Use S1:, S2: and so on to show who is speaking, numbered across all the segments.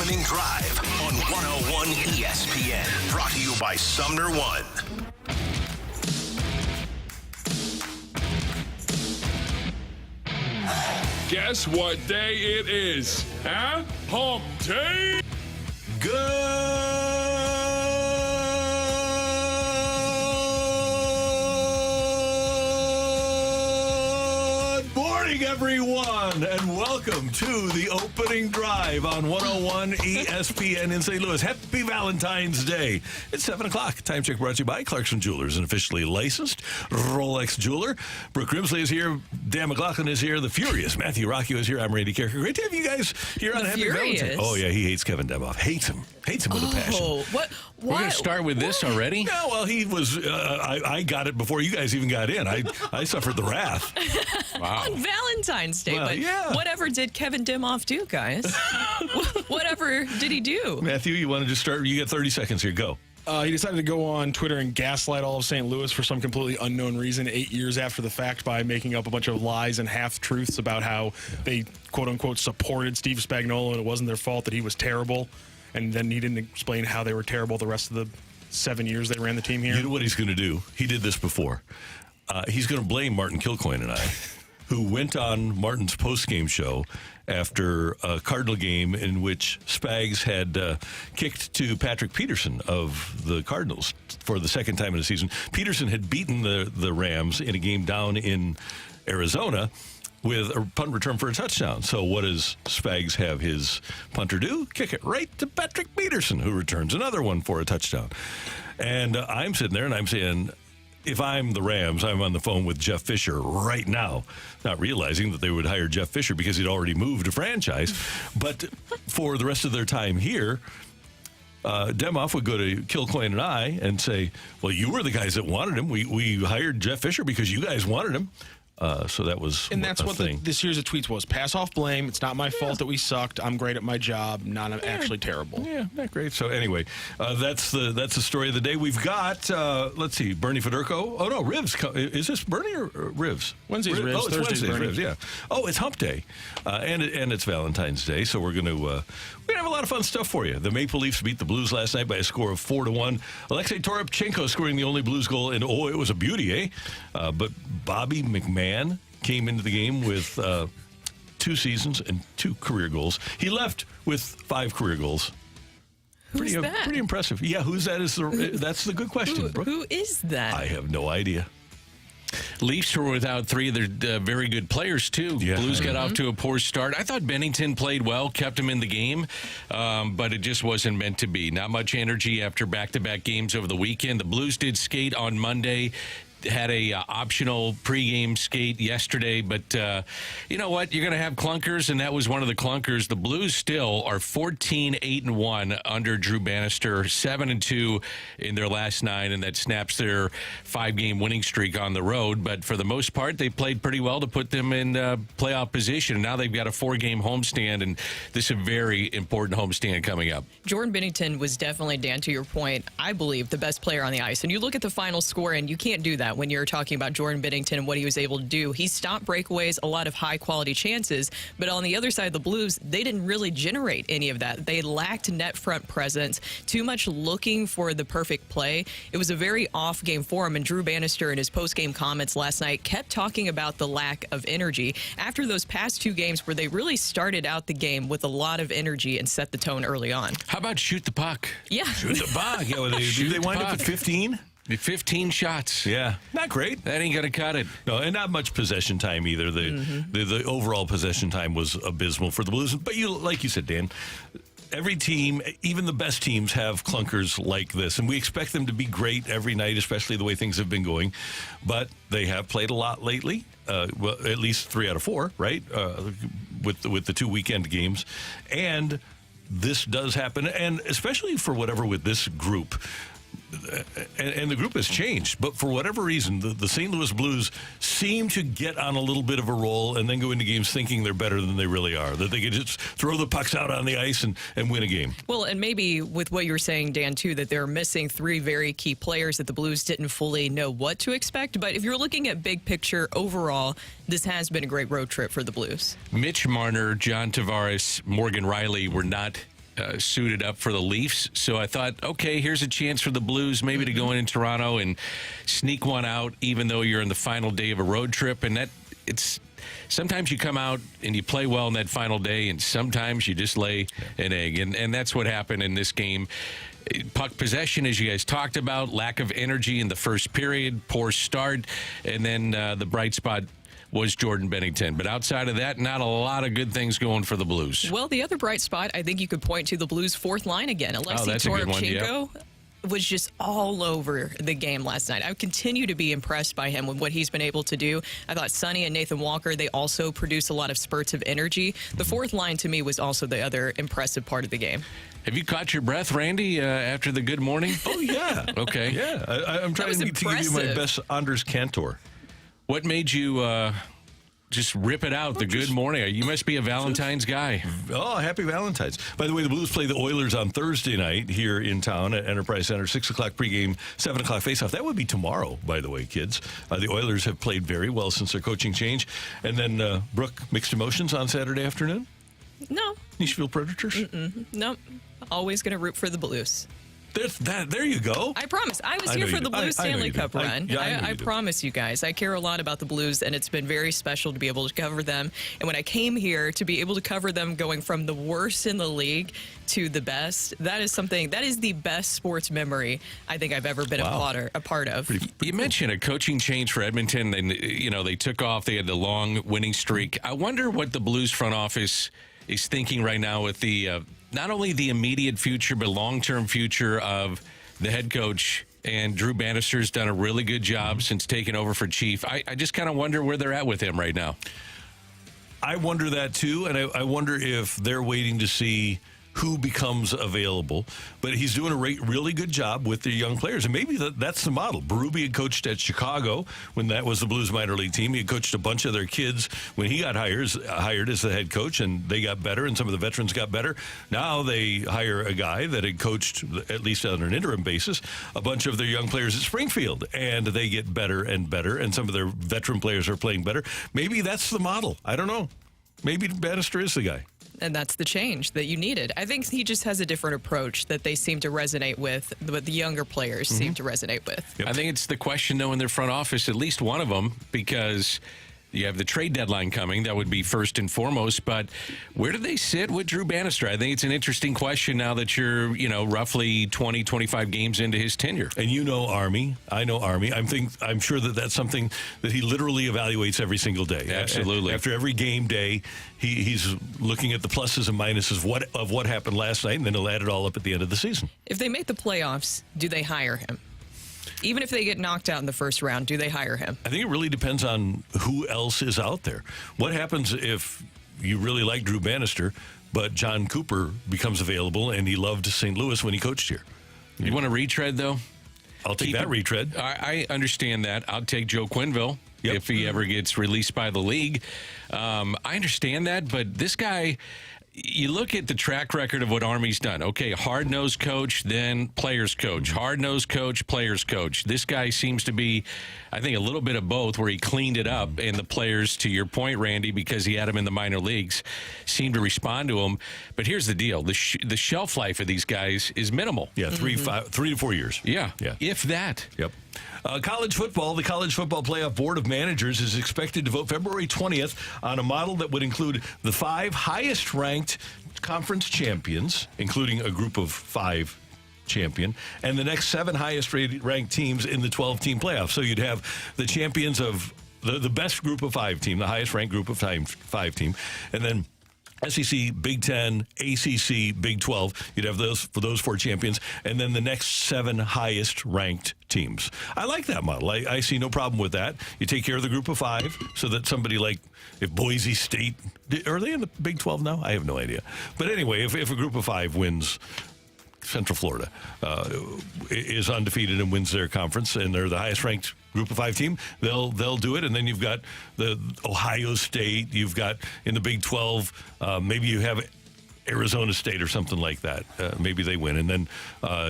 S1: Opening Drive on 101 ESPN. Brought to you by Sumner One.
S2: Guess what day it is, huh? Hump Day!
S3: Good morning, everyone, and welcome to the Opening Drive on 101 ESPN in St. Louis. Happy Valentine's Day. It's 7 o'clock. Time check brought to you by Clarkson Jewelers, an officially licensed Rolex jeweler. Brooke Grimsley is here. Dan McLaughlin is here. The Furious Matthew Rocchio is here. I'm Randy Carricker. Great to have you guys here on Happy Valentine's. Oh, yeah, he hates Kevin Demoff. Hates him with a passion.
S4: What?
S5: We're going to start with this already?
S3: Yeah, well, he was, I got it before you guys even got in. I suffered the wrath.
S4: Wow. On Valentine's Day.
S3: Well,
S4: but
S3: yeah.
S4: Whatever did Kevin Demoff do, guys? Whatever did he do?
S3: Matthew, you want to just start? You get 30 seconds here. Go.
S6: He decided to go on Twitter and gaslight all of St. Louis for some completely unknown reason 8 years after the fact by making up a bunch of lies and half-truths about how they, quote-unquote, supported Steve Spagnuolo and it wasn't their fault that he was terrible. And then he didn't explain how they were terrible the rest of the 7 years they ran the team here.
S3: You know what he's going to do? He did this before. He's going to blame Martin Kilcoyne and I, who went on Martin's post-game show after a Cardinal game in which Spags had kicked to Patrick Peterson of the Cardinals for the second time in the season. Peterson had beaten the Rams in a game down in Arizona with a punt return for a touchdown. So what does Spags have his punter do? Kick it right to Patrick Peterson, who returns another one for a touchdown. And I'm sitting there and I'm saying, if I'm the Rams, I'm on the phone with Jeff Fisher right now, not realizing that they would hire Jeff Fisher because he'd already moved a franchise. But for the rest of their time here, Demoff would go to Kilcoyne and I and say, well, you were the guys that wanted him. We hired Jeff Fisher because you guys wanted him. So that was
S6: and that's what this series of tweets was. Pass off blame. It's not my fault that we sucked. I'm great at my job. Not actually terrible.
S3: Yeah, not great. So anyway, that's the story of the day. We've got, let's see, Bernie Federko. Oh, no, Rivs. Is this Bernie or Rivs?
S6: Wednesday's Rivs.
S3: Oh, it's
S6: Thursday's
S3: Rivs,
S6: Bernie.
S3: yeah. Oh, it's Hump Day. And it's Valentine's Day, so we're going to have a lot of fun stuff for you. The Maple Leafs beat the Blues last night by a score of 4-1. Alexei Toropchenko scoring the only Blues goal, and it was a beauty, eh? But Bobby McMahon came into the game with 2 seasons and 2 career goals. He left with 5 career goals.
S4: Who's that?
S3: Pretty impressive. Yeah, who's that? That's the good question, Brooke.
S4: Who is that?
S3: I have no idea.
S5: Leafs were without 3 of their very good players, too.
S3: Yeah.
S5: Blues got off to a poor start. I thought Bennington played well, kept him in the game, but it just wasn't meant to be. Not much energy after back-to-back games over the weekend. The Blues did skate on Monday. Had a optional pregame skate yesterday, but you know what? You're going to have clunkers, and that was one of the clunkers. The Blues still are 14-8-1 under Drew Bannister, 7-2 in their last 9, and that snaps their 5-game winning streak on the road. But for the most part, they played pretty well to put them in playoff position. Now they've got a 4-game homestand, and this is a very important homestand coming up.
S4: Jordan Binnington was definitely, Dan, to your point, I believe, the best player on the ice. And you look at the final score, and you can't do that when you're talking about Jordan Binnington and what he was able to do. He stopped breakaways, a lot of high-quality chances, but on the other side of the Blues, they didn't really generate any of that. They lacked net front presence, too much looking for the perfect play. It was a very off game for him, and Drew Bannister in his post-game comments last night kept talking about the lack of energy after those past 2 games where they really started out the game with a lot of energy and set the tone early on.
S5: How about shoot the puck?
S4: Yeah.
S3: Shoot the puck. Yeah, well, they wind up at 15?
S5: 15 shots.
S3: Yeah, not great.
S5: That ain't going to cut it.
S3: No, and not much possession time either. The overall possession time was abysmal for the Blues. But like you said, Dan, every team, even the best teams, have clunkers like this. And we expect them to be great every night, especially the way things have been going. But they have played a lot lately, well, at least 3 out of 4, right, with the 2 weekend games. And this does happen, and especially for whatever with this group. And the group has changed, but for whatever reason, the St. Louis Blues seem to get on a little bit of a roll and then go into games thinking they're better than they really are, that they can just throw the pucks out on the ice and win a game.
S4: Well, and maybe with what you were saying, Dan, too, that they're missing 3 very key players that the Blues didn't fully know what to expect. But if you're looking at big picture overall, this has been a great road trip for the Blues.
S5: Mitch Marner, John Tavares, Morgan Riley were not suited up for the Leafs. So I thought, okay, here's a chance for the Blues maybe to go in Toronto and sneak one out, even though you're in the final day of a road trip. And it's sometimes you come out and you play well in that final day, and sometimes you just lay an egg. And that's what happened in this game. Puck possession, as you guys talked about, lack of energy in the first period, poor start, and then the bright spot was Jordan Bennington. But outside of that, not a lot of good things going for the Blues.
S4: Well, the other bright spot, I think you could point to the Blues' fourth line again. Alexei Toropchenko was just all over the game last night. I continue to be impressed by him with what he's been able to do. I thought Sonny and Nathan Walker, they also produce a lot of spurts of energy. The fourth line, to me, was also the other impressive part of the game.
S5: Have you caught your breath, Randy, after the good morning?
S3: Oh, yeah.
S5: Okay.
S3: Yeah. I'm trying to give you my best Anders Cantor.
S5: What made you just rip it out, the good morning? You must be a Valentine's guy.
S3: Oh, happy Valentine's. By the way, the Blues play the Oilers on Thursday night here in town at Enterprise Center, 6 o'clock pregame, 7 o'clock faceoff. That would be tomorrow, by the way, kids. The Oilers have played very well since their coaching change. And then, Brooke, mixed emotions on Saturday afternoon?
S4: No.
S3: Nashville Predators?
S4: Nope. Always going to root for the Blues.
S3: There you go.
S4: I promise. I was here for the Blues Stanley Cup run. I promise you guys. I care a lot about the Blues, and it's been very special to be able to cover them. And when I came here, to be able to cover them going from the worst in the league to the best, that is the best sports memory I think I've ever been a part of.
S5: You mentioned a coaching change for Edmonton. They took off. They had the long winning streak. I wonder what the Blues front office is thinking right now with the not only the immediate future, but long-term future of the head coach. And Drew Bannister's done a really good job since taking over for Chief. I just kind of wonder where they're at with him right now.
S3: I wonder that, too, and I wonder if they're waiting to see who becomes available. But he's doing a really good job with the young players, and maybe that's the model. Berube had coached at Chicago when that was the Blues minor league team. He had coached a bunch of their kids when he got hired as the head coach, and they got better, and some of the veterans got better. Now they hire a guy that had coached, at least on an interim basis, a bunch of their young players at Springfield, and they get better and better, and some of their veteran players are playing better. Maybe that's the model. I don't know. Maybe Bannister is the guy.
S4: And that's the change that you needed. I think he just has a different approach that they seem to resonate with, what the younger players seem to resonate with.
S5: Yep. I think it's the question, though, in their front office, at least one of them, because you have the trade deadline coming. That would be first and foremost. But where do they sit with Drew Bannister? I think it's an interesting question now that you're, roughly 20, 25 games into his tenure.
S3: And Army. I know Army. I'm sure that's something that he literally evaluates every single day.
S5: Absolutely.
S3: After every game day, he's looking at the pluses and minuses of what happened last night, and then he'll add it all up at the end of the season.
S4: If they make the playoffs, do they hire him? Even if they get knocked out in the first round, do they hire him?
S3: I think it really depends on who else is out there. What happens if you really like Drew Bannister, but John Cooper becomes available and he loved St. Louis when he coached here?
S5: You want a retread, though?
S3: I'll take that retread.
S5: I understand that. I'll take Joe Quenneville if he ever gets released by the league. I understand that, but this guy... You look at the track record of what Army's done. Okay, hard-nosed coach, then players coach. Hard-nosed coach, players coach. This guy seems to be, I think, a little bit of both, where he cleaned it up, and the players, to your point, Randy, because he had them in the minor leagues, seem to respond to him. But here's the deal. The shelf life of these guys is minimal.
S3: Yeah, 3 to 4 years.
S5: Yeah, if that.
S3: Yep. College football, the College Football Playoff Board of Managers is expected to vote February 20th on a model that would include the 5 highest-ranked conference champions, including a group of 5 champion, and the next 7 highest-ranked teams in the 12-team playoff. So you'd have the champions of the best group of 5 team, the highest-ranked group of 5 team, and then SEC, Big Ten, ACC, Big 12. You'd have those for those 4 champions, and then the next 7 highest-ranked teams. I like that model. I see no problem with that. You take care of the group of 5 so that somebody like, if Boise State, are they in the Big 12 now? I have no idea. But anyway, if a group of 5 wins, Central Florida is undefeated and wins their conference, and they're the highest-ranked group of 5 team, they'll do it. And then you've got the Ohio State, you've got in the Big 12, maybe you have Arizona State or something like that. Maybe they win. And then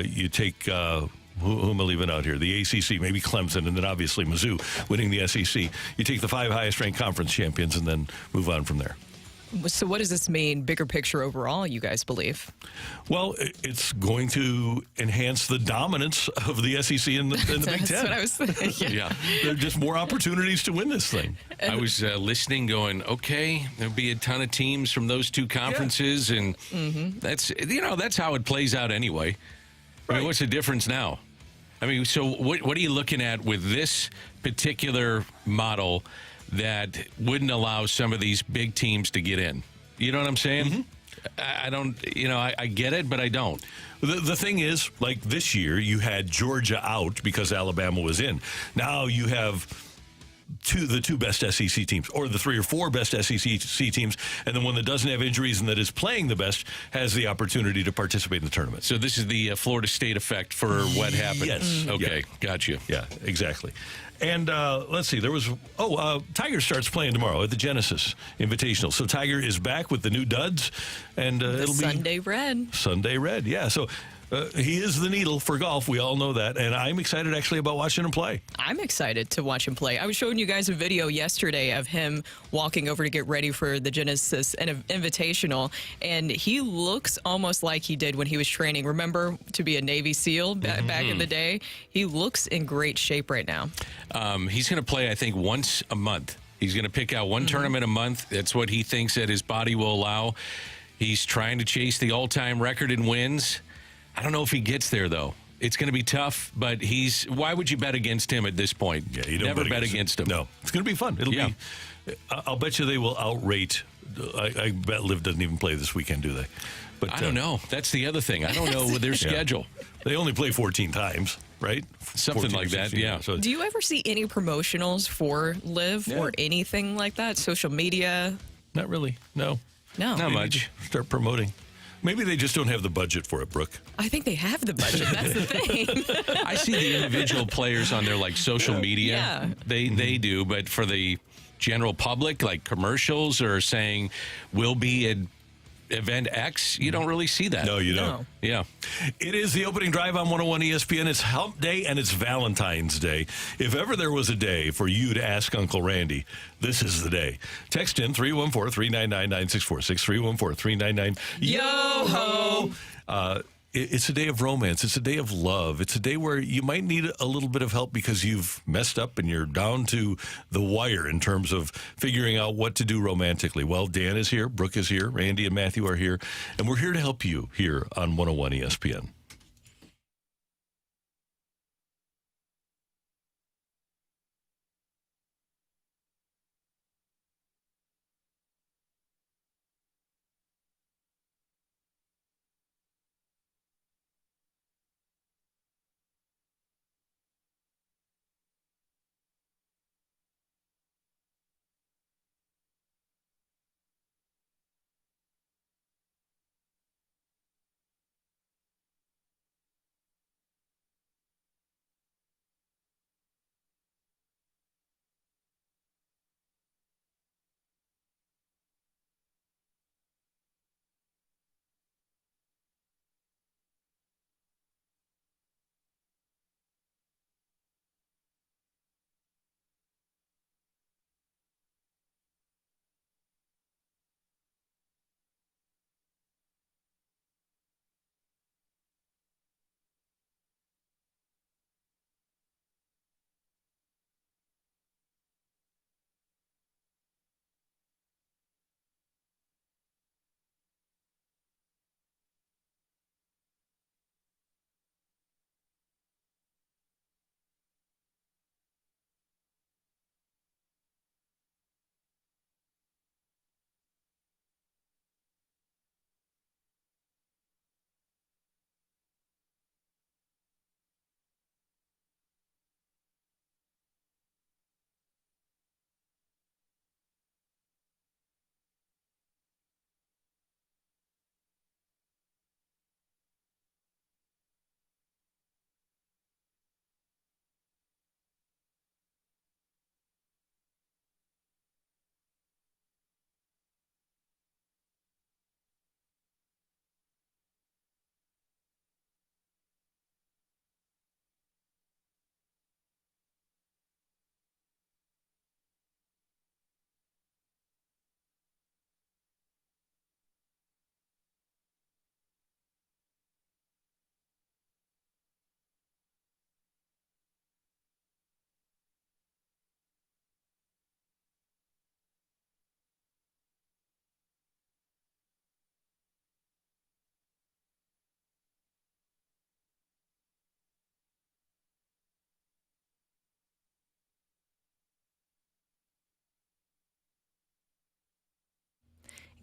S3: you take, who am I leaving out here? The ACC, maybe Clemson, and then obviously Mizzou winning the SEC. You take the 5 highest-ranked conference champions and then move on from there.
S4: So what does this mean, bigger picture overall, you guys believe?
S3: Well, it's going to enhance the dominance of the SEC and the Big
S4: That's
S3: Ten.
S4: what I was thinking.
S5: Yeah.
S3: There are just more opportunities to win this thing.
S5: I was listening, going, okay, there'll be a ton of teams from those two conferences, and that's how it plays out anyway. I mean, what's the difference now? I mean, so what are you looking at with this particular model that wouldn't allow some of these big teams to get in? You know what I'm saying? I don't, I get it, but I don't.
S3: The thing is, like this year, you had Georgia out because Alabama was in. Now you have the two best SEC teams, or the 3 or 4 best SEC teams, and the one that doesn't have injuries and that is playing the best has the opportunity to participate in the tournament.
S5: So this is the Florida State effect for what happened.
S3: Yes.
S5: Okay,
S3: Yeah.
S5: got you.
S3: Yeah, exactly. And let's see, Tiger starts playing tomorrow at the Genesis Invitational. So Tiger is back with the new duds, and it'll be
S4: Sunday Red.
S3: Sunday Red, yeah. So he is the needle for golf. We all know that. And I'm excited actually about watching him play.
S4: I'm excited to watch him play. I was showing you guys a video yesterday of him walking over to get ready for the Genesis Invitational, and he looks almost like he did when he was training. Remember, to be a Navy SEAL back in the day? He looks in great shape right now.
S5: He's going to play, I think, once a month. He's going to pick out one tournament a month. That's what he thinks that his body will allow. He's trying to chase the all-time record in wins. I don't know if he gets there, though. It's going to be tough, but why would you bet against him at this point?
S3: Yeah, you don't
S5: Never bet against him.
S3: No, it's going to be fun. I'll bet you they will outrate. I bet Liv doesn't even play this weekend, do they? But
S5: I don't know. That's the other thing. I don't know with their schedule.
S3: They only play 14 times, right?
S5: Something
S3: 14
S5: like that,
S3: 16,
S5: yeah.
S3: So
S4: Do you ever see any promotionals for Live or anything like that? Social media?
S3: not really. No.
S4: No.
S5: Not much.
S3: Start promoting. Maybe they just don't have the budget for it, Brooke.
S4: I think they have the budget. That's the thing.
S5: I see the individual players on their social media.
S4: Yeah.
S5: They do, but for the general public, like commercials or saying we'll be at event X, you don't really see that.
S3: No, you don't.
S4: No.
S5: Yeah.
S3: It is the opening drive on 101 ESPN. It's Hump Day and it's Valentine's Day. If ever there was a day for you to ask Uncle Randy, this is the day. Text in 314-399-9646, 314-399-YO-HO. It's a day of romance. It's a day of love. It's a day where you might need a little bit of help because you've messed up and you're down to the wire in terms of figuring out what to do romantically. Well, Dan is here, Brooke is here, Randy and Matthew are here, and we're here to help you here on 101 ESPN.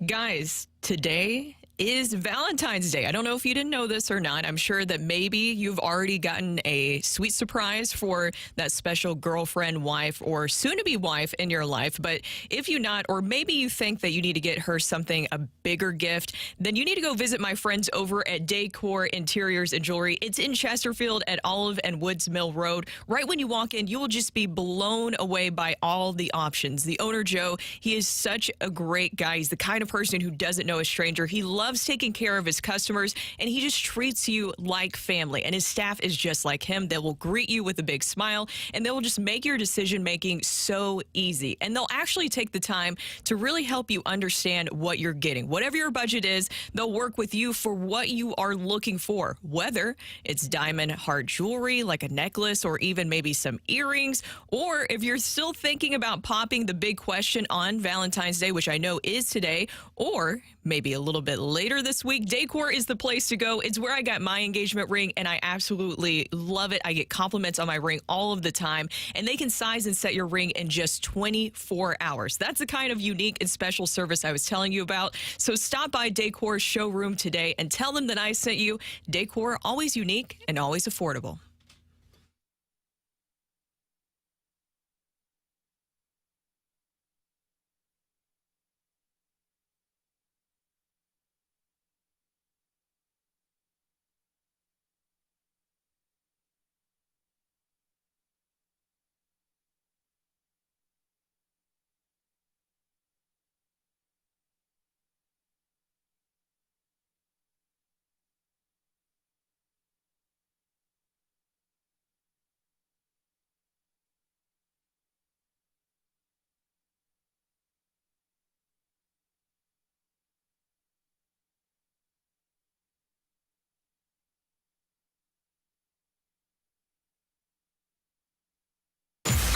S4: Guys, today is Valentine's Day. I don't know if you didn't know this or not. I'm sure that maybe you've already gotten a sweet surprise for that special girlfriend, wife, or soon-to-be wife in your life. But if you not, or maybe you think that you need to get her something, a bigger gift, then you need to go visit my friends over at Decor Interiors and Jewelry. It's in Chesterfield at Olive and Woods Mill Road. Right when you walk in, you will just be blown away by all the options. The owner, Joe, he is such a great guy. He's the kind of person who doesn't know a stranger. He loves taking care of his customers, and he just treats you like family. And his staff is just like him. They will greet you with a big smile, and they will just make your decision-making so easy. And they'll actually take the time to really help you understand what you're getting. Whatever your budget is, they'll work with you for what you are looking for, whether it's diamond heart jewelry, like a necklace, or even maybe some earrings, or if you're still thinking about popping the big question on Valentine's Day, which I know is today, or maybe a little bit later this week, Decor is the place to go. It's where I got my engagement ring, and I absolutely love it. I get compliments on my ring all of the time, and they can size and set your ring in just 24 hours. That's the kind of unique and special service I was telling you about. So stop by Decor's showroom today and tell them that I sent you. Decor, always unique and always affordable.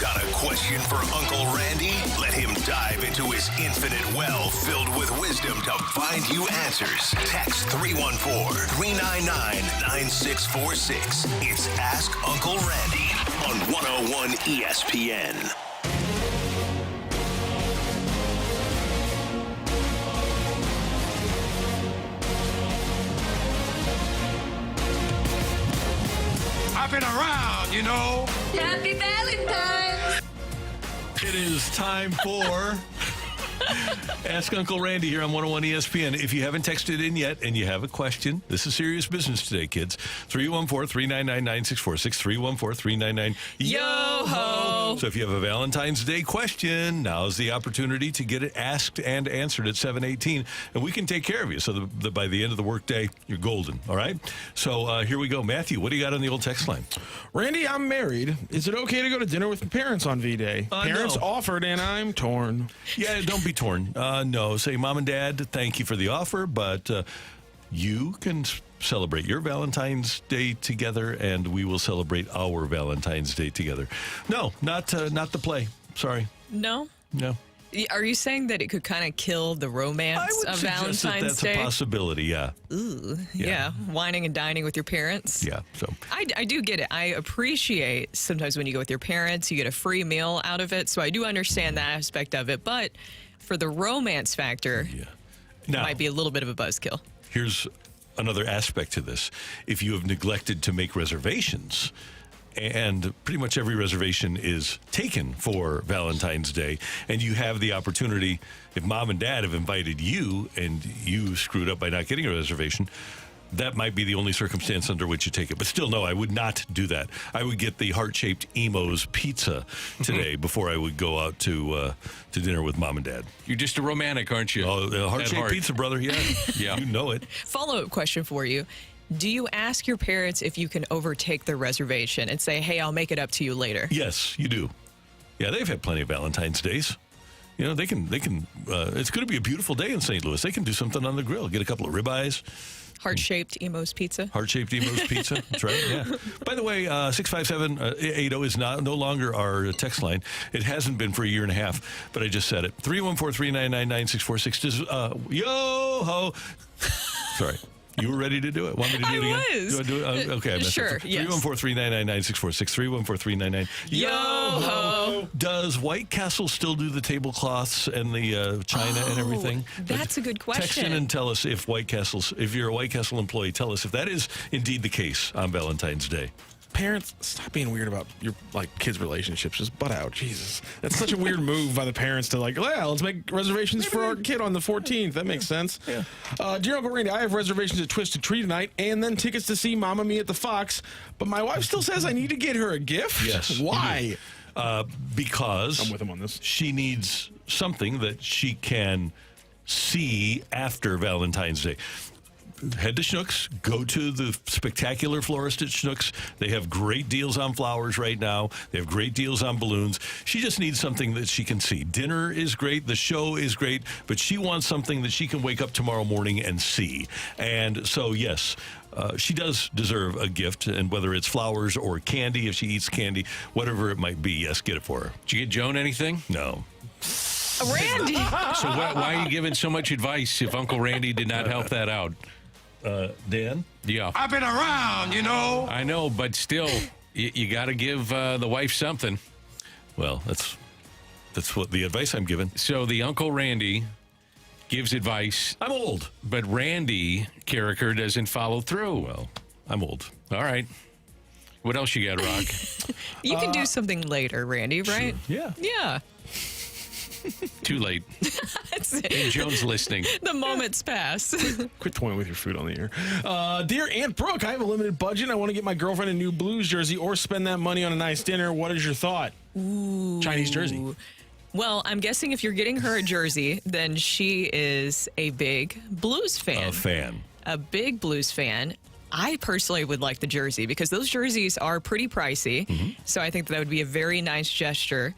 S1: Got a question for Uncle Randy? Let him dive into his infinite well filled with wisdom to find you answers. Text 314-399-9646. It's Ask Uncle Randy on 101 ESPN.
S7: I've been around, you know.
S8: Happy Valentine's!
S3: It is time for Ask Uncle Randy here on 101 ESPN. If you haven't texted in yet and you have a question, this is serious business today, kids. 314-399-9646, 314-399-YO-HO. So if you have a Valentine's Day question, now's the opportunity to get it asked and answered at 7:18, and we can take care of you so that by the end of the workday, you're golden, all right? So here we go. Matthew, what do you got on the old text line?
S6: Randy, I'm married. Is it okay to go to dinner with my parents on V-Day? Parents
S3: no.
S6: offered, and I'm torn.
S3: Yeah, don't be torn. No, say, Mom and Dad, thank you for the offer, but you can celebrate your Valentine's Day together, and we will celebrate our Valentine's Day together. No, not the play. Sorry.
S4: No?
S3: No.
S4: Are you saying that it could kind of kill the romance of Valentine's
S3: that's
S4: Day?
S3: a possibility, yeah.
S4: Ooh, yeah. Whining and dining with your parents.
S3: Yeah, so.
S4: I do get it. I appreciate sometimes when you go with your parents, you get a free meal out of it. So I do understand that aspect of it. But for the romance factor,
S3: Now,
S4: it might be a little bit of a buzzkill.
S3: Here's another aspect to this. If you have neglected to make reservations, and pretty much every reservation is taken for Valentine's Day, and you have the opportunity, if Mom and Dad have invited you and you screwed up by not getting a reservation, that might be the only circumstance under which you take it. But still, no, I would not do that. I would get the heart-shaped Emo's pizza today before I would go out to dinner with Mom and Dad.
S5: You're just a romantic, aren't you?
S3: Oh, the heart-shaped pizza, brother, yeah.
S5: Yeah.
S3: You know it.
S4: Follow-up question for you. Do you ask your parents if you can overtake their reservation and say, hey, I'll make it up to you later?
S3: Yes, you do. Yeah, they've had plenty of Valentine's Days. You know, they can, it's going to be a beautiful day in St. Louis. They can do something on the grill. Get a couple of ribeyes.
S4: Heart-shaped Emo's pizza.
S3: Heart-shaped Emo's pizza. That's right, yeah. By the way, 657-80 is no longer our text line. It hasn't been for a year and a half, but I just said it. 314-399-9646. Yo-ho. Sorry. You were ready to do it. Want me to do it again?
S4: I was.
S3: Do I do it? Okay. I messed
S4: Sure,
S3: up.
S4: yes.
S3: 314-399-9646. 314-399.
S4: Yo-ho.
S3: Does White Castle still do the tablecloths and the china and everything?
S4: That's a good question.
S3: Text in and tell us if if you're a White Castle employee, tell us if that is indeed the case on Valentine's Day.
S6: Parents, stop being weird about your kids' relationships. Just butt out. Jesus. That's such a weird move by the parents to let's make reservations for our kid on the 14th. That makes sense. Yeah. Dear Uncle Randy, I have reservations at Twisted Tree tonight and then tickets to see Mamma Mia at the Fox. But my wife still says I need to get her a gift.
S3: Yes.
S6: Why?
S3: Because
S6: I'm with him on this.
S3: She needs something that she can see after Valentine's Day. Head to Schnucks. Go to the spectacular florist at Schnucks. They have great deals on flowers right now. They have great deals on balloons. She just needs something that she can see. Dinner is great. The show is great. But she wants something that she can wake up tomorrow morning and see. And so, yes, she does deserve a gift. And whether it's flowers or candy, if she eats candy, whatever it might be, yes, get it for her.
S5: Did you get Joan anything?
S3: No.
S4: Randy.
S5: So why are you giving so much advice if Uncle Randy did not help that out?
S3: Dan?
S5: Yeah.
S7: I've been around, you know.
S5: I know, but still, you got to give the wife something.
S3: Well, that's what the advice I'm giving.
S5: So the Uncle Randy gives advice.
S3: I'm old.
S5: But Randy Carricker doesn't follow through.
S3: Well, I'm old.
S5: All right. What else you got, Rock?
S4: You can do something later, Randy, right?
S3: Yeah.
S4: Yeah.
S5: Too late.
S4: That's it.
S5: And Joan's listening.
S4: The moments pass.
S6: Quit toying with your food on the air. Dear Aunt Brooke, I have a limited budget. I want to get my girlfriend a new Blues jersey or spend that money on a nice dinner. What is your thought?
S4: Ooh.
S6: Chinese jersey.
S4: Well, I'm guessing if you're getting her a jersey, then she is a big Blues fan.
S3: A fan.
S4: A big Blues fan. I personally would like the jersey because those jerseys are pretty pricey. Mm-hmm. So I think that would be a very nice gesture.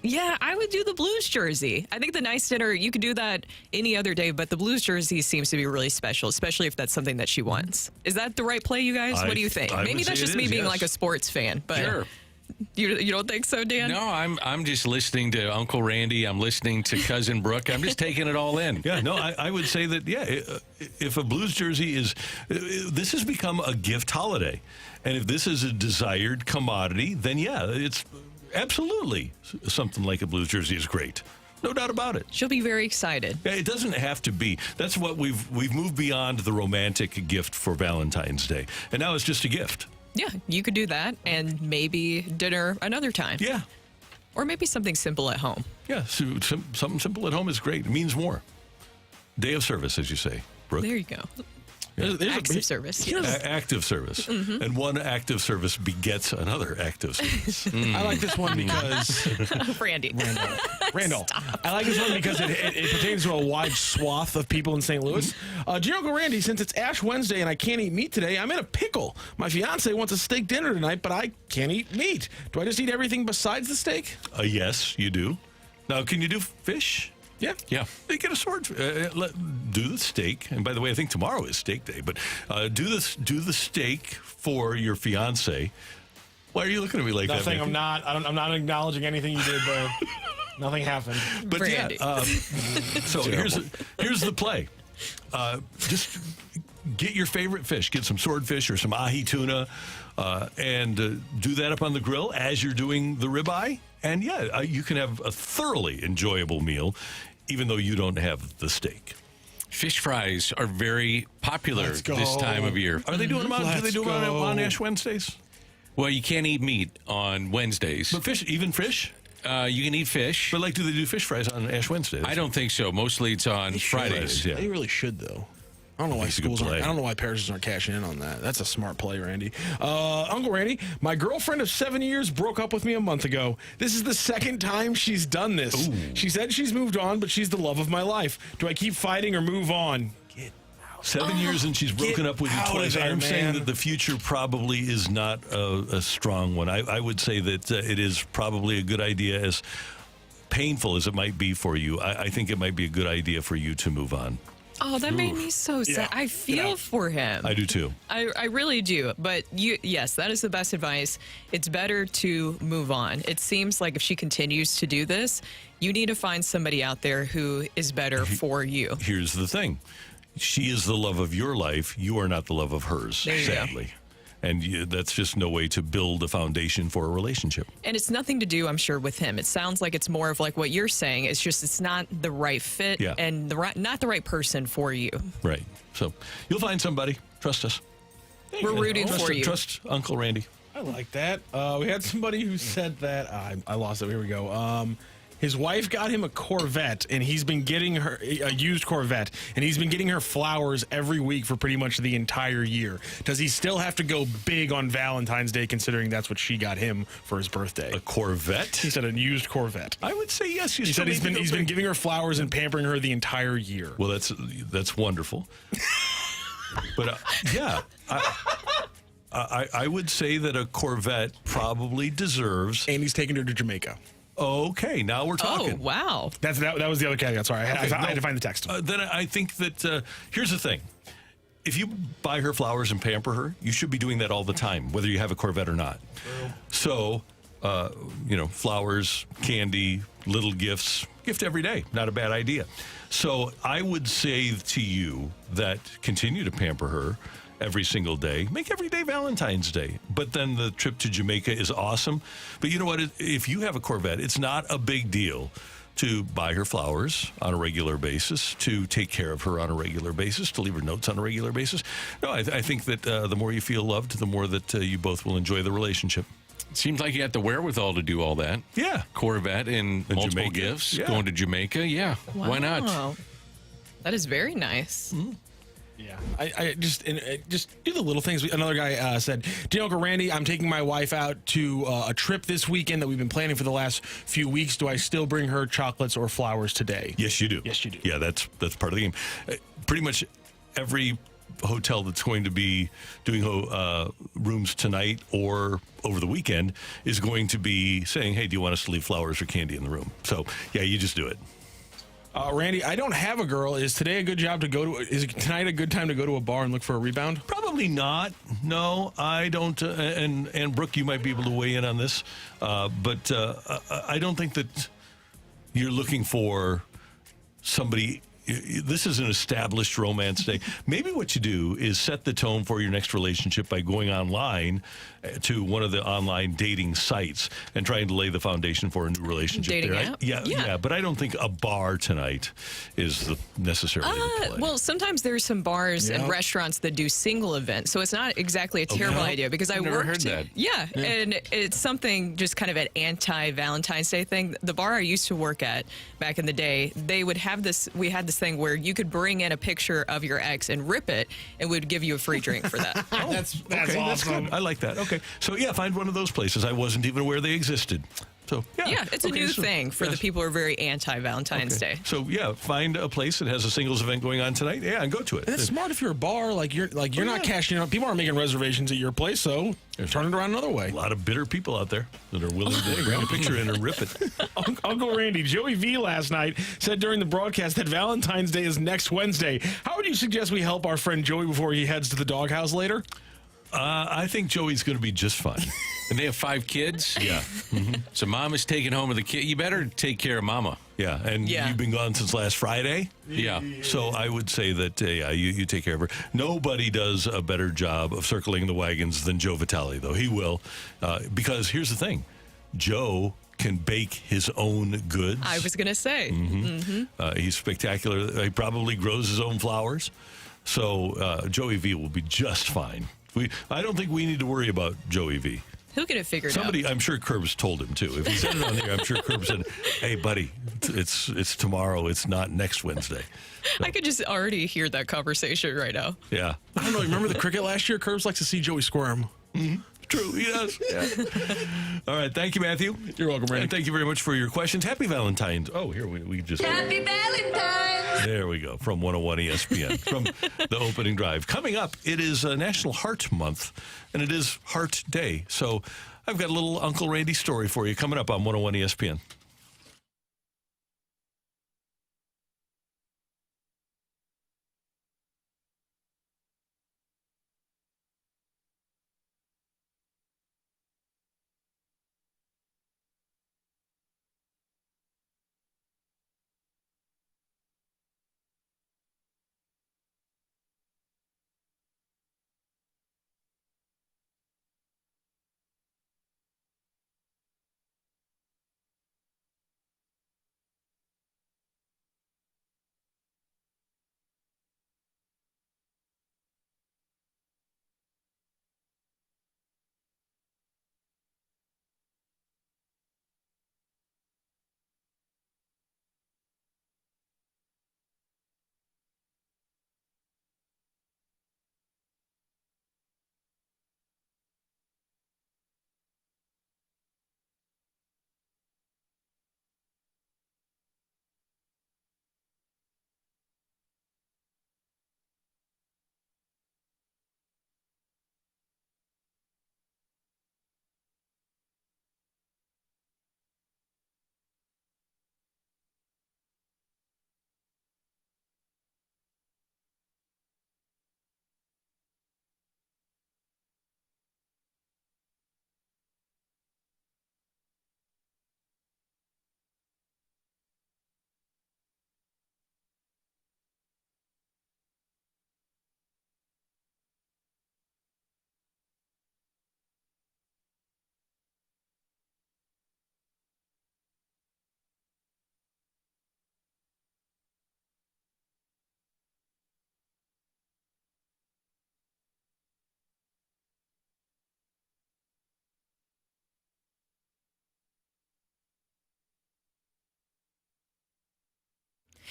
S4: Yeah, I would do the Blues jersey. I think the nice dinner, you could do that any other day, but the Blues jersey seems to be really special, especially if that's something that she wants. Is that the right play, you guys? What do you think? Maybe that's just me being like a sports fan, but
S5: sure.
S4: You don't think so, Dan?
S5: No, I'm just listening to Uncle Randy. I'm listening to Cousin Brooke. I'm just taking it all in.
S3: Yeah, no, I would say that, if a Blues jersey this has become a gift holiday. And if this is a desired commodity, then it's absolutely something like a Blues jersey is great. No doubt about it.
S4: She'll be very excited.
S3: Yeah, it doesn't have to be. That's what we've moved beyond the romantic gift for Valentine's Day. And now it's just a gift.
S4: Yeah, you could do that and maybe dinner another time.
S3: Yeah.
S4: Or maybe something simple at home.
S3: Yeah, so something simple at home is great. It means more. Day of service, as you say, Brooke.
S4: There you go.
S3: Yeah.
S4: Acts of service. Yes.
S3: Active service. Mm-hmm. And one active service begets another active service.
S6: I like this one because...
S4: Randy.
S6: Randall.
S4: Stop.
S6: I like this one because it pertains to a wide swath of people in St. Louis. Dear Uncle Randy, since it's Ash Wednesday and I can't eat meat today, I'm in a pickle. My fiance wants a steak dinner tonight, but I can't eat meat. Do I just eat everything besides the steak?
S3: Yes, you do. Now, can you do fish?
S6: Yeah.
S3: They get a sword. Do the steak, and by the way, I think tomorrow is steak day. But do the steak for your fiance. Why are you looking at me like
S6: Nothing.
S3: that?
S6: I'm not acknowledging anything you did there. Nothing happened.
S3: But
S4: Randy.
S3: So here's the play. Just get your favorite fish. Get some swordfish or some ahi tuna, and do that up on the grill as you're doing the ribeye. And you can have a thoroughly enjoyable meal, even though you don't have the steak.
S5: Fish fries are very popular this time of year.
S3: Are they doing them on? Do they do them on Ash Wednesdays?
S5: Well, you can't eat meat on Wednesdays.
S3: But fish, even fish.
S5: You can eat fish.
S3: But do they do fish fries on Ash Wednesdays?
S5: I don't think so. Mostly it's on Fridays.
S3: Yeah.
S6: They really should, though. I don't know why schools aren't. I don't know why parishes aren't cashing in on that. That's a smart play, Randy. Uncle Randy, my girlfriend of 7 years broke up with me a month ago. This is the second time she's done this. Ooh. She said she's moved on, but she's the love of my life. Do I keep fighting or move on?
S3: 7 years and she's broken up with you twice. I'm saying that the future probably is not a strong one. I would say that it is probably a good idea, as painful as it might be for you. I think it might be a good idea for you to move on.
S4: Oh, that made me so sad.
S6: Yeah.
S4: I feel for him.
S3: I do too.
S4: I really do. But yes, that is the best advice. It's better to move on. It seems like if she continues to do this, you need to find somebody out there who is better for you.
S3: Here's the thing. she is the love of your life. You are not the love of hers,
S4: There you go.
S3: sadly. And that's just no way to build a foundation for a relationship.
S4: And it's nothing to do, I'm sure, with him. It sounds like it's more of like what you're saying. It's just it's not the right fit and not the right person for you.
S3: Right. So you'll find somebody. Trust us.
S4: We're rooting
S3: Trust,
S4: for you.
S3: Trust Uncle Randy.
S6: I like that. We had somebody who said that I lost it. Here we go. His wife got him a Corvette, and he's been getting her a used Corvette, and he's been getting her flowers every week for pretty much the entire year. Does he still have to go big on Valentine's Day, considering that's what she got him for his birthday?
S3: A Corvette?
S6: He said a used Corvette.
S3: I would say yes.
S6: He said he's been giving her flowers and pampering her the entire year.
S3: Well, that's wonderful. But yeah, I would say that a Corvette probably deserves.
S6: And he's taking her to Jamaica.
S3: Okay, now we're talking.
S4: Oh, wow.
S6: That was the other caveat. Sorry, I had to find the text.
S3: Then I think that here's the thing. If you buy her flowers and pamper her, you should be doing that all the time, whether you have a Corvette or not. True. So, flowers, candy, little gifts, gift every day. Not a bad idea. So I would say to you that continue to pamper her every single day. Make every day Valentine's Day. But then the trip to Jamaica is awesome. But you know what? If you have a Corvette, it's not a big deal to buy her flowers on a regular basis, to take care of her on a regular basis, to leave her notes on a regular basis. No, I think that the more you feel loved, the more that you both will enjoy the relationship.
S5: Seems like you got the wherewithal to do all that.
S3: Yeah.
S5: Corvette and multiple
S3: Jamaica.
S5: gifts.
S3: Yeah.
S5: Going to Jamaica. Yeah.
S4: Wow.
S5: Why not?
S4: That is very nice.
S3: Mm-hmm.
S6: Yeah, I just do the little things. Another guy said, "Dear Uncle Randy, I'm taking my wife out to a trip this weekend that we've been planning for the last few weeks. Do I still bring her chocolates or flowers today?"
S3: Yes, you do.
S6: Yes, you do.
S3: Yeah, that's part of the game. Pretty much every hotel that's going to be doing rooms tonight or over the weekend is going to be saying, "Hey, do you want us to leave flowers or candy in the room?" So, yeah, you just do it.
S6: Randy, I don't have a girl. Is today a good job to go to? Is tonight a good time to go to a bar and look for a rebound?
S3: Probably not. No, I don't. And Brooke, you might be able to weigh in on this, but I don't think that you're looking for somebody. This is an established romance day. Maybe what you do is set the tone for your next relationship by going online to one of the online dating sites and trying to lay the foundation for a new relationship
S4: Dating
S3: there.
S4: app?
S3: Yeah, but I don't think a bar tonight is necessarily the play.
S4: Well, sometimes there's some bars and restaurants that do single events, so it's not exactly a terrible idea because I
S5: never
S4: worked.
S5: heard that.
S4: Yeah, and it's something just kind of an anti-Valentine's Day thing. The bar I used to work at back in the day, they would have this. We had this thing where you could bring in a picture of your ex and rip it, and we'd give you a free drink for that.
S6: That's
S3: Okay, that's
S6: awesome.
S3: good. I like that. Okay. So, yeah, find one of those places. I wasn't even aware they existed. So,
S4: Yeah, it's a new thing for the
S3: yes.
S4: people who are very anti-Valentine's
S3: Okay.
S4: Day.
S3: So, yeah, find a place that has a singles event going on tonight. Yeah, and go to it.
S6: That's smart if you're a bar. You're not cashing out. People aren't making reservations at your place, so turn it around another way.
S3: A lot of bitter people out there that are willing to bring a picture in and rip it.
S6: Uncle Randy, Joey V last night said during the broadcast that Valentine's Day is next Wednesday. How would you suggest we help our friend Joey before he heads to the doghouse later?
S3: I think Joey's going to be just fine.
S5: And they have 5 kids.
S3: Yeah. Mm-hmm.
S5: So mom is taking home with the kid. You better take care of mama.
S3: Yeah. And you've been gone since last Friday.
S5: Yeah.
S3: So I would say that, you take care of her. Nobody does a better job of circling the wagons than Joe Vitale, though. He will. Because here's the thing. Joe can bake his own goods.
S4: I was going to say.
S3: He's spectacular. He probably grows his own flowers. So Joey V will be just fine. I don't think we need to worry about Joey V.
S4: He'll get it figured out.
S3: Somebody, I'm sure Curbs told him too. If he said it on there, I'm sure Curbs said, "Hey, buddy, it's tomorrow. It's not next Wednesday." So,
S4: I could just already hear that conversation right now.
S3: yeah,
S6: I don't know. Remember the cricket last year? Curbs likes to see Joey squirm.
S3: true. He does. Yeah. All right. Thank you, Matthew.
S6: You're welcome, Randy.
S3: And thank you very much for your questions. Happy Valentine's. Oh, here we just.
S8: Happy Valentine's!
S3: There we go. From 101 ESPN. From the opening drive. Coming up, it is National Heart Month, and it is Heart Day. So I've got a little Uncle Randy story for you coming up on 101 ESPN.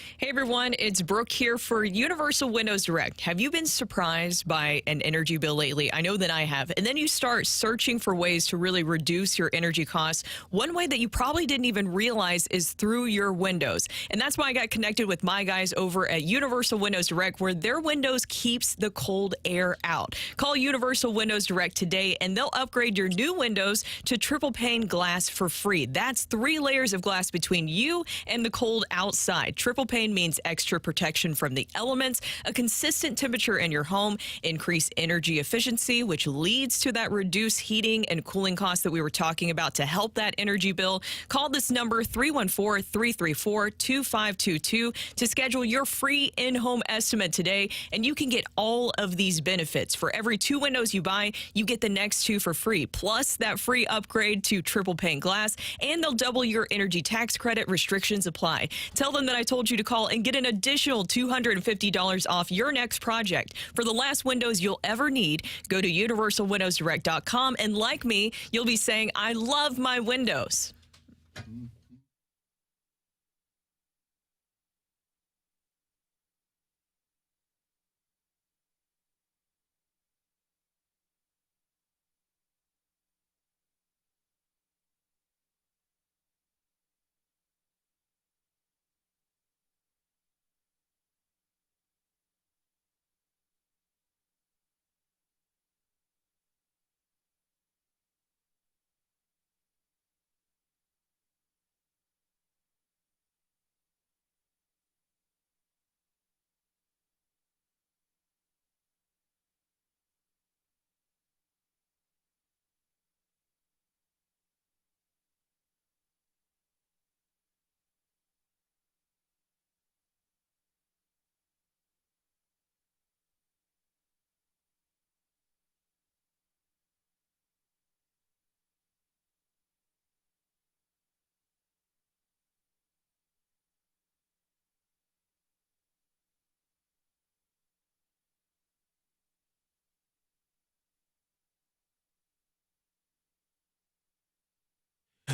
S4: Hey everyone, it's Brooke here for Universal Windows Direct. Have you been surprised by an energy bill lately? I know that I have. And then you start searching for ways to really reduce your energy costs. One way that you probably didn't even realize is through your windows. And that's why I got connected with my guys over at Universal Windows Direct, where their windows keeps the cold air out. Call Universal Windows Direct today and they'll upgrade your new windows to triple pane glass for free. That's 3 layers of glass between you and the cold outside. Triple pane means extra protection from the elements, a consistent temperature in your home, increased energy efficiency, which leads to that reduced heating and cooling costs that we were talking about to help that energy bill. Call this number 314-334-2522 to schedule your free in-home estimate today, and you can get all of these benefits. For every 2 windows you buy, you get the next 2 for free, plus that free upgrade to triple pane glass, and they'll double your energy tax credit. Restrictions apply. Tell them that I told you to call and get an additional $250 off your next project. For the last windows you'll ever need, go to universalwindowsdirect.com, and like me, you'll be saying, I love my windows.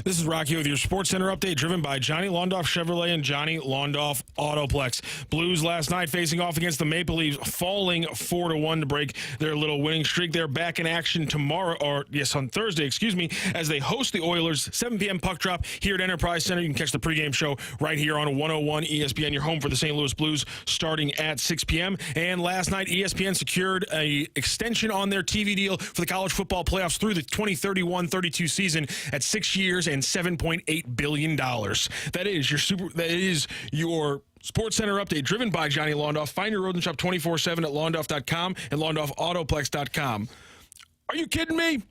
S6: This is Rocky with your Sports Center update, driven by Johnny Londoff Chevrolet and Johnny Londoff Autoplex. Blues last night facing off against the Maple Leafs, falling 4-1 to break their little winning streak. They're back in action tomorrow, on Thursday, as they host the Oilers. 7 p.m. puck drop here at Enterprise Center. You can catch the pregame show right here on 101 ESPN, your home for the St. Louis Blues, starting at 6 p.m. And last night, ESPN secured an extension on their TV deal for the college football playoffs through the 2031-32 season at 6 years and $7.8 billion. That is your Sports Center update, driven by Johnny Londoff. Find your rodent shop 24/7 at londoff.com and londoffautoplex.com. Are you kidding me?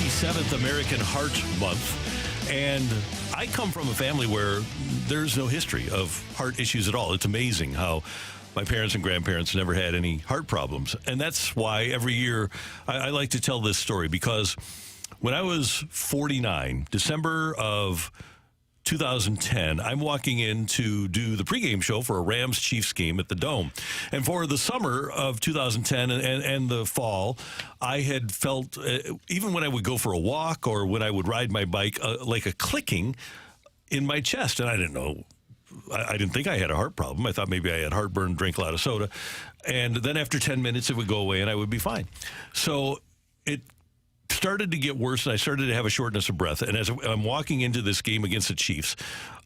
S3: Seventh American Heart Month, and I come from a family where there's no history of heart issues at all. It's amazing how my parents and grandparents never had any heart problems, and that's why every year I like to tell this story, because when I was 49, December of 2010, I'm walking in to do the pregame show for a Rams-Chiefs game at the Dome. And for the summer of 2010 and the fall, I had felt, even when I would go for a walk or when I would ride my bike, like a clicking in my chest. And I didn't know. I didn't think I had a heart problem. I thought maybe I had heartburn, drank a lot of soda. And then after 10 minutes, it would go away and I would be fine. So it started to get worse, and I started to have a shortness of breath. And as I'm walking into this game against the Chiefs,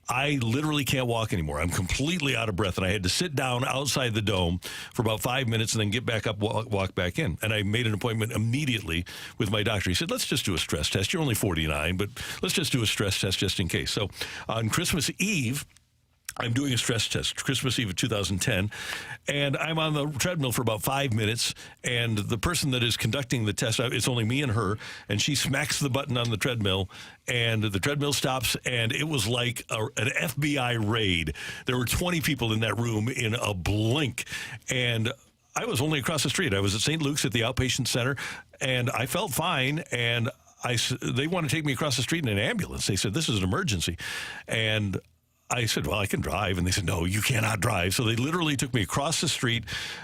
S3: I literally can't walk anymore. I'm completely out of breath, and I had to sit down outside the Dome for about 5 minutes and then get back up, walk back in. And I made an appointment immediately with my doctor. He said, let's just do a stress test. You're only 49, but let's just do a stress test just in case. So on Christmas Eve, I'm doing a stress test, Christmas Eve of 2010, and I'm on the treadmill for about 5 minutes, and the person that is conducting the test, it's only me and her, and she smacks the button on the treadmill, and the treadmill stops, and it was like an FBI raid. There were 20 people in that room in a blink, and I was only across the street. I was at St. Luke's at the outpatient center, and I felt fine, and they want to take me across the street in an ambulance. They said, this is an emergency. And I said, well, I can drive. And they said, no, you cannot drive. So they literally took me across the street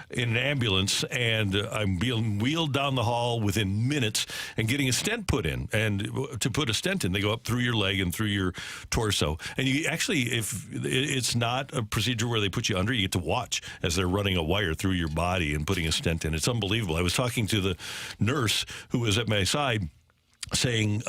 S3: in an ambulance, and I'm being wheeled down the hall within minutes and getting a stent put in. And to put a stent in, they go up through your leg and through your torso. And you actually, if it's not a procedure where they put you under, you get to watch as they're running a wire through your body and putting a stent in. It's unbelievable. I was talking to the nurse who was at my side, saying,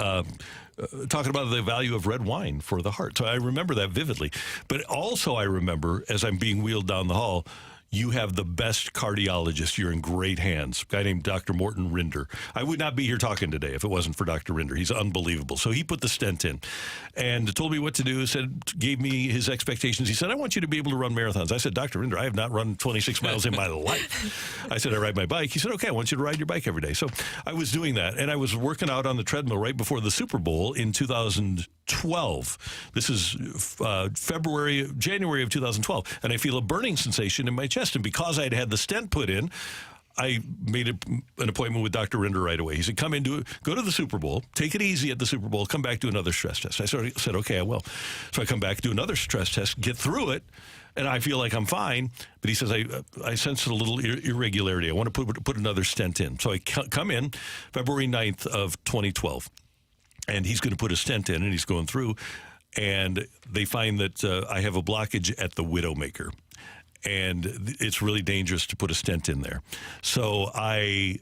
S3: talking about the value of red wine for the heart. So I remember that vividly. But also I remember, as I'm being wheeled down the hall, you have the best cardiologist. You're in great hands. A guy named Dr. Morton Rinder. I would not be here talking today if it wasn't for Dr. Rinder. He's unbelievable. So he put the stent in and told me what to do, gave me his expectations. He said, I want you to be able to run marathons. I said, Dr. Rinder, I have not run 26 miles in my life. I said, I ride my bike. He said, okay, I want you to ride your bike every day. So I was doing that, and I was working out on the treadmill right before the Super Bowl in 2012. This is January of 2012, and I feel a burning sensation in my chest. And because I'd had the stent put in, I made an appointment with Dr. Rinder right away. He said, come in, go to the Super Bowl, take it easy at the Super Bowl, come back, do another stress test. I said, okay, I will. So I come back, do another stress test, get through it, and I feel like I'm fine. But he says, I sense a little irregularity. I want to put another stent in. So I come in February 9th of 2012, and he's going to put a stent in, and he's going through, and they find that I have a blockage at the widowmaker. And it's really dangerous to put a stent in there. So I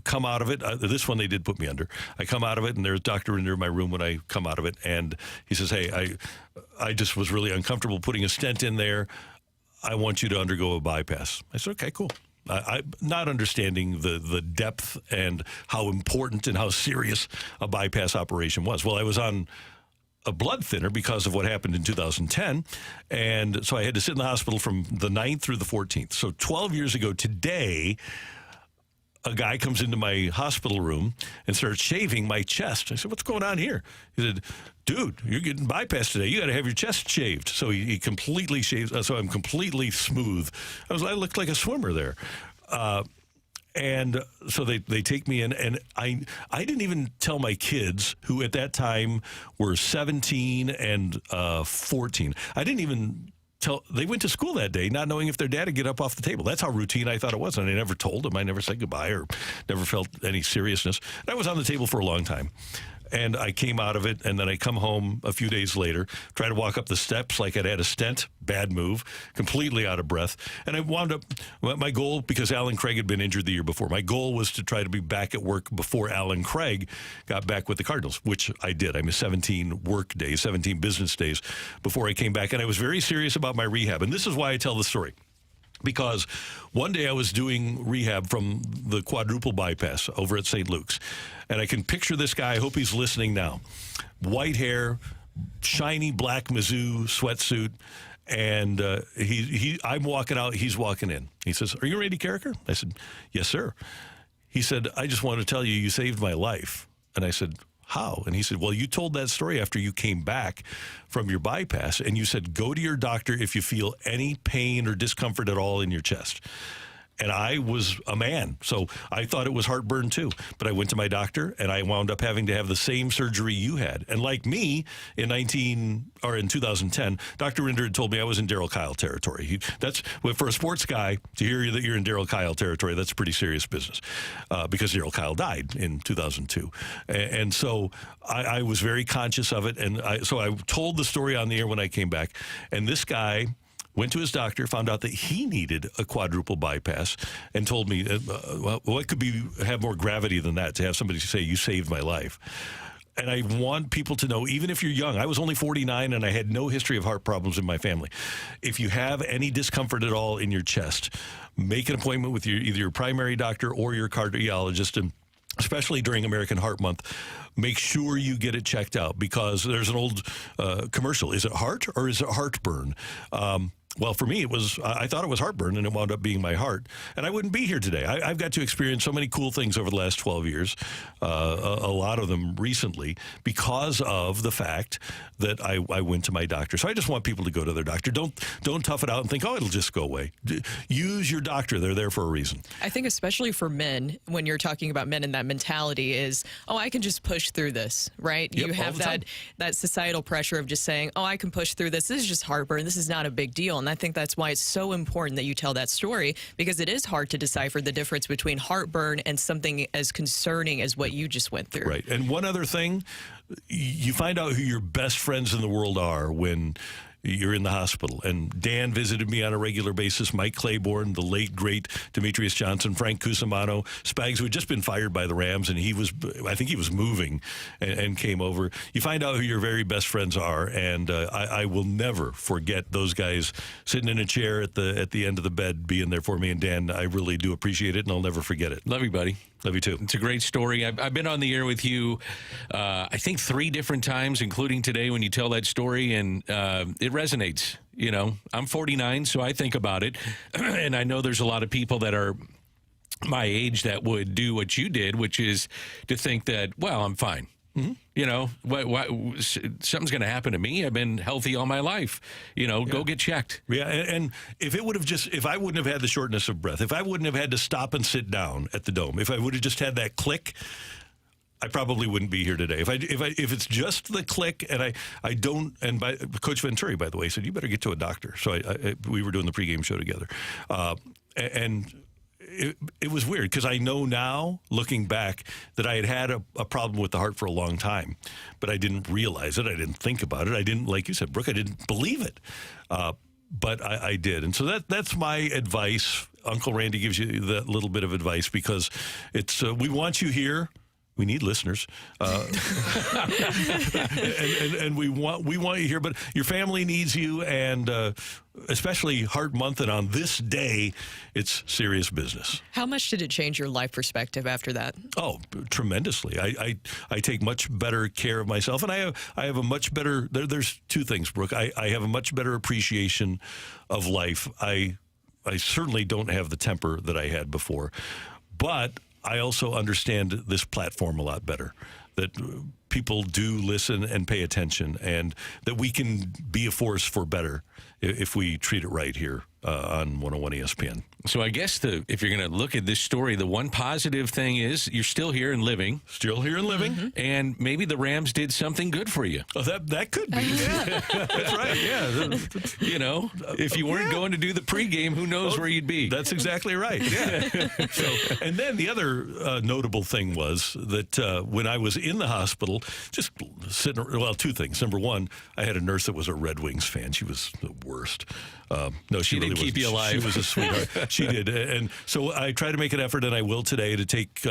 S3: come out of it. This one they did put me under. I come out of it, and there's Dr. Rinder in my room when I come out of it. And he says, hey, I just was really uncomfortable putting a stent in there. I want you to undergo a bypass. I said, okay, cool. I'm not understanding the depth and how important and how serious a bypass operation was. Well, I was on a blood thinner because of what happened in 2010. And so I had to sit in the hospital from the 9th through the 14th. So 12 years ago today, a guy comes into my hospital room and starts shaving my chest. I said, what's going on here? He said, dude, you're getting bypassed today. You got to have your chest shaved. So he completely shaves. So I'm completely smooth. I looked like a swimmer there. And so they take me in, and I didn't even tell my kids, who at that time were 17 and 14. I didn't even tell. They went to school that day not knowing if their dad would get up off the table. That's how routine I thought it was. And I never told them. I never said goodbye or never felt any seriousness. And I was on the table for a long time. And I came out of it, and then I come home a few days later, try to walk up the steps like I'd had a stent, bad move, completely out of breath. And I wound up, my goal, because Alan Craig had been injured the year before, my goal was to try to be back at work before Alan Craig got back with the Cardinals, which I did. I missed 17 work days, 17 business days before I came back. And I was very serious about my rehab. And this is why I tell the story. Because one day I was doing rehab from the quadruple bypass over at St. Luke's. And I can picture this guy. I hope he's listening now. White hair, shiny black Mizzou sweatsuit. And I'm walking out. He's walking in. He says, are you Randy Carricker? I said, yes, sir. He said, I just want to tell you, you saved my life. And I said, how? And he said, well, you told that story after you came back from your bypass, and you said, go to your doctor if you feel any pain or discomfort at all in your chest. And I was a man, so I thought it was heartburn too. But I went to my doctor, and I wound up having to have the same surgery you had. And like me, in 2010, Dr. Rinder had told me I was in Darryl Kyle territory. For a sports guy to hear that you're in Darryl Kyle territory, that's pretty serious business, because Darryl Kyle died in 2002. And so I was very conscious of it. And so I told the story on the air when I came back. And this guy went to his doctor, found out that he needed a quadruple bypass, and told me, what could have more gravity than that, to have somebody say, you saved my life. And I want people to know, even if you're young, I was only 49 and I had no history of heart problems in my family. If you have any discomfort at all in your chest, make an appointment with either your primary doctor or your cardiologist, and especially during American Heart Month, make sure you get it checked out, because there's an old commercial. Is it heart or is it heartburn? Well, for me, I thought it was heartburn, and it wound up being my heart. And I wouldn't be here today. I've got to experience so many cool things over the last 12 years, a lot of them recently, because of the fact that I went to my doctor. So I just want people to go to their doctor. Don't tough it out and think, oh, it'll just go away. Use your doctor. They're there for a reason.
S4: I think especially for men, when you're talking about men and that mentality is, oh, I can just push through this, right?
S3: Yep,
S4: you have that societal pressure of just saying, oh, I can push through this. This is just heartburn. This is not a big deal. And I think that's why it's so important that you tell that story, because it is hard to decipher the difference between heartburn and something as concerning as what you just went through.
S3: Right. And one other thing, you find out who your best friends in the world are when you're in the hospital. And Dan visited me on a regular basis, Mike Claiborne, the late, great Demetrius Johnson, Frank Cusimano, Spags, who had just been fired by the Rams, and I think he was moving and came over. You find out who your very best friends are, and I will never forget those guys sitting in a chair at the end of the bed being there for me. And Dan, I really do appreciate it, and I'll never forget it.
S5: Love you, buddy.
S3: Love you too.
S5: It's a great story. I've been on the air with you, I think 3 different times, including today when you tell that story, and it resonates. You know, I'm 49, so I think about it, and I know there's a lot of people that are my age that would do what you did, which is to think that, well, I'm fine. Mm-hmm. You know, something's going to happen to me. I've been healthy all my life. You know, go get checked.
S3: Yeah, and if I wouldn't have had the shortness of breath, if I wouldn't have had to stop and sit down at the Dome, if I would have just had that click, I probably wouldn't be here today. If it's just the click, and I don't, and Coach Venturi, by the way, said you better get to a doctor. So we were doing the pregame show together, and. It was weird because I know now, looking back, that I had a problem with the heart for a long time, but I didn't realize it. I didn't think about it. I didn't, like you said, Brooke, I didn't believe it, but I did. And so that's my advice. Uncle Randy gives you that little bit of advice because it's we want you here. We need listeners, and we want you here. But your family needs you, and especially Heart Month. And on this day, it's serious business.
S4: How much did it change your life perspective after that?
S3: Oh, tremendously. I take much better care of myself, and I have a much better. There's 2 things, Brooke. I have a much better appreciation of life. I certainly don't have the temper that I had before, but I also understand this platform a lot better, that people do listen and pay attention, and that we can be a force for better if we treat it right here on 101 ESPN.
S5: So I guess if you're going to look at this story, the one positive thing is you're still here and living.
S3: Still here and living.
S5: Mm-hmm. And maybe the Rams did something good for you.
S3: Oh, that could be. Yeah. That's right, yeah.
S5: You know, if you weren't going to do the pregame, who knows where you'd be.
S3: That's exactly right, yeah. And then the other notable thing was that when I was in the hospital, just sitting, 2 things. Number 1, I had a nurse that was a Red Wings fan. She was the worst. No, she really
S5: didn't keep you alive.
S3: She was a sweetheart. She did. And so I try to make an effort, and I will today, to take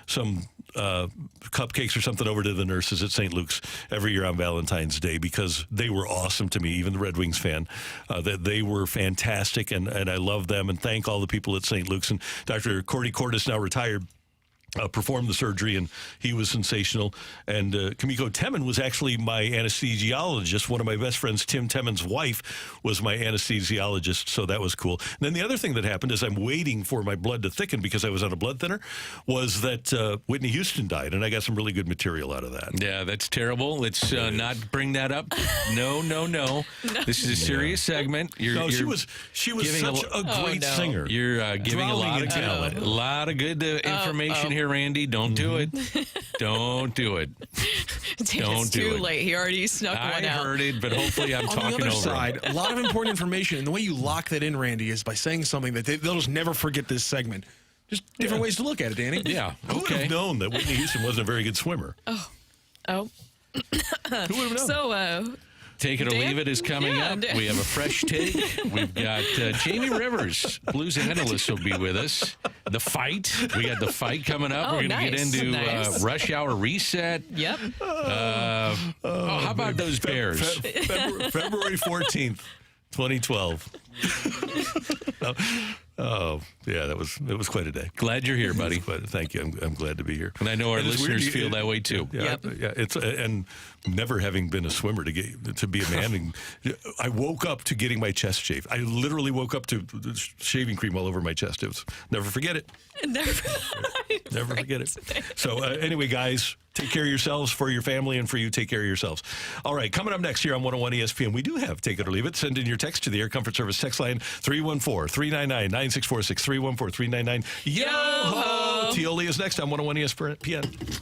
S3: some cupcakes or something over to the nurses at St. Luke's every year on Valentine's Day, because they were awesome to me, even the Red Wings fan. That they were fantastic, and I love them, and thank all the people at St. Luke's. And Dr. Cordy Cordes, now retired, performed the surgery, and he was sensational. And Kimiko Temin was actually my anesthesiologist. One of my best friends, Tim Temin's wife, was my anesthesiologist, so that was cool. And then the other thing that happened is I'm waiting for my blood to thicken because I was on a blood thinner, was that Whitney Houston died, and I got some really good material out of that.
S5: Yeah, that's terrible. Let's not bring that up. No. This is a serious segment.
S3: She was such a great singer.
S5: You're giving a lot of talent. A lot of good information here, Randy. Don't do it. Don't do it.
S4: It's too late. He already snuck one out.
S5: I heard it, but hopefully I'm talking over.
S6: On the other side, a lot of important information, and the way you lock that in, Randy, is by saying something that they'll just never forget this segment. Just different ways to look at it, Danny.
S5: Yeah.
S3: Who would have known that Whitney Houston wasn't a very good swimmer?
S4: Oh.
S3: Who would have known?
S4: So,
S5: Take It or Leave It is coming up. We have a fresh take. We've got Jamie Rivers, Blues analyst, will be with us. The fight. We got the fight coming up. We're going to get into Rush Hour Reset.
S4: Yep.
S5: How about those Bears?
S3: February 14th, 2012. Oh, yeah, it was quite a day.
S5: Glad you're here, buddy.
S3: Thank you. I'm glad to be here.
S5: And I know our listeners feel that way too.
S3: Yeah, yeah. It's and never having been a swimmer to be a man. And I woke up to getting my chest shaved. I literally woke up to shaving cream all over my chest. It was never forget it. Never forget it. So anyway, guys, take care of yourselves, for your family, and for you, take care of yourselves. All right, coming up next here on 101 ESPN, we do have Take It or Leave It. Send in your text to the Air Comfort Service text line 314-399-9646, 314-399. Yo-ho! Tioli is next on 101 ESPN.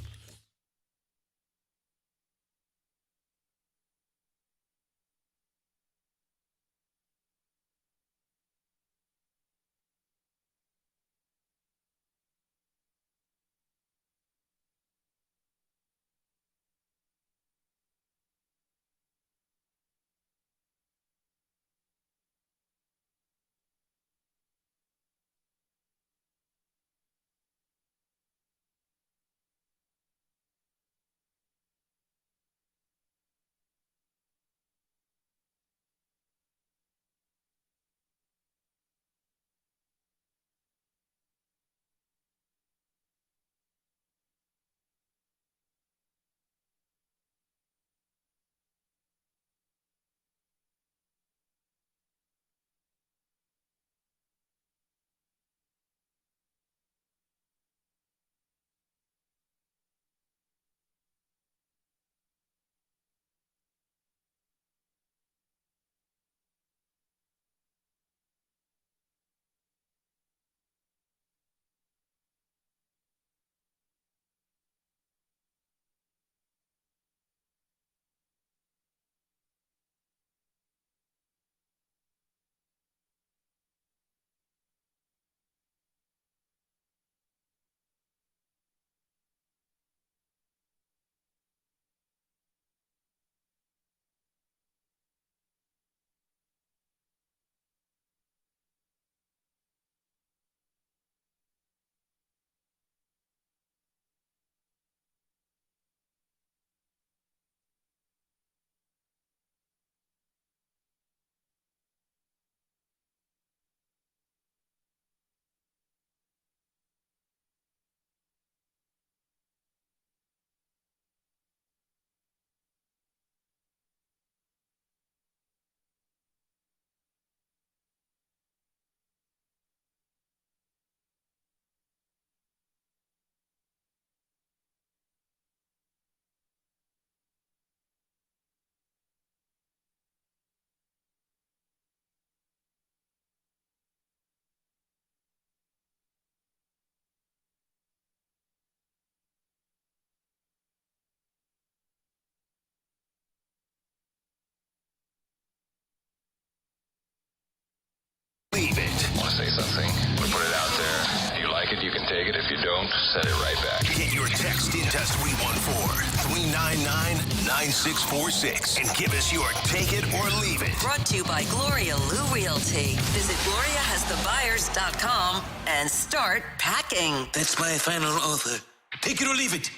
S1: Leave it.
S7: Want to say something? Want to put it out there? If you like it, you can take it. If you don't, send it right back.
S1: Get your text into 314-399-9646 and give us your Take It or Leave It.
S9: Brought to you by Gloria Lou Realty. Visit GloriaHasTheBuyers.com and start packing.
S10: That's my final offer.
S1: Take it or leave it.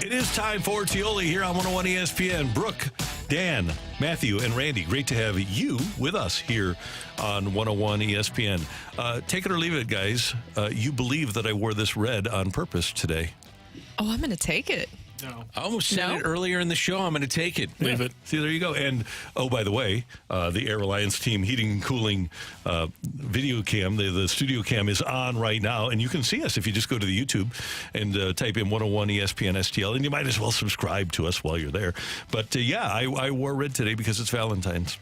S3: It is time for Tioli here on 101 ESPN. Brooke, Dan, Matthew, and Randy, great to have you with us here on 101 ESPN. Take it or leave it, guys. You believe that I wore this red on purpose today.
S4: Oh, I'm going to take it.
S6: No.
S5: I almost said it earlier in the show. I'm going to take it.
S6: Leave it.
S3: See, there you go. And, oh, by the way, the Air Alliance team heating and cooling video cam, the studio cam is on right now. And you can see us if you just go to the YouTube and type in 101 ESPN STL. And you might as well subscribe to us while you're there. But, yeah, I wore red today because it's Valentine's.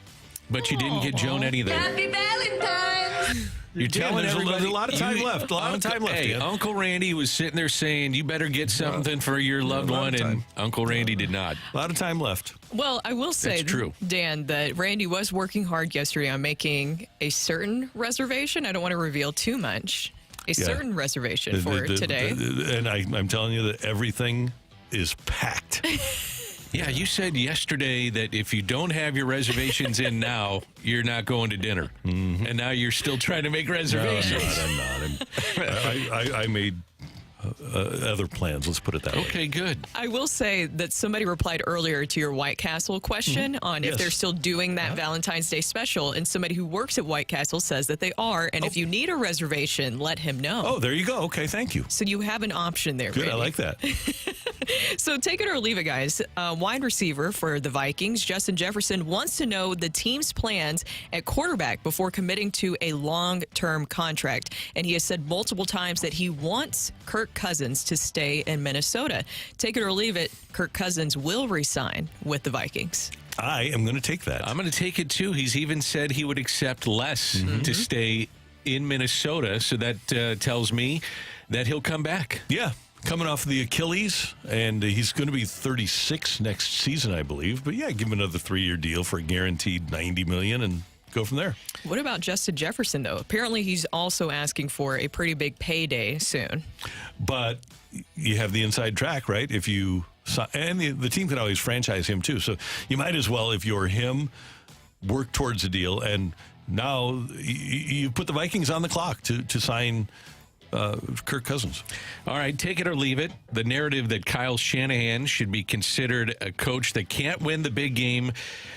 S5: But you didn't get Joan any there.
S8: Happy Valentine's!
S5: You're telling
S3: there's
S5: everybody
S3: a lot of time left. A lot of time left.
S5: Hey,
S3: Dan.
S5: Uncle Randy was sitting there saying, "You better get something for your loved one," and Uncle Randy did not.
S3: A lot of time left.
S4: Well, I will say,
S5: That's true.
S4: Dan, that Randy was working hard yesterday on making a certain reservation. I don't want to reveal too much. A certain reservation for today.
S3: And I'm telling you that everything is packed.
S5: Yeah, you said yesterday that if you don't have your reservations in now, you're not going to dinner. Mm-hmm. And now you're still trying to make reservations.
S3: No, I'm not. I made other plans. Let's put it that way.
S5: Okay, good.
S4: I will say that somebody replied earlier to your White Castle question on if they're still doing that Valentine's Day special, and somebody who works at White Castle says that they are, and if you need a reservation, let him know.
S3: Oh, there you go. Okay, thank you.
S4: So you have an option there,
S3: Good,
S4: Randy.
S3: I like that.
S4: So take it or leave it, guys. Wide receiver for the Vikings, Justin Jefferson, wants to know the team's plans at quarterback before committing to a long-term contract. And he has said multiple times that he wants Kirk Cousins to stay in Minnesota. Take it or leave it, Kirk Cousins will re-sign with the Vikings.
S3: I am going to take that.
S5: I'm going to take it, too. He's even said he would accept less to stay in Minnesota, so that tells me that he'll come back.
S3: Yeah. Coming off the Achilles, and he's going to be 36 next season, I believe. But yeah, give him another 3-year deal for a guaranteed $90 million and go from there.
S4: What about Justin Jefferson, though? Apparently, he's also asking for a pretty big payday soon.
S3: But you have the inside track, right? If you and the team can always franchise him too. So you might as well, if you're him, work towards a deal. And now you put the Vikings on the clock to sign Kirk Cousins.
S5: All right, take it or leave it. The narrative that Kyle Shanahan should be considered a coach that can't win the big game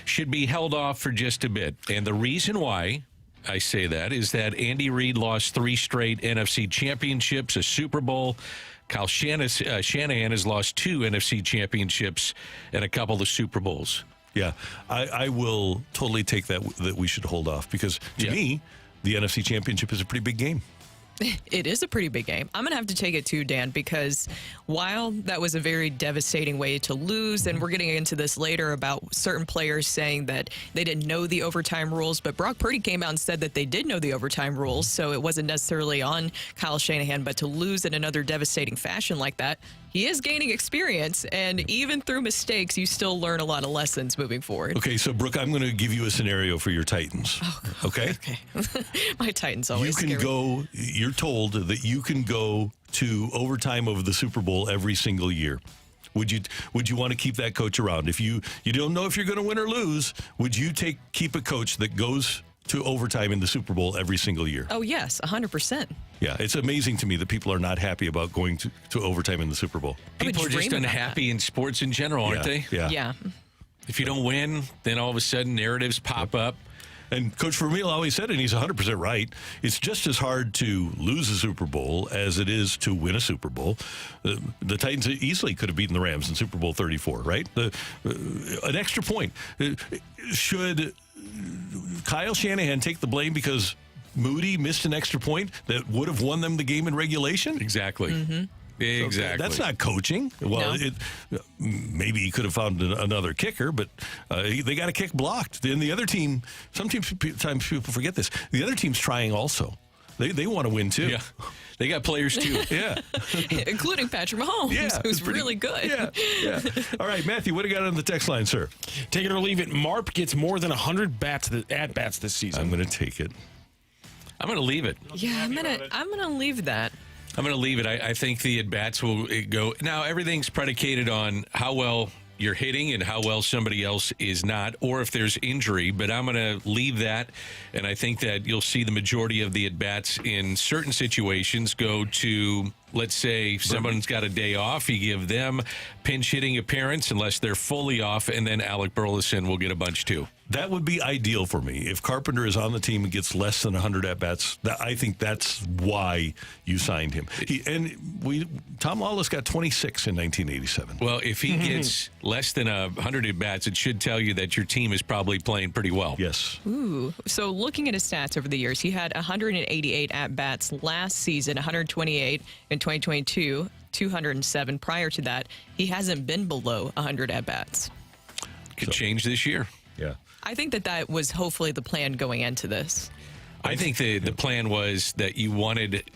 S5: should be held off for just a bit. And the reason why I say that is that Andy Reid lost 3 straight NFC championships, a Super Bowl. Kyle Shanahan has lost 2 NFC championships and a couple of Super Bowls.
S3: Yeah, I will totally take that we should hold off because to me, the NFC championship is a pretty big game.
S4: It is a pretty big game. I'm going to have to take it too, Dan, because while that was a very devastating way to lose, and we're getting into this later about certain players saying that they didn't know the overtime rules, but Brock Purdy came out and said that they did know the overtime rules, so it wasn't necessarily on Kyle Shanahan, but to lose in another devastating fashion like that, he is gaining experience, and even through mistakes, you still learn a lot of lessons moving forward.
S3: Okay, so Brooke, I'm going to give you a scenario for your Titans.
S4: Oh,
S3: okay?
S4: Okay. My Titans always
S3: You can go, you're told that you can go to overtime of the Super Bowl every single year. Would you want to keep that coach around? If you don't know if you're going to win or lose, would you keep a coach that goes to overtime in the Super Bowl every single year?
S4: Oh, yes, 100%.
S3: Yeah, it's amazing to me that people are not happy about going to overtime in the Super Bowl.
S5: People are just unhappy in sports in general, aren't they?
S4: Yeah.
S5: If you don't win, then all of a sudden narratives pop up.
S3: And Coach Vermeil always said, and he's 100% right, it's just as hard to lose a Super Bowl as it is to win a Super Bowl. The Titans easily could have beaten the Rams in Super Bowl 34, right? An extra point. Should Kyle Shanahan take the blame because Moody missed an extra point that would have won them the game in regulation?
S5: Exactly. Mm-hmm. Exactly.
S3: That's not coaching. Well,
S4: No.
S3: Maybe he could have found another kicker, but they got a kick blocked. Then the other team, sometimes people forget this, the other team's trying also. They want to win too.
S5: Yeah. They got players too.
S3: Yeah.
S4: Including Patrick Mahomes, who's really good.
S3: Yeah. All right, Matthew, what do you got on the text line, sir?
S6: Take it or leave it. Marp gets more than 100 at-bats this season.
S3: I'm going to take it.
S5: I'm going to leave it.
S4: Yeah, I'm gonna leave that.
S5: I'm going to leave it. I think the at-bats will go. Now, everything's predicated on how well you're hitting and how well somebody else is not, or if there's injury. But I'm going to leave that, and I think that you'll see the majority of the at-bats in certain situations go to, let's say, someone's got a day off. You give them pinch hitting appearance unless they're fully off, and then Alec Burleson will get a bunch too.
S3: That would be ideal for me. If Carpenter is on the team and gets less than 100 at-bats, I think that's why you signed him. Tom Lawless got 26 in 1987.
S5: Well, if he gets less than 100 at-bats, it should tell you that your team is probably playing pretty well.
S3: Yes.
S4: Ooh. So looking at his stats over the years, he had 188 at-bats last season, 128 in 2022, 207 prior to that. He hasn't been below 100 at-bats.
S5: Could change this year.
S3: Yeah.
S4: I think that was hopefully the plan going into this.
S5: I think the plan was that you wanted,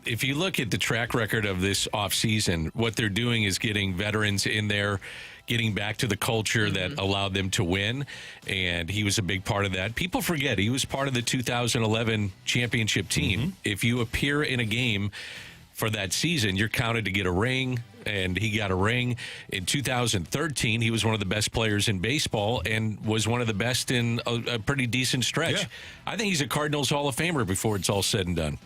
S5: if you look at the track record of this offseason, what they're doing is getting veterans in there, getting back to the culture that allowed them to win, and he was a big part of that. People forget he was part of the 2011 championship team. If you appear in a game for that season, you're counted to get a ring, and he got a ring. In 2013, he was one of the best players in baseball and was one of the best in a pretty decent stretch.
S3: Yeah.
S5: I think he's a Cardinals Hall of Famer before it's all said and done.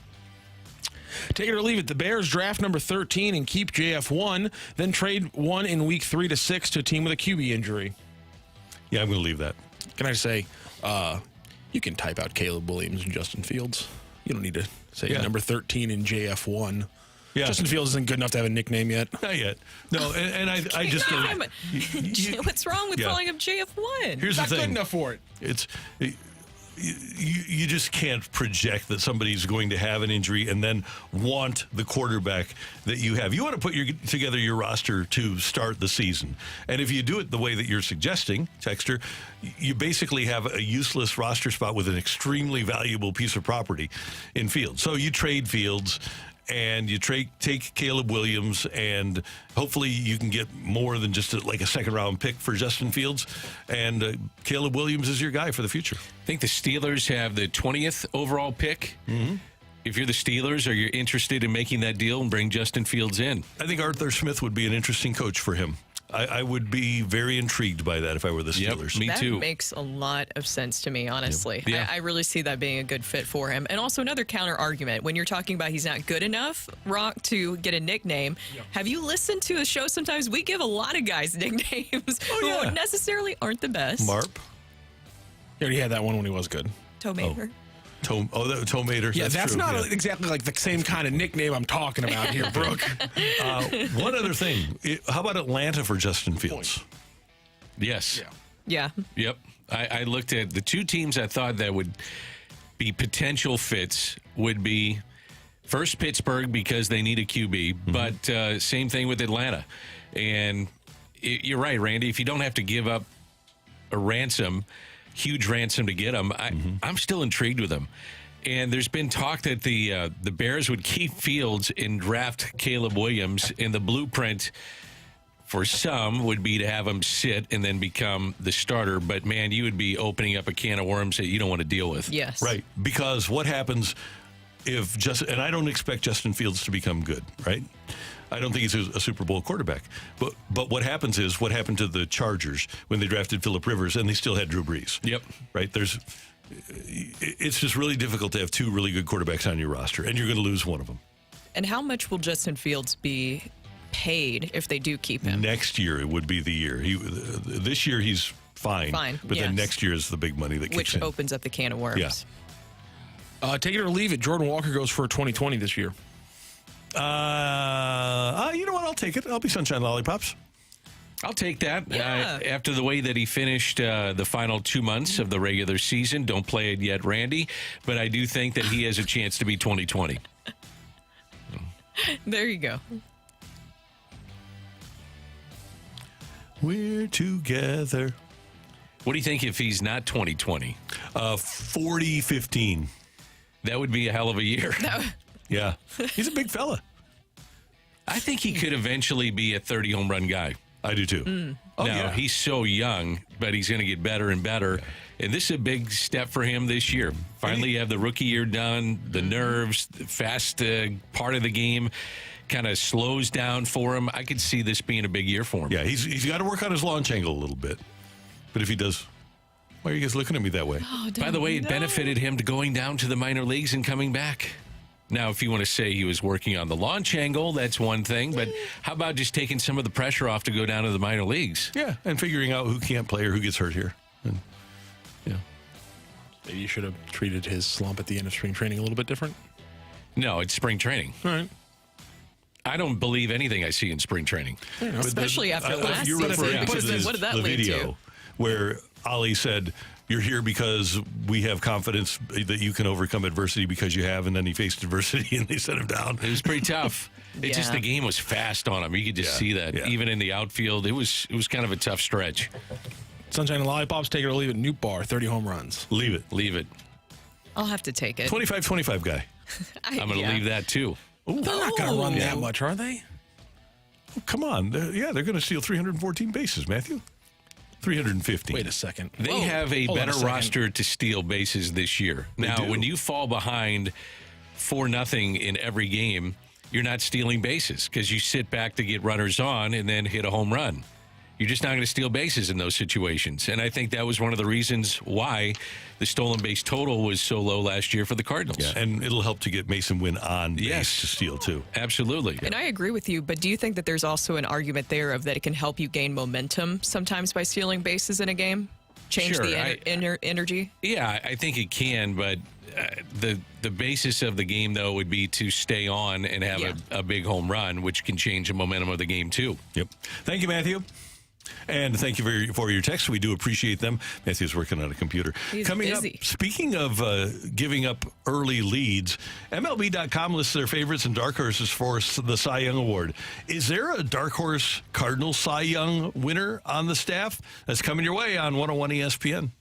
S6: Take it or leave it. The Bears draft number 13 and keep JF1, then trade one in week 3 to 6 to a team with a QB injury.
S3: Yeah, I'm going to leave that.
S6: Can I just say, you can type out Caleb Williams and Justin Fields. You don't need to say number 13 in JF1.
S3: Yeah.
S6: Justin Fields isn't good enough to have a nickname yet.
S3: Not yet. No, and I just don't.
S4: What's wrong with calling him JF1?
S3: Here's
S6: Not
S3: the thing.
S6: good enough for it.
S3: It's you just can't project that somebody's going to have an injury and then want the quarterback that you have. You want to put together your roster to start the season. And if you do it the way that you're suggesting, Texter, you basically have a useless roster spot with an extremely valuable piece of property in Fields. So you trade Fields and you take Caleb Williams, and hopefully you can get more than just a second-round pick for Justin Fields, and Caleb Williams is your guy for the future.
S5: I think the Steelers have the 20th overall pick. Mm-hmm. If you're the Steelers, are you interested in making that deal and bring Justin Fields in?
S3: I think Arthur Smith would be an interesting coach for him. I would be very intrigued by that if I were the Steelers.
S5: Yep, me too.
S4: That makes a lot of sense to me, honestly.
S5: Yeah.
S4: I really see that being a good fit for him. And also another counter argument. When you're talking about he's not good enough, Rocc, to get a nickname, have you listened to a show? Sometimes we give a lot of guys nicknames who necessarily aren't the best.
S3: Marp.
S6: He already had that one when he was good.
S4: Tomater.
S3: Tomater.
S6: Yeah, that's
S3: true.
S6: not exactly like the same kind of nickname I'm talking about here, Brooke.
S3: One other thing. How about Atlanta for Justin Fields?
S5: Yes.
S4: Yeah.
S5: Yep. I looked at the two teams I thought that would be potential fits would be first Pittsburgh because they need a QB, but same thing with Atlanta. And you're right, Randy. If you don't have to give up a huge ransom to get him, I'm still intrigued with him. And there's been talk that the Bears would keep Fields and draft Caleb Williams, and the blueprint for some would be to have him sit and then become the starter. But, man, you would be opening up a can of worms that you don't want to deal with.
S4: Yes.
S3: Right. Because what happens if and I don't expect Justin Fields to become good, right? I don't think he's a Super Bowl quarterback. But what happens is what happened to the Chargers when they drafted Phillip Rivers and they still had Drew Brees.
S5: Yep.
S3: Right? It's just really difficult to have two really good quarterbacks on your roster, and you're going to lose one of them.
S4: And how much will Justin Fields be paid if they do keep him?
S3: Next year, it would be the year. This year, he's fine. But then next year is the big money that kicks in.
S4: Which opens up the can of worms.
S3: Yeah.
S6: Take it or leave it. Jordan Walker goes for 2020 this year.
S3: You know what? I'll take it. I'll be Sunshine Lollipops.
S5: I'll take that.
S4: Yeah.
S5: After the way that he finished the final 2 months of the regular season, don't play it yet, Randy, but I do think that he has a chance to be 2020.
S4: There you go.
S3: We're together.
S5: What do you think if he's not 2020?
S3: 40-15.
S5: That would be a hell of a year.
S3: Yeah. He's a big fella.
S5: I think he could eventually be a 30 home run guy.
S3: I do too.
S5: He's so young, but he's going to get better and better. And this is a big step for him this year. Finally, you have the rookie year done, the nerves, the fast part of the game kind of slows down for him. I could see this being a big year for him.
S3: Yeah, he's got to work on his launch angle a little bit. But if he does, why are you guys looking at me that way?
S4: Oh,
S5: by the way, it benefited him to going down to the minor leagues and coming back. Now, if you want to say he was working on the launch angle, that's one thing. But how about just taking some of the pressure off to go down to the minor leagues?
S3: Yeah, and figuring out who can't play or who gets hurt here. And,
S6: Maybe you should have treated his slump at the end of spring training a little bit different.
S5: No, it's spring training.
S6: All right.
S5: I don't believe anything I see in spring training.
S4: Especially after last
S3: you're
S4: season.
S3: referring to
S4: Because what did that
S3: the
S4: lead
S3: video
S4: to?
S3: where Ali said, "You're here because we have confidence that you can overcome adversity because you have," and then he faced adversity and they set him down.
S5: It was pretty tough. It's just the game was fast on him. You could just see that.
S3: Yeah.
S5: Even in the outfield, it was kind of a tough stretch.
S6: Sunshine and Lollipops, take it or leave it. Newt Bar, 30 home runs.
S3: Leave it.
S5: Leave it.
S4: I'll have to take it.
S3: 25-25 guy.
S5: I'm going to leave that too.
S6: They're not going to run that much, are they?
S3: Oh, come on. They're going to steal 314 bases, Matthew. 350.
S6: Wait a second.
S5: They have a
S6: Hold on
S5: better
S6: second.
S5: roster to steal bases this year. Now,
S3: do.
S5: when you fall behind 4-0 in every game, you're not stealing bases because you sit back to get runners on and then hit a home run. you're just not going to steal bases in those situations. And I think that was one of the reasons why the stolen base total was so low last year for the Cardinals.
S3: Yeah, and it'll help to get Mason Wynn on base to steal, too.
S5: Absolutely.
S4: And I agree with you, but do you think that there's also an argument there of that it can help you gain momentum sometimes by stealing bases in a game? Change
S5: Sure,
S4: the energy?
S5: Yeah, I think it can, but the basis of the game, though, would be to stay on and have a big home run, which can change the momentum of the game, too.
S3: Yep. Thank you, Matthew. And thank you for your texts. We do appreciate them. Matthew's working on a computer.
S4: He's
S3: Coming
S4: busy.
S3: up, speaking of giving up early leads, MLB.com lists their favorites and dark horses for the Cy Young Award. Is there a dark horse Cardinal Cy Young winner on the staff? That's coming your way on 101 ESPN.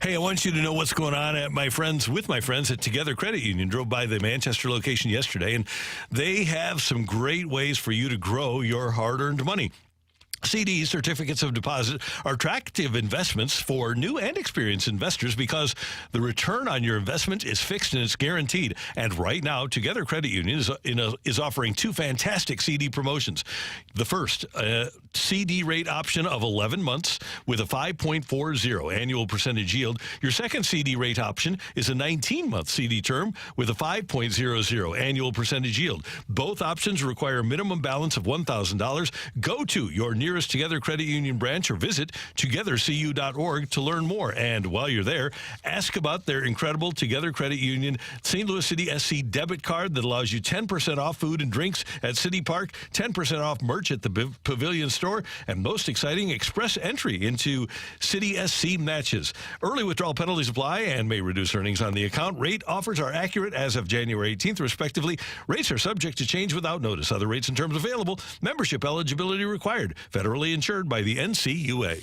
S3: Hey, I want you to know what's going on with my friends at Together Credit Union. Drove by the Manchester location yesterday, and they have some great ways for you to grow your hard-earned money. CDs, certificates of deposit, are attractive investments for new and experienced investors because the return on your investment is fixed and it's guaranteed. And right now, Together Credit Union is offering two fantastic CD promotions. The first, CD rate option of 11 months with a 5.40 annual percentage yield. Your second CD rate option is a 19-month CD term with a 5.00 annual percentage yield. Both options require a minimum balance of $1,000. Go to your nearest Together Credit Union branch or visit togethercu.org to learn more. And while you're there, ask about their incredible Together Credit Union St. Louis City SC debit card that allows you 10% off food and drinks at City Park, 10% off merch at the Pavilion store, and most exciting, express entry into City SC matches. Early withdrawal penalties apply and may reduce earnings on the account. Rate offers are accurate as of January 18th, respectively. Rates are subject to change without notice. Other rates and terms available. Membership eligibility required. Federally insured by the NCUA.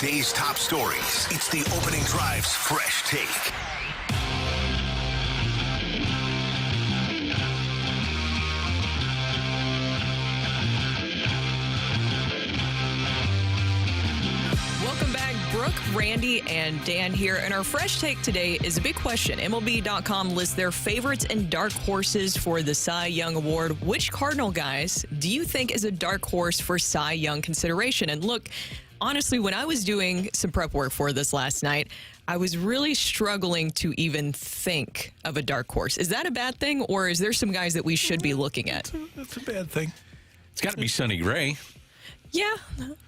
S1: day's top stories. It's the Opening Drive's Fresh Take.
S4: Welcome back. Brooke, Randy, and Dan here. And our Fresh Take today is a big question. MLB.com lists their favorites and dark horses for the Cy Young Award. Which Cardinal guys do you think is a dark horse for Cy Young consideration? And look, honestly, when I was doing some prep work for this last night, I was really struggling to even think of a dark horse. Is that a bad thing, or is there some guys that we should be looking at?
S3: That's a bad thing.
S5: It's got to be Sonny Gray.
S4: Yeah,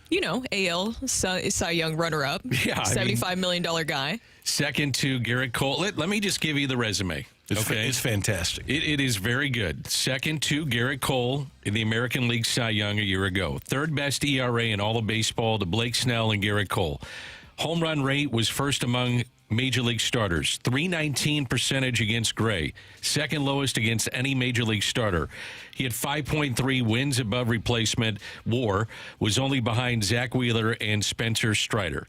S4: you know, AL Cy Young runner-up,
S5: Yeah,
S4: $75 million guy.
S5: Second to Garrett Cole. Let me just give you the resume.
S3: It's fantastic.
S5: It is very good. Second to Garrett Cole in the American League Cy Young a year ago. Third best ERA in all of baseball to Blake Snell and Garrett Cole. Home run rate was first among Major League starters. .319 percentage against Gray. Second lowest against any Major League starter. He had 5.3 wins above replacement. WAR was only behind Zach Wheeler and Spencer Strider.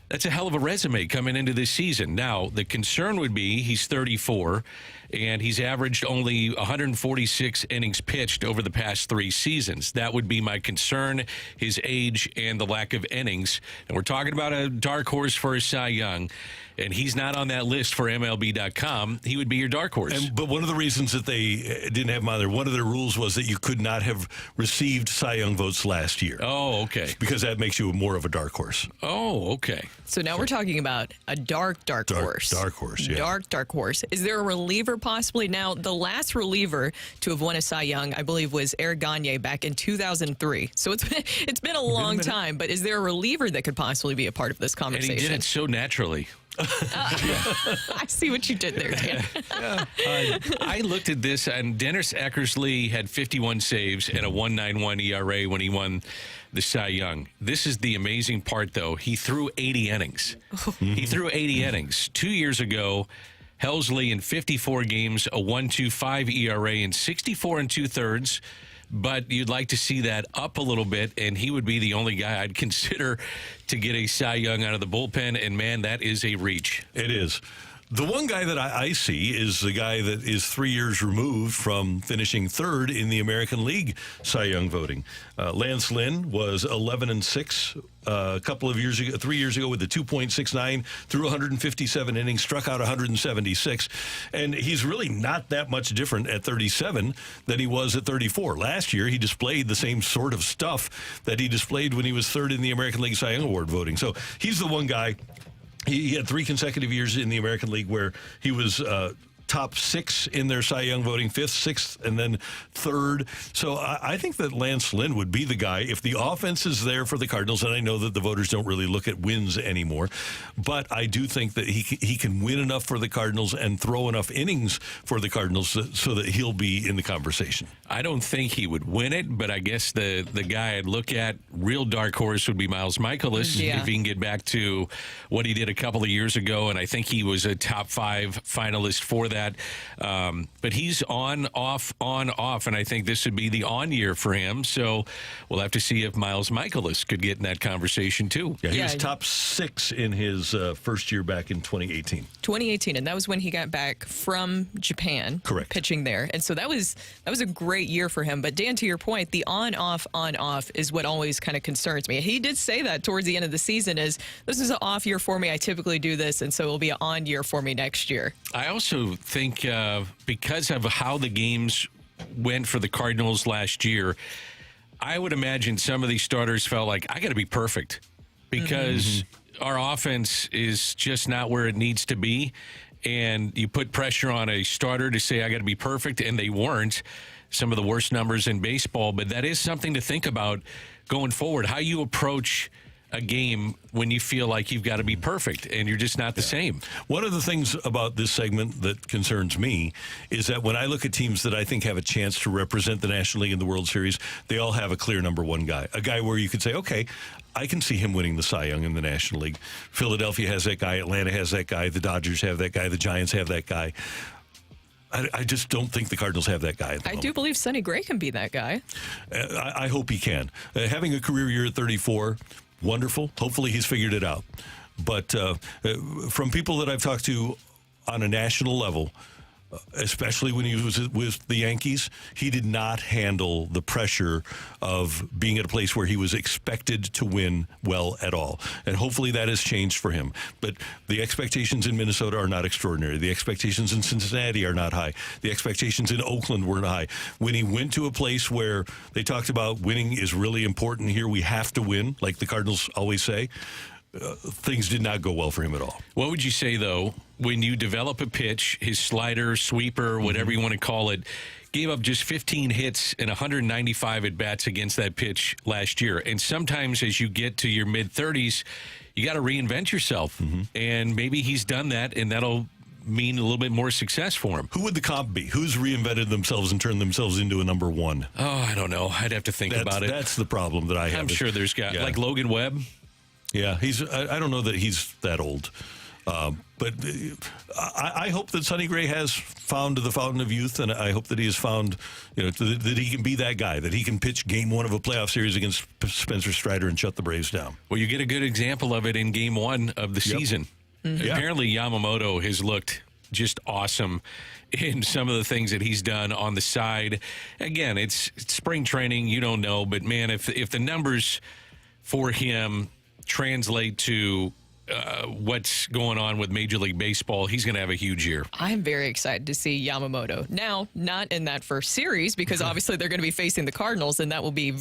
S5: That's a hell of a resume coming into this season. Now, the concern would be he's 34, and he's averaged only 146 innings pitched over the past 3 seasons. That would be my concern, his age and the lack of innings. And we're talking about a dark horse for a Cy Young, and he's not on that list for MLB.com. He would be your dark horse.
S3: But one of the reasons that they didn't have him on there, one of their rules was that you could not have received Cy Young votes last year.
S5: Oh, okay.
S3: Because that makes you more of a dark horse.
S5: Oh, okay.
S4: So now we're talking about a dark horse.
S3: Dark horse, yeah.
S4: Dark horse. Is there a reliever possibly? Now, the last reliever to have won a Cy Young, I believe, was Eric Gagne back in 2003. So it's been a long time, but is there a reliever that could possibly be a part of this conversation?
S5: And he did it so naturally.
S4: I see what you did there, Dan.
S5: I looked at this, and Dennis Eckersley had 51 saves and a 1.91 ERA when he won the Cy Young. This is the amazing part, though. He threw 80 innings. He threw 80 innings. 2 years ago, Helsley in 54 games, a 1.25 ERA in 64 2/3. But you'd like to see that up a little bit, and he would be the only guy I'd consider to get a Cy Young out of the bullpen, and, man, that is a reach.
S3: It is. The one guy that I see is the guy that is 3 years removed from finishing third in the American League Cy Young voting. Lance Lynn was 11-6 a couple of years ago, 3 years ago, with a 2.69, threw 157 innings, struck out 176, and he's really not that much different at 37 than he was at 34. Last year, he displayed the same sort of stuff that he displayed when he was third in the American League Cy Young Award voting. So he's the one guy. He had 3 consecutive years in the American League where he was top 6 in their Cy Young voting, 5th, 6th, and then 3rd. So I think that Lance Lynn would be the guy if the offense is there for the Cardinals, and I know that the voters don't really look at wins anymore, but I do think that he can win enough for the Cardinals and throw enough innings for the Cardinals so that he'll be in the conversation.
S5: I don't think he would win it, but I guess the guy I'd look at, real dark horse, would be Miles Mikolas, if he can get back to what he did a couple of years ago, and I think he was a top 5 finalist for that. But he's on, off, and I think this would be the on year for him. So we'll have to see if Miles Mikolas could get in that conversation too.
S3: Yeah, he was top 6 in his first year back in 2018.
S4: 2018, and that was when he got back from Japan.
S3: Correct.
S4: Pitching there. And so that was a great year for him. But Dan, to your point, the on-off is what always kind of concerns me. He did say that towards the end of the season is, this is an off year for me. I typically do this, and so it'll be an on year for me next year.
S5: I also think because of how the games went for the Cardinals last year, I would imagine some of these starters felt like, I got to be perfect because our offense is just not where it needs to be. And you put pressure on a starter to say, I got to be perfect, and they weren't. Some of the worst numbers in baseball, but that is something to think about going forward, how you approach a game when you feel like you've got to be perfect and you're just not the same.
S3: One of the things about this segment that concerns me is that when I look at teams that I think have a chance to represent the National League in the World Series, they all have a clear number one guy, a guy where you could say, okay, I can see him winning the Cy Young in the National League. Philadelphia has that guy. Atlanta has that guy. The Dodgers have that guy. The Giants have that guy. I just don't think the Cardinals have that guy at the moment.
S4: do believe Sonny Gray can be that guy.
S3: I hope he can. Having a career year at 34, wonderful. Hopefully he's figured it out. But from people that I've talked to on a national level, especially when he was with the Yankees, he did not handle the pressure of being at a place where he was expected to win well at all. And hopefully that has changed for him. But the expectations in Minnesota are not extraordinary. The expectations in Cincinnati are not high. The expectations in Oakland were not high. When he went to a place where they talked about winning is really important here, we have to win, like the Cardinals always say, things did not go well for him at all.
S5: What would you say, though, when you develop a pitch, his slider, sweeper, whatever you want to call it, gave up just 15 hits and 195 at-bats against that pitch last year? And sometimes as you get to your mid-30s, you got to reinvent yourself. And maybe he's done that, and that'll mean a little bit more success for him.
S3: Who would the comp be? Who's reinvented themselves and turned themselves into a number one?
S5: Oh, I don't know. I'd have to think about it.
S3: That's the problem that I have.
S5: I'm sure there's guys like Logan Webb.
S3: Yeah, I don't know that he's that old. But I hope that Sonny Gray has found the fountain of youth, and I hope that he has found, that he can be that guy, that he can pitch game one of a playoff series against Spencer Strider and shut the Braves down.
S5: Well, you get a good example of it in game one of the season. Apparently, Yamamoto has looked just awesome in some of the things that he's done on the side. Again, it's spring training. You don't know. But, man, if the numbers for him translate to what's going on with Major League Baseball, he's going to have a huge year.
S4: I'm very excited to see Yamamoto. Now, not in that first series, because obviously they're going to be facing the Cardinals, and that will be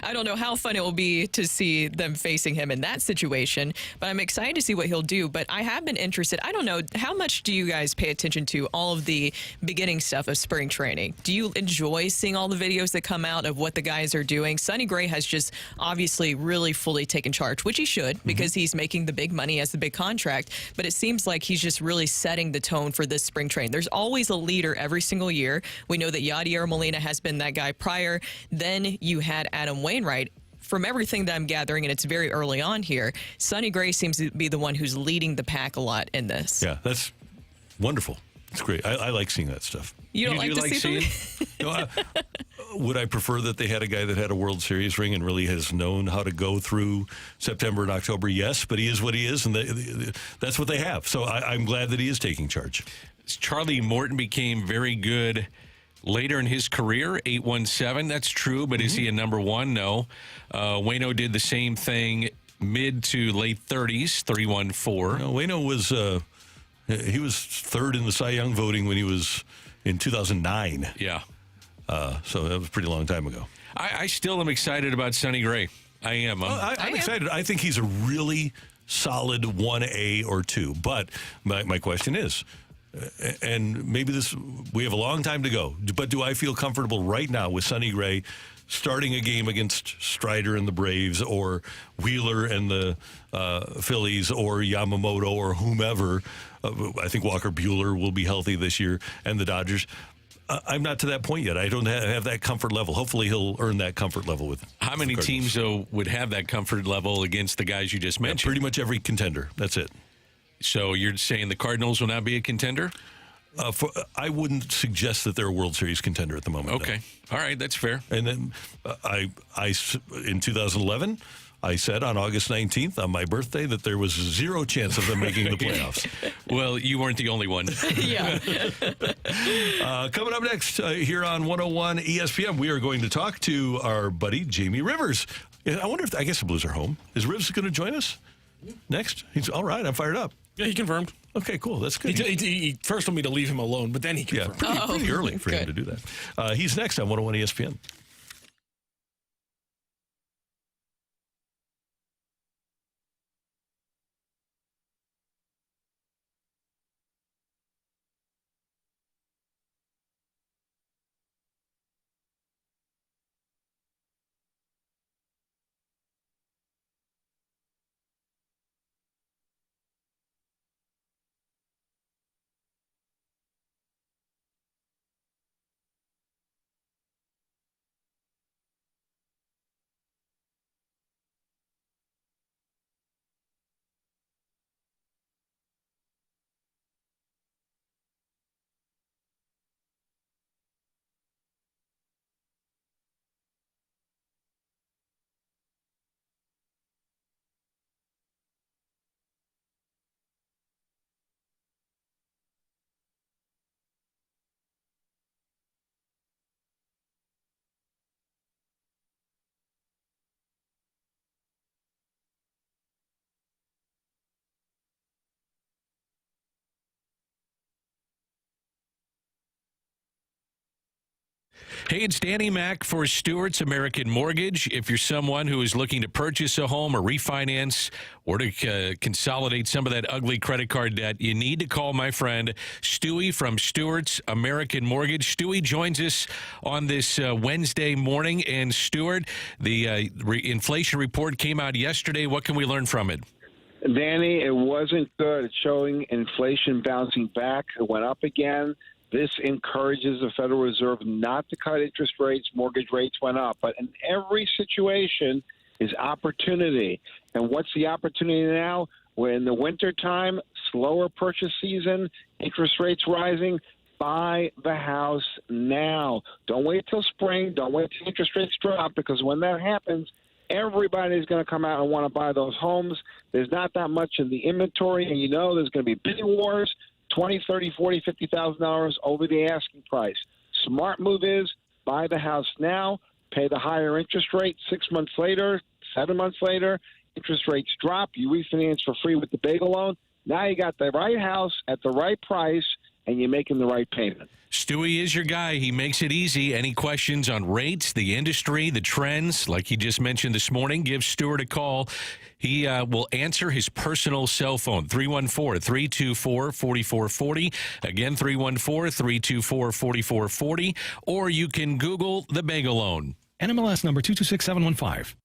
S4: I don't know how fun it will be to see them facing him in that situation, but I'm excited to see what he'll do. But I have been interested. I don't know, how much do you guys pay attention to all of the beginning stuff of spring training? Do you enjoy seeing all the videos that come out of what the guys are doing? Sonny Gray has just obviously really fully taken charge, which he should, because he's making the big money as the big contract, but it seems like he's just really setting the tone for this spring training. There's always a leader every single year. We know that Yadier Molina has been that guy prior. Then you had Adam Wainwright. From everything that I'm gathering, and it's very early on here, Sonny Gray seems to be the one who's leading the pack a lot in this.
S3: Yeah, that's wonderful. It's great. I like seeing that stuff.
S4: You don't like to see
S3: them? Would I prefer that they had a guy that had a World Series ring and really has known how to go through September and October? Yes, but he is what he is, and that's what they have. So I'm glad that he is taking charge.
S5: Charlie Morton became very good later in his career, 817. That's true, but is he a number one? No. Waino did the same thing mid to late 30s, 314.
S3: Waino was he was third in the Cy Young voting when he was in 2009.
S5: Yeah.
S3: So that was a pretty long time ago.
S5: I still am excited about Sonny Gray. I am.
S3: I'm excited. I think he's a really solid 1A or 2. But my question is, and maybe we have a long time to go, but do I feel comfortable right now with Sonny Gray starting a game against Strider and the Braves, or Wheeler and the Phillies, or Yamamoto, or whomever? I think Walker Buehler will be healthy this year, and the Dodgers. I'm not to that point yet. I don't have that comfort level. Hopefully he'll earn that comfort level with
S5: How many teams, though, would have that comfort level against the guys you just mentioned?
S3: Pretty much every contender. That's it.
S5: So you're saying the Cardinals will not be a contender?
S3: I wouldn't suggest that they're a World Series contender at the moment.
S5: Okay. All right. That's fair.
S3: And then I in 2011, I said on August 19th, on my birthday, that there was zero chance of them making the playoffs.
S5: Well, you weren't the only one.
S4: Yeah.
S3: Coming up next here on 101 ESPN, we are going to talk to our buddy Jamie Rivers. I wonder I guess the Blues are home. Is Rivers going to join us next? He's all right. I'm fired up.
S6: Yeah, he confirmed.
S3: Okay, cool. That's good.
S6: He first told me to leave him alone, but then he confirmed.
S3: Yeah, pretty early for him to do that. He's next on 101 ESPN.
S5: Hey, it's Danny Mac for Stewart's American Mortgage. If you're someone who is looking to purchase a home or refinance or to consolidate some of that ugly credit card debt, you need to call my friend Stewie from Stewart's American Mortgage. Stewie joins us on this Wednesday morning. And Stewart, the inflation report came out yesterday. What can we learn from it?
S10: Danny, it wasn't good. It's showing inflation bouncing back. It went up again. This encourages the Federal Reserve not to cut interest rates. Mortgage rates went up. But in every situation is opportunity. And what's the opportunity now? We're in the wintertime, slower purchase season, interest rates rising. Buy the house now. Don't wait till spring. Don't wait till interest rates drop, because when that happens, everybody's going to come out and want to buy those homes. There's not that much in the inventory, and there's going to be bidding wars. $20,000, $30,000, $40,000, $50,000 over the asking price. Smart move is buy the house now, pay the higher interest rate. 6 months later, 7 months later, interest rates drop. You refinance for free with the bagel loan. Now you got the right house at the right price, and you're making the right payment.
S5: Stewie is your guy. He makes it easy. Any questions on rates, the industry, the trends, like he just mentioned this morning, give Stewart a call. He will answer his personal cell phone, 314-324-4440. Again, 314-324-4440. Or you can Google the Bagel Loan.
S11: NMLS number 226715.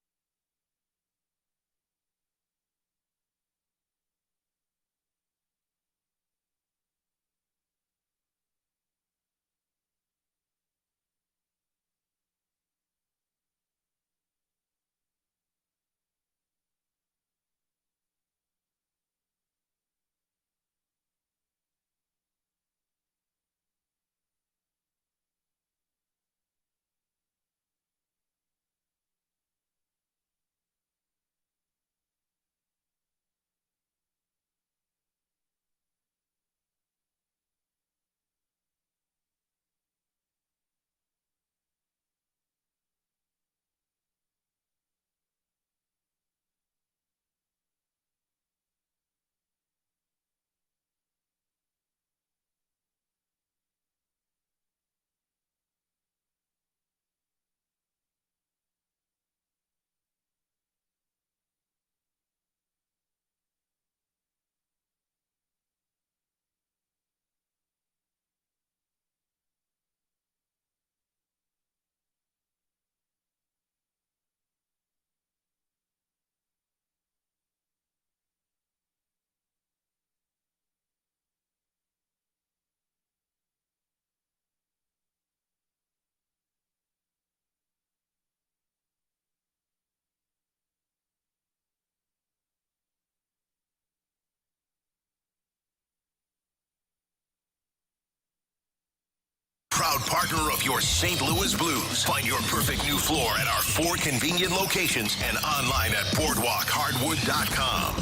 S1: Proud partner of your St. Louis Blues. Find your perfect new floor at our 4 convenient locations and online at boardwalkhardwood.com.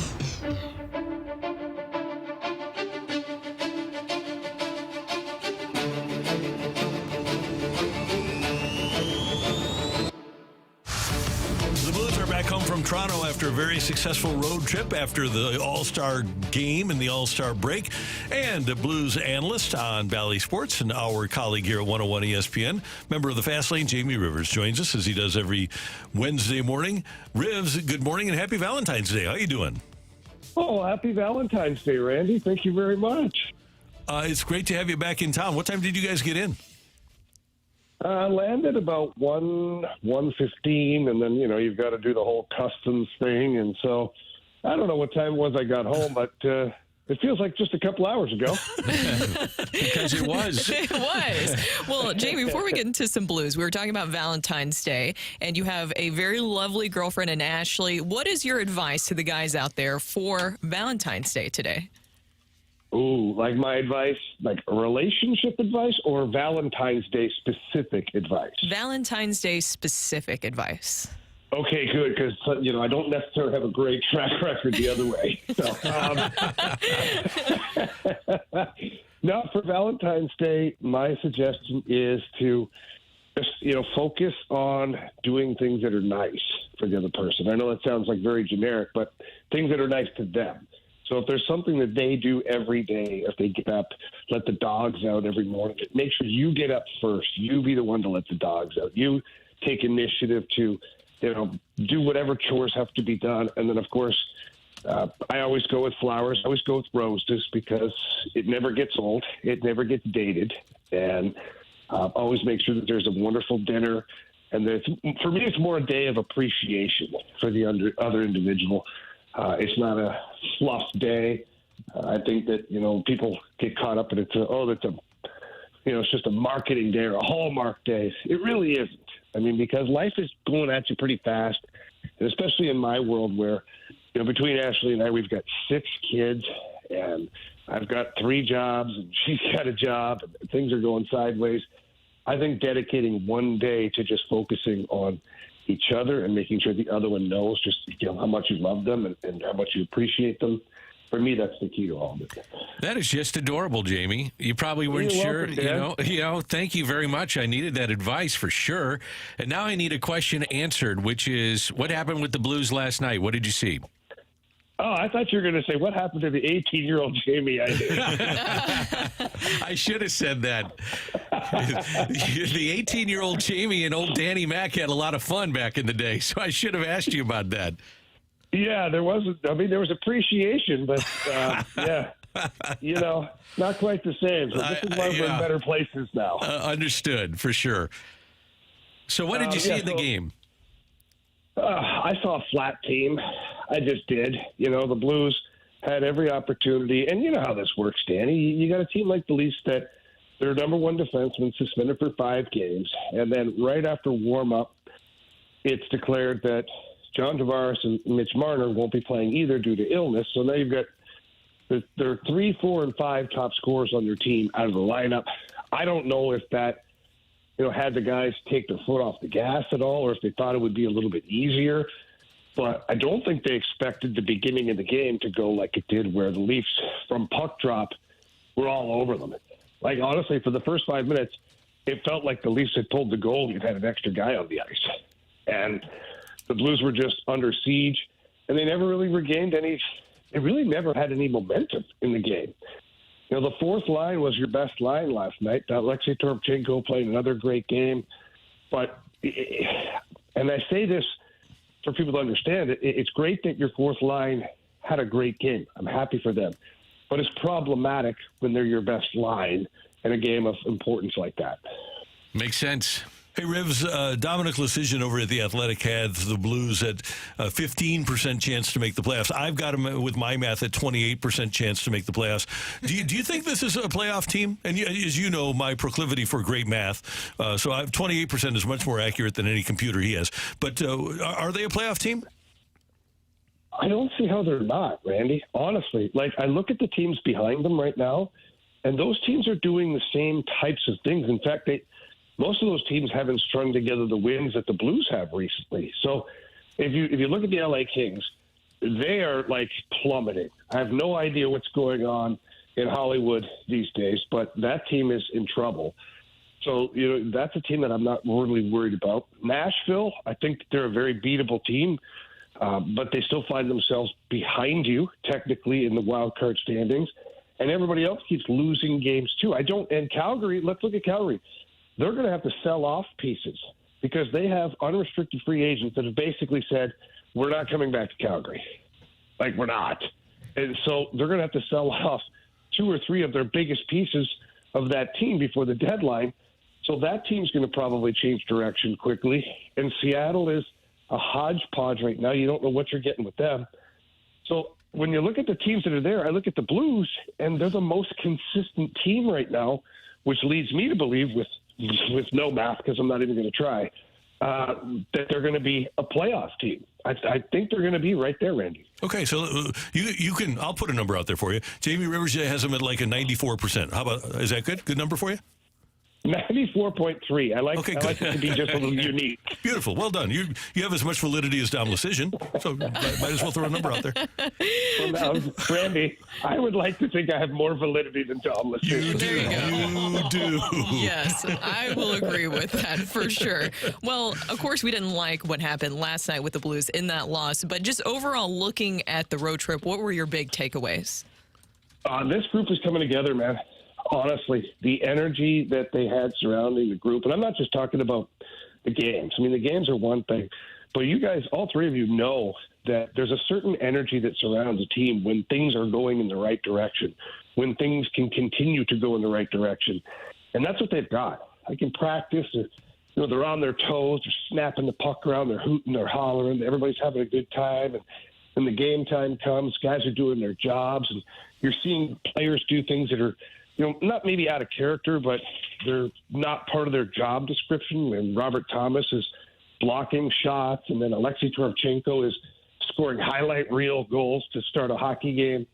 S3: The Blues are back home from Toronto after a very successful road trip after the All-Star game and the All-Star break. And the Blues analyst on Bally Sports and our colleague here at 101 ESPN, member of the Fast Lane, Jamie Rivers, joins us as he does every Wednesday morning. Rivs, good morning and happy Valentine's Day. How you doing?
S12: Oh, happy Valentine's Day, Randy. Thank you very much.
S3: It's great to have you back in town. What time did you guys get in?
S12: Landed about 1:15, and then, you've got to do the whole customs thing. And so I don't know what time it was I got home, but it feels like just a couple hours ago.
S5: Because it was.
S4: It was. Well, Jamie, before we get into some Blues, we were talking about Valentine's Day, and you have a very lovely girlfriend in Ashley. What is your advice to the guys out there for Valentine's Day today?
S12: Ooh, like my advice, like relationship advice or Valentine's Day specific advice?
S4: Valentine's Day specific advice.
S12: Okay, good, because, I don't necessarily have a great track record the other way. So, no, for Valentine's Day, my suggestion is to just, focus on doing things that are nice for the other person. I know that sounds like very generic, but things that are nice to them. So if there's something that they do every day, if they get up, let the dogs out every morning, make sure you get up first. You be the one to let the dogs out. You take initiative to, do whatever chores have to be done. And then, of course, I always go with flowers. I always go with roses because it never gets old. It never gets dated. And always make sure that there's a wonderful dinner. And for me, it's more a day of appreciation for the other individual. It's not a fluff day. I think that, people get caught up in it's just a marketing day or a Hallmark day. It really isn't. I mean, because life is going at you pretty fast, and especially in my world where, between Ashley and I, we've got 6 kids, and I've got 3 jobs, and she's got a job, and things are going sideways. I think dedicating one day to just focusing on each other and making sure the other one knows just how much you love them and how much you appreciate them. For me, that's the key to all of it.
S5: That is just adorable, Jamie. You probably weren't sure.
S12: Welcome,
S5: thank you very much. I needed that advice for sure. And now I need a question answered, which is, what happened with the Blues last night? What did you see?
S12: Oh, I thought you were going to say, what happened to the 18-year-old Jamie?
S5: I should have said that. The 18-year-old Jamie and old Danny Mac had a lot of fun back in the day, so I should have asked you about that.
S12: Yeah, there was appreciation, but not quite the same. So this is why we're in better places now.
S5: Understood, for sure. So what did you see in the game?
S12: I saw a flat team. I just did. The Blues had every opportunity. And you know how this works, Danny. You got a team like the Leafs that their number one defenseman suspended for 5 games. And then right after warm-up, it's declared that John Tavares and Mitch Marner won't be playing either due to illness. So now you've got their 3, 4, and 5 top scorers on their team out of the lineup. I don't know if that had the guys take their foot off the gas at all, or if they thought it would be a little bit easier. But I don't think they expected the beginning of the game to go like it did, where the Leafs, from puck drop, were all over them. Like, honestly, for the first 5 minutes, it felt like the Leafs had pulled the goal and had an extra guy on the ice. And the Blues were just under siege, and they never really regained any – they really never had any momentum in the game. The fourth line was your best line last night. Alexei Toropchenko played another great game. But – and I say this for people to understand, it's great that your fourth line had a great game. I'm happy for them. But it's problematic when they're your best line in a game of importance like that.
S5: Makes sense.
S3: Hey, Rivs, Dominic Lecision over at The Athletic had the Blues at a 15% chance to make the playoffs. I've got them with my math at 28% chance to make the playoffs. Do you think this is a playoff team? And as you know, my proclivity for great math, so 28% is much more accurate than any computer he has. But are they a playoff team?
S12: I don't see how they're not, Randy. Honestly, I look at the teams behind them right now, and those teams are doing the same types of things. In fact, most of those teams haven't strung together the wins that the Blues have recently. So if you look at the LA Kings, they are plummeting. I have no idea what's going on in Hollywood these days, but that team is in trouble. So, that's a team that I'm not really worried about. Nashville, I think they're a very beatable team, but they still find themselves behind you technically in the wild card standings. And everybody else keeps losing games too. And Calgary, let's look at Calgary. They're going to have to sell off pieces because they have unrestricted free agents that have basically said, we're not coming back to Calgary. We're not. And so they're going to have to sell off 2 or 3 of their biggest pieces of that team before the deadline. So that team's going to probably change direction quickly. And Seattle is a hodgepodge right now. You don't know what you're getting with them. So when you look at the teams that are there, I look at the Blues, and they're the most consistent team right now, which leads me to believe with no math, because I'm not even going to try, that they're going to be a playoff team. I think they're going to be right there, Randy.
S3: Okay, so you can. I'll put a number out there for you. Jamie Rivers has them at a 94%. How about, is that good? Good number for you?
S12: 94.3. I like it to be just a little unique.
S3: Beautiful. Well done. You have as much validity as Dom Lucian, so might as well throw a number out there.
S12: Well, now, Randy, I would like to think I have more validity than Dom Lucian.
S4: There you go.
S3: You do.
S4: Yes, I will agree with that for sure. Well, of course, we didn't like what happened last night with the Blues in that loss, but just overall looking at the road trip, what were your big takeaways?
S12: This group is coming together, man. Honestly, the energy that they had surrounding the group, and I'm not just talking about the games. I mean, the games are one thing, but you guys, all three of you know that there's a certain energy that surrounds a team when things are going in the right direction, when things can continue to go in the right direction. And that's what they've got. Like in practice, they're on their toes, they're snapping the puck around, they're hooting, they're hollering, everybody's having a good time. And when the game time comes, guys are doing their jobs, and you're seeing players do things that are, not maybe out of character, but they're not part of their job description. When Robert Thomas is blocking shots, and then Alexei Torovchenko is scoring highlight reel goals to start a hockey game.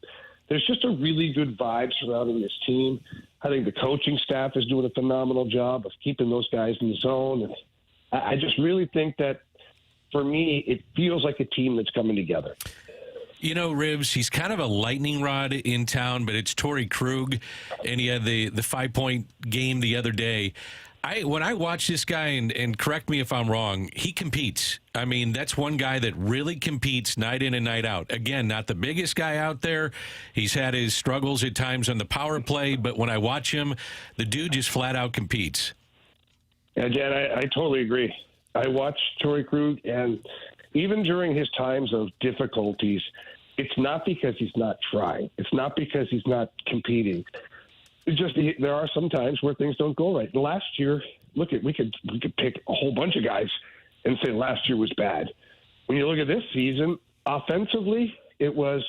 S12: There's just a really good vibe surrounding this team. I think the coaching staff is doing a phenomenal job of keeping those guys in the zone. And I just really think that, for me, it feels like a team that's coming together.
S5: Ribs, he's kind of a lightning rod in town, but it's Torrey Krug, and he had the 5-point game the other day. When I watch this guy, and correct me if I'm wrong, he competes. I mean, that's one guy that really competes night in and night out. Again, not the biggest guy out there. He's had his struggles at times on the power play, but when I watch him, the dude just flat out competes.
S12: Yeah, Dan, I totally agree. I watch Torrey Krug, and even during his times of difficulties, it's not because he's not trying. It's not because he's not competing. It's just there are some times where things don't go right. And last year, we could pick a whole bunch of guys and say last year was bad. When you look at this season, offensively, it was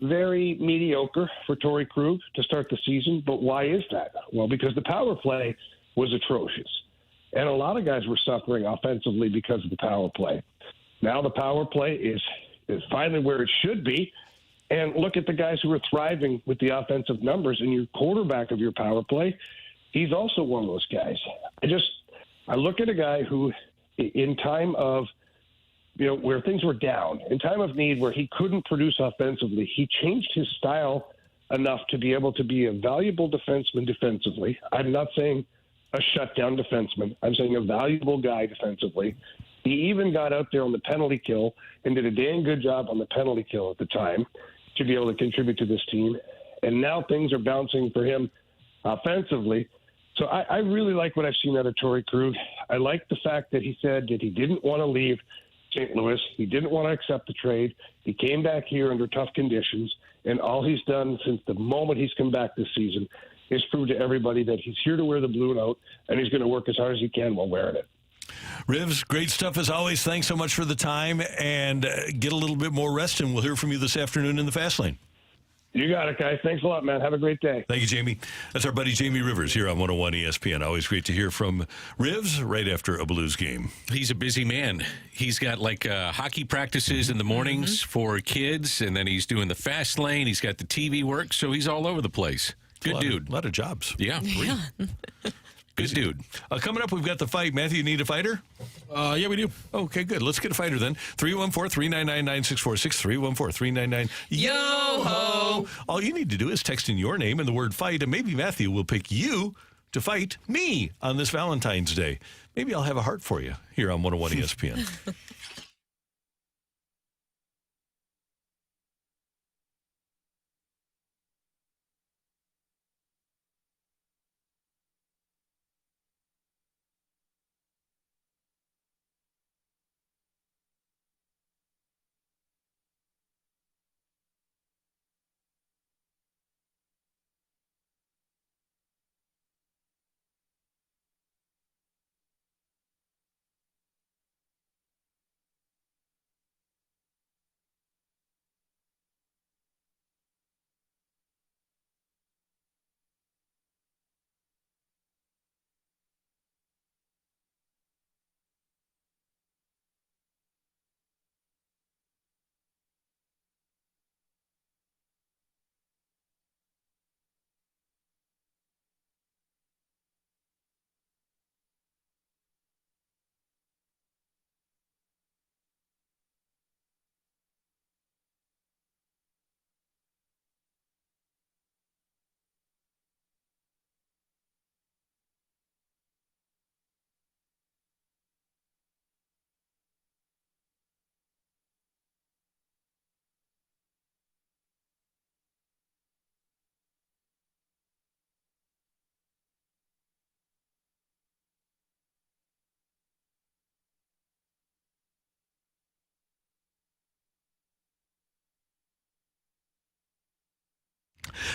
S12: very mediocre for Torrey Krug to start the season. But why is that? Well, because the power play was atrocious. And a lot of guys were suffering offensively because of the power play. Now the power play is finally where it should be. And look at the guys who are thriving with the offensive numbers, and your quarterback of your power play, he's also one of those guys. I look at a guy who, in time of, where things were down, in time of need where he couldn't produce offensively, he changed his style enough to be able to be a valuable defenseman defensively. I'm not saying a shutdown defenseman. I'm saying a valuable guy defensively. He even got out there on the penalty kill and did a dang good job on the penalty kill at the time to be able to contribute to this team. And now things are bouncing for him offensively. So I really like what I've seen out of Torrey Krug. I like the fact that he said that he didn't want to leave St. Louis. He didn't want to accept the trade. He came back here under tough conditions, and all he's done since the moment he's come back this season is prove to everybody that he's here to wear the blue and out, and he's going to work as hard as he can while wearing it.
S3: Rivs, great stuff as always. Thanks so much for the time, and get a little bit more rest, and we'll hear from you this afternoon in the Fast Lane.
S12: You got it, guys. Thanks a lot, man. Have a great day.
S3: Thank you, Jamie. That's our buddy Jamie Rivers here on 101 ESPN. Always great to hear from Rivs right after a Blues game.
S5: He's a busy man. He's got hockey practices in the mornings for kids, and then he's doing the Fast Lane. He's got the TV work, so he's all over the place. Good dude.
S3: A lot of jobs.
S5: Yeah. Good dude.
S3: Coming up, we've got the fight. Matthew, you need a fighter?
S6: Yeah, we do.
S3: Okay, good. Let's get a fighter then. 314-399-9646, 314-399-YO-HO. All you need to do is text in your name and the word fight, and maybe Matthew will pick you to fight me on this Valentine's Day. Maybe I'll have a heart for you here on 101 ESPN.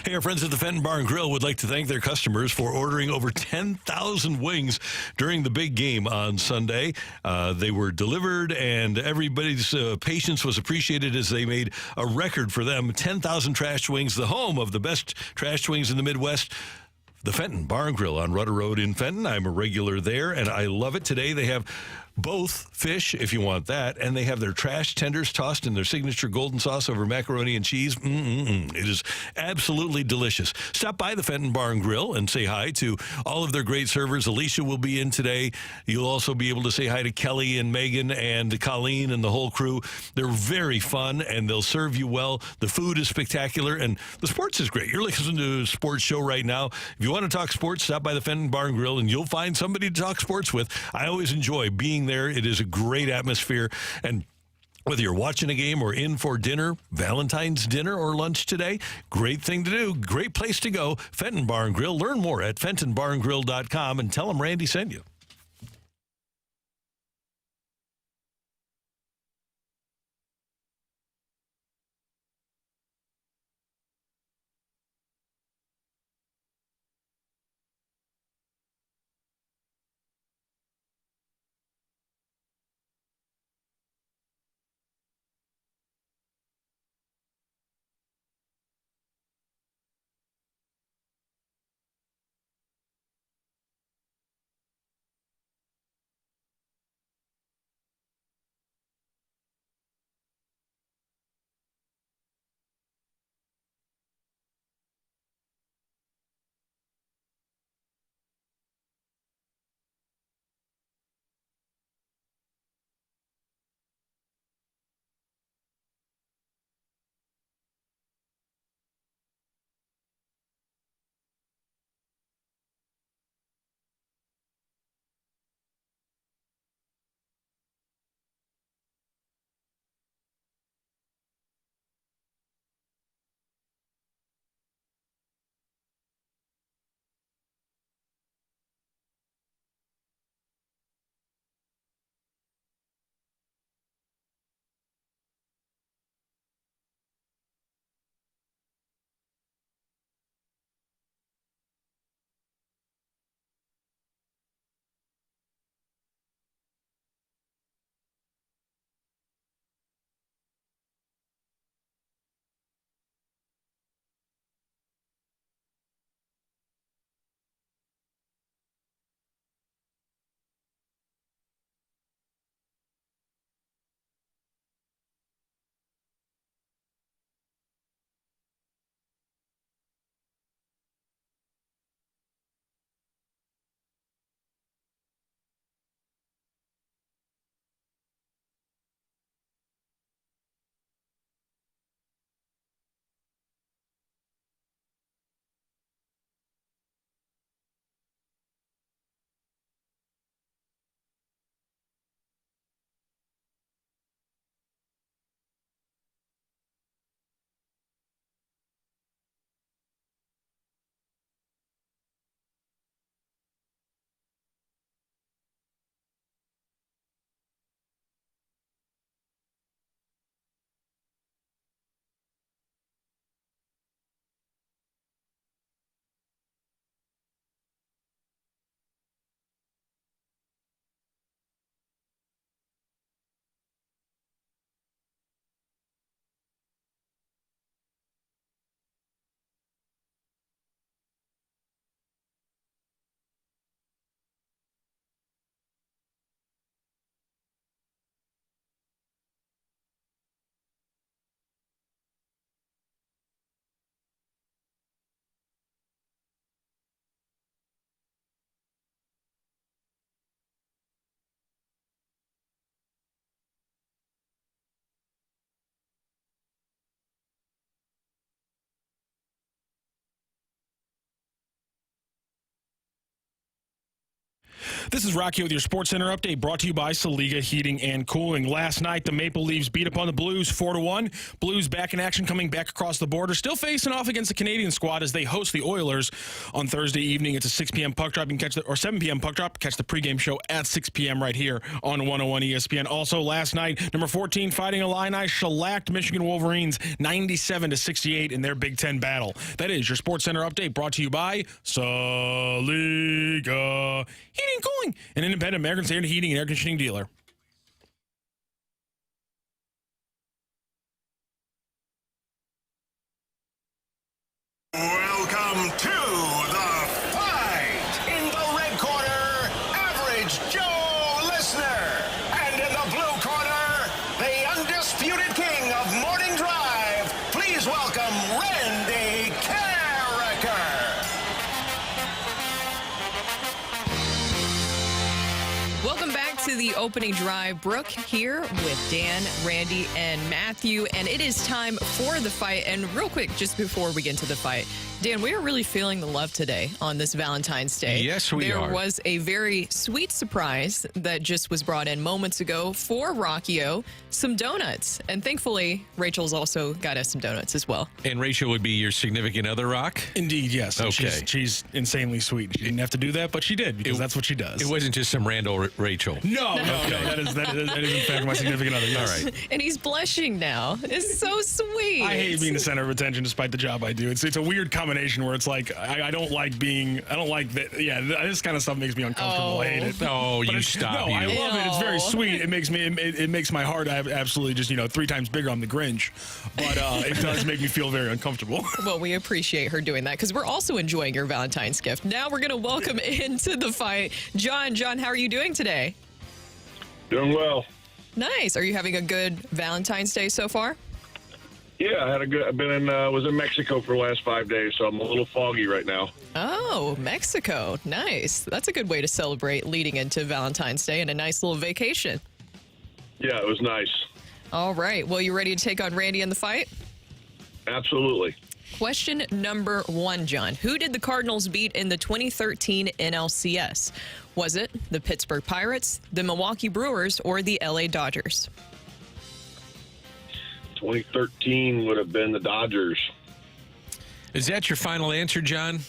S3: Hey, our friends at the Fenton Bar and Grill would like to thank their customers for ordering over 10,000 wings during the big game on Sunday. They were delivered, and everybody's patience was appreciated as they made a record for them. 10,000 trash wings, the home of the best trash wings in the Midwest. The Fenton Bar and Grill on Rudder Road in Fenton. I'm a regular there, and I love it. Today they have both fish, if you want that, and they have their trash tenders tossed in their signature golden sauce over macaroni and cheese. It is absolutely delicious. Stop by the Fenton Bar and Grill and say hi to all of their great servers. Alicia will be in today. You'll also be able to say hi to Kelly and Megan and Colleen and the whole crew. They're very fun, and they'll serve you well. The food is spectacular, and the sports is great. You're listening to a sports show right now. If you want to talk sports, stop by the Fenton Bar and Grill, and you'll find somebody to talk sports with. I always enjoy being there. It is a great atmosphere, and whether you're watching a game or in for dinner, Valentine's dinner or lunch today, great thing to do, great place to go. Fenton Bar and Grill. Learn more at fentonbarandgrill.com and tell them Randy sent you.
S6: This is Rocky with your Sports Center update, brought to you by Saliga Heating and Cooling. Last night, the Maple Leafs beat up on the Blues 4-1. Blues back in action, coming back across the border, still facing off against the Canadian squad as they host the Oilers on Thursday evening. It's a 6 p.m. puck drop. You can catch or 7 p.m. puck drop. Catch the pregame show at 6 p.m. right here on 101 ESPN. Also, last night, number 14 Fighting Illini shellacked Michigan Wolverines 97-68 in their Big Ten battle. That is your Sports Center update, brought to you by Saliga Heating and Cooling, an independent American standard heating and air conditioning dealer.
S1: Welcome to the fight. In the red corner, Average Joe Listener. And in the blue corner, the undisputed king of morning drive. Please welcome Randy Carricker.
S4: Welcome back to the opening drive. Brooke here with Dan, Randy, and Matthew. And it is time for the fight. And real quick, just before we get into the fight, Dan, we are really feeling the love today on this Valentine's Day.
S5: Yes, we are.
S4: There was a very sweet surprise that just was brought in moments ago for Rockio, some donuts. And thankfully, Rachel's also got us some donuts as well.
S5: And Rachel would be your significant other, Rock?
S6: Indeed, yes.
S5: Okay.
S6: She's insanely sweet. She didn't have to do that, but she did, because that's what she does.
S5: It wasn't just some Randall Rachel.
S6: No. That is in fact my significant other. Yes.
S5: All right.
S4: And he's blushing now. It's so sweet.
S6: I hate being the center of attention despite the job I do. It's a weird combination where it's like I don't like that. Yeah, this kind of stuff makes me uncomfortable.
S4: Oh.
S6: I hate it.
S5: Oh,
S6: But
S5: you
S6: it's-
S5: stop.
S6: No, I
S5: you.
S6: love it. It's very sweet. It makes my heart absolutely just 3 times bigger. I'm the Grinch, but it does make me feel very uncomfortable.
S4: Well, we appreciate her doing that because we're also enjoying your Valentine's gift. Now we're going to welcome into the fight John. John, how are you doing today?
S12: Doing well.
S4: Nice. Are you having a good Valentine's Day so far?
S12: Yeah, I've been was in Mexico for the last 5 days, so I'm a little foggy right now.
S4: Oh, Mexico. Nice. That's a good way to celebrate leading into Valentine's Day and a nice little vacation.
S12: Yeah, it was nice.
S4: All right. Well, you ready to take on Randy in the fight?
S12: Absolutely.
S4: Question number 1, John. Who did the Cardinals beat in the 2013 NLCS? Was it the Pittsburgh Pirates, the Milwaukee Brewers, or the LA Dodgers?
S12: 2013 would have been the Dodgers.
S5: Is that your final answer, John?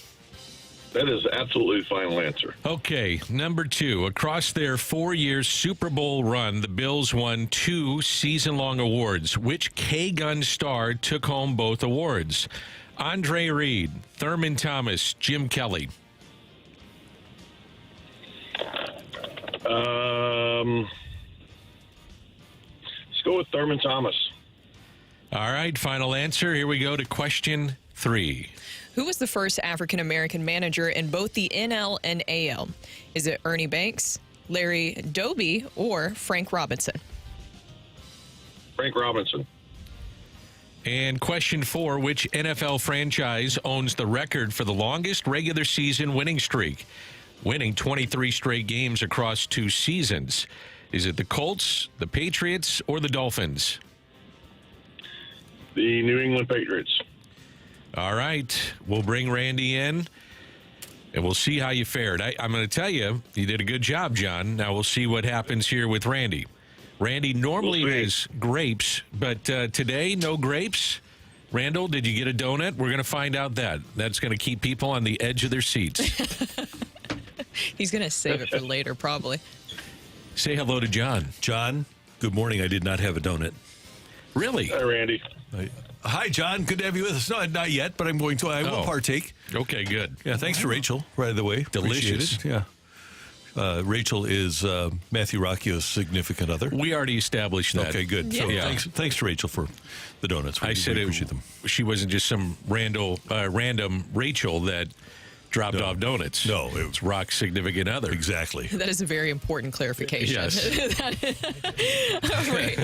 S12: That is absolutely the final answer.
S5: Okay, number 2. Across their 4-year Super Bowl run, the Bills won 2 season-long awards. Which K-Gun star took home both awards? Andre Reed, Thurman Thomas, Jim Kelly.
S12: Let's go with Thurman Thomas.
S5: All right, final answer. Here we go to question 3.
S4: Who was the first African-American manager in both the NL and AL? Is it Ernie Banks, Larry Doby, or Frank Robinson?
S12: Frank Robinson.
S5: And question 4, which NFL franchise owns the record for the longest regular season winning streak, winning 23 straight games across 2 seasons? Is it the Colts, the Patriots, or the Dolphins?
S12: The New England Patriots.
S5: All right, we'll bring Randy in, and we'll see how you fared. I'm going to tell you, you did a good job, John. Now we'll see what happens here with Randy. Randy normally has grapes, but today, no grapes. Randall, did you get a donut? We're going to find out that. That's going to keep people on the edge of their seats.
S4: He's going to save it for later, probably.
S5: Say hello to John.
S3: John, good morning. I did not have a donut.
S5: Really?
S12: Hi, Randy.
S3: Hi, John. Good to have you with us. No, not yet, but I'm going to. I will partake.
S5: Okay, good.
S3: Yeah, thanks to Rachel, by the way.
S5: Delicious.
S3: Appreciate it. Yeah. Rachel is Matthew Rockio's significant other.
S5: We already established that.
S3: Okay, good. So
S5: Yeah.
S3: thanks to Rachel for the donuts.
S5: I said
S3: appreciate them.
S5: She wasn't just some random Rachel that dropped off donuts.
S3: No,
S5: it was Rock's significant other.
S3: Exactly.
S4: That is a very important clarification.
S5: Yes.
S4: All right.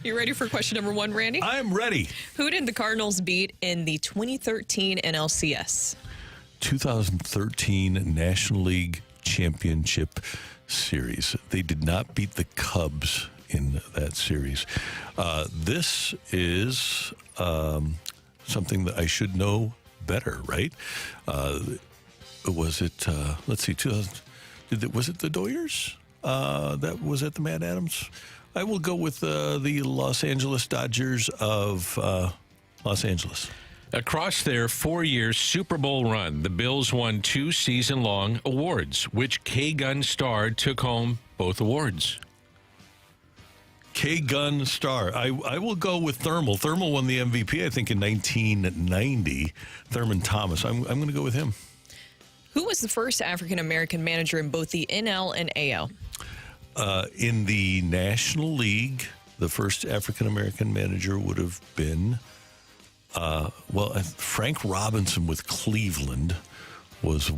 S4: You ready for question number 1, Randy?
S3: I'm ready.
S4: Who did the Cardinals beat in the 2013 NLCS?
S3: 2013 National League Championship Series. They did not beat the Cubs in that series. This is something that I should know better, right? Was it, let's see, Was it the Doyers? That was at the Mad Adams. I will go with the Los Angeles Dodgers of Los Angeles.
S5: Across their 4-year Super Bowl run, the Bills won 2 season-long awards. Which K-Gun star took home both awards?
S3: K-Gun star. I will go with Thermal. Thermal won the MVP, I think, in 1990. Thurman Thomas. I'm going to go with him.
S4: Who was the first African-American manager in both the NL and AL?
S3: In the National League, the first African-American manager would have been... Frank Robinson with Cleveland was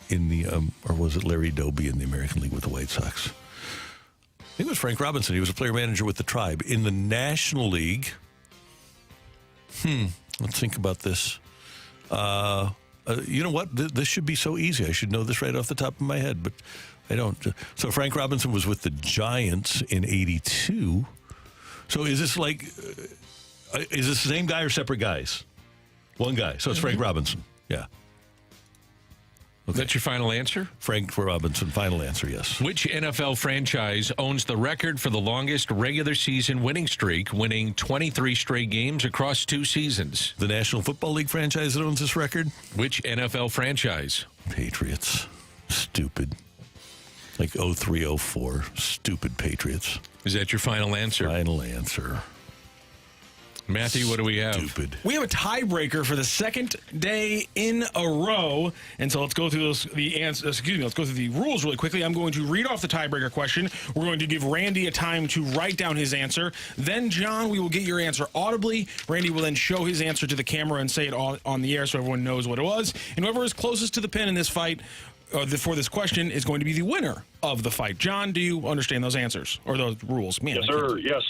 S3: in the, or was it Larry Doby in the American League with the White Sox? I think it was Frank Robinson. He was a player manager with the Tribe. In the National League, let's think about this. You know what? This should be so easy. I should know this right off the top of my head, but I don't. So Frank Robinson was with the Giants in '82. So is this like... is this the same guy or separate guys? One guy. So it's Frank Robinson. Yeah.
S5: Okay. That's your final answer?
S3: Frank Robinson, final answer, yes.
S5: Which NFL franchise owns the record for the longest regular season winning streak, winning 23 straight games across 2 seasons?
S3: The National Football League franchise that owns this record?
S5: Which NFL franchise?
S3: Patriots. Stupid. Like 03, 04. Stupid Patriots.
S5: Is that your final answer?
S3: Final answer.
S5: Matthew, what do we have?
S3: Stupid.
S6: We have a tiebreaker for the second day in a row, and so let's go through let's go through the rules really quickly. I'm going to read off the tiebreaker question. We're going to give Randy a time to write down his answer. Then, John, we will get your answer audibly. Randy will then show his answer to the camera and say it on the air so everyone knows what it was. And whoever is closest to the pin in this fight for this question is going to be the winner of the fight. John, do you understand those answers or those rules? Man,
S12: yes, sir. Yes.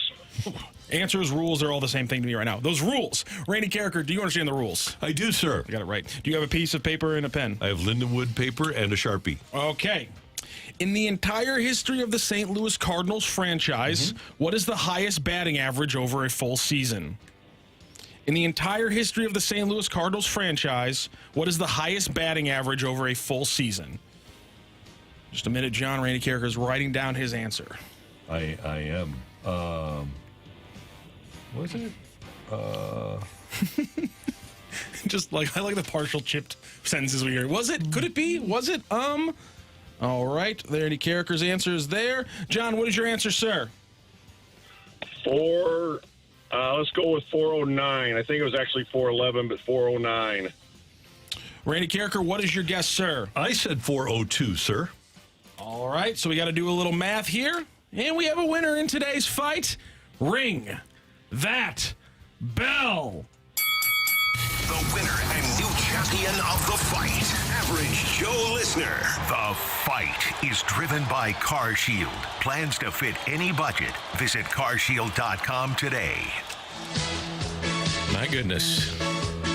S6: Answers, rules, they're all the same thing to me right now. Those rules. Randy Carricker, do you understand the rules?
S3: I do, sir.
S6: I got it right. Do you have a piece of paper and a pen?
S3: I have Lindenwood paper and a Sharpie.
S6: Okay. In the entire history of the St. Louis Cardinals franchise, what is the highest batting average over a full season? In the entire history of the St. Louis Cardinals franchise, what is the highest batting average over a full season? Just a minute, John. Randy Carricker is writing down his answer.
S3: I am. Was it?
S6: Just like, I like the partial chipped sentences we hear. Was it? Could it be? Was it? All right. Randy Carricker's answer is there. John, what is your answer, sir?
S12: Let's go with 409. I think it was actually 411, but 409.
S6: Randy Carricker, what is your guess, sir?
S3: I said 402, sir.
S6: All right, so we got to do a little math here. And we have a winner in today's fight. Ring that bell.
S1: The winner and new champion of the fight, Average Joe Listener. The fight is driven by Car Shield. Plans to fit any budget. Visit carshield.com today.
S5: My goodness.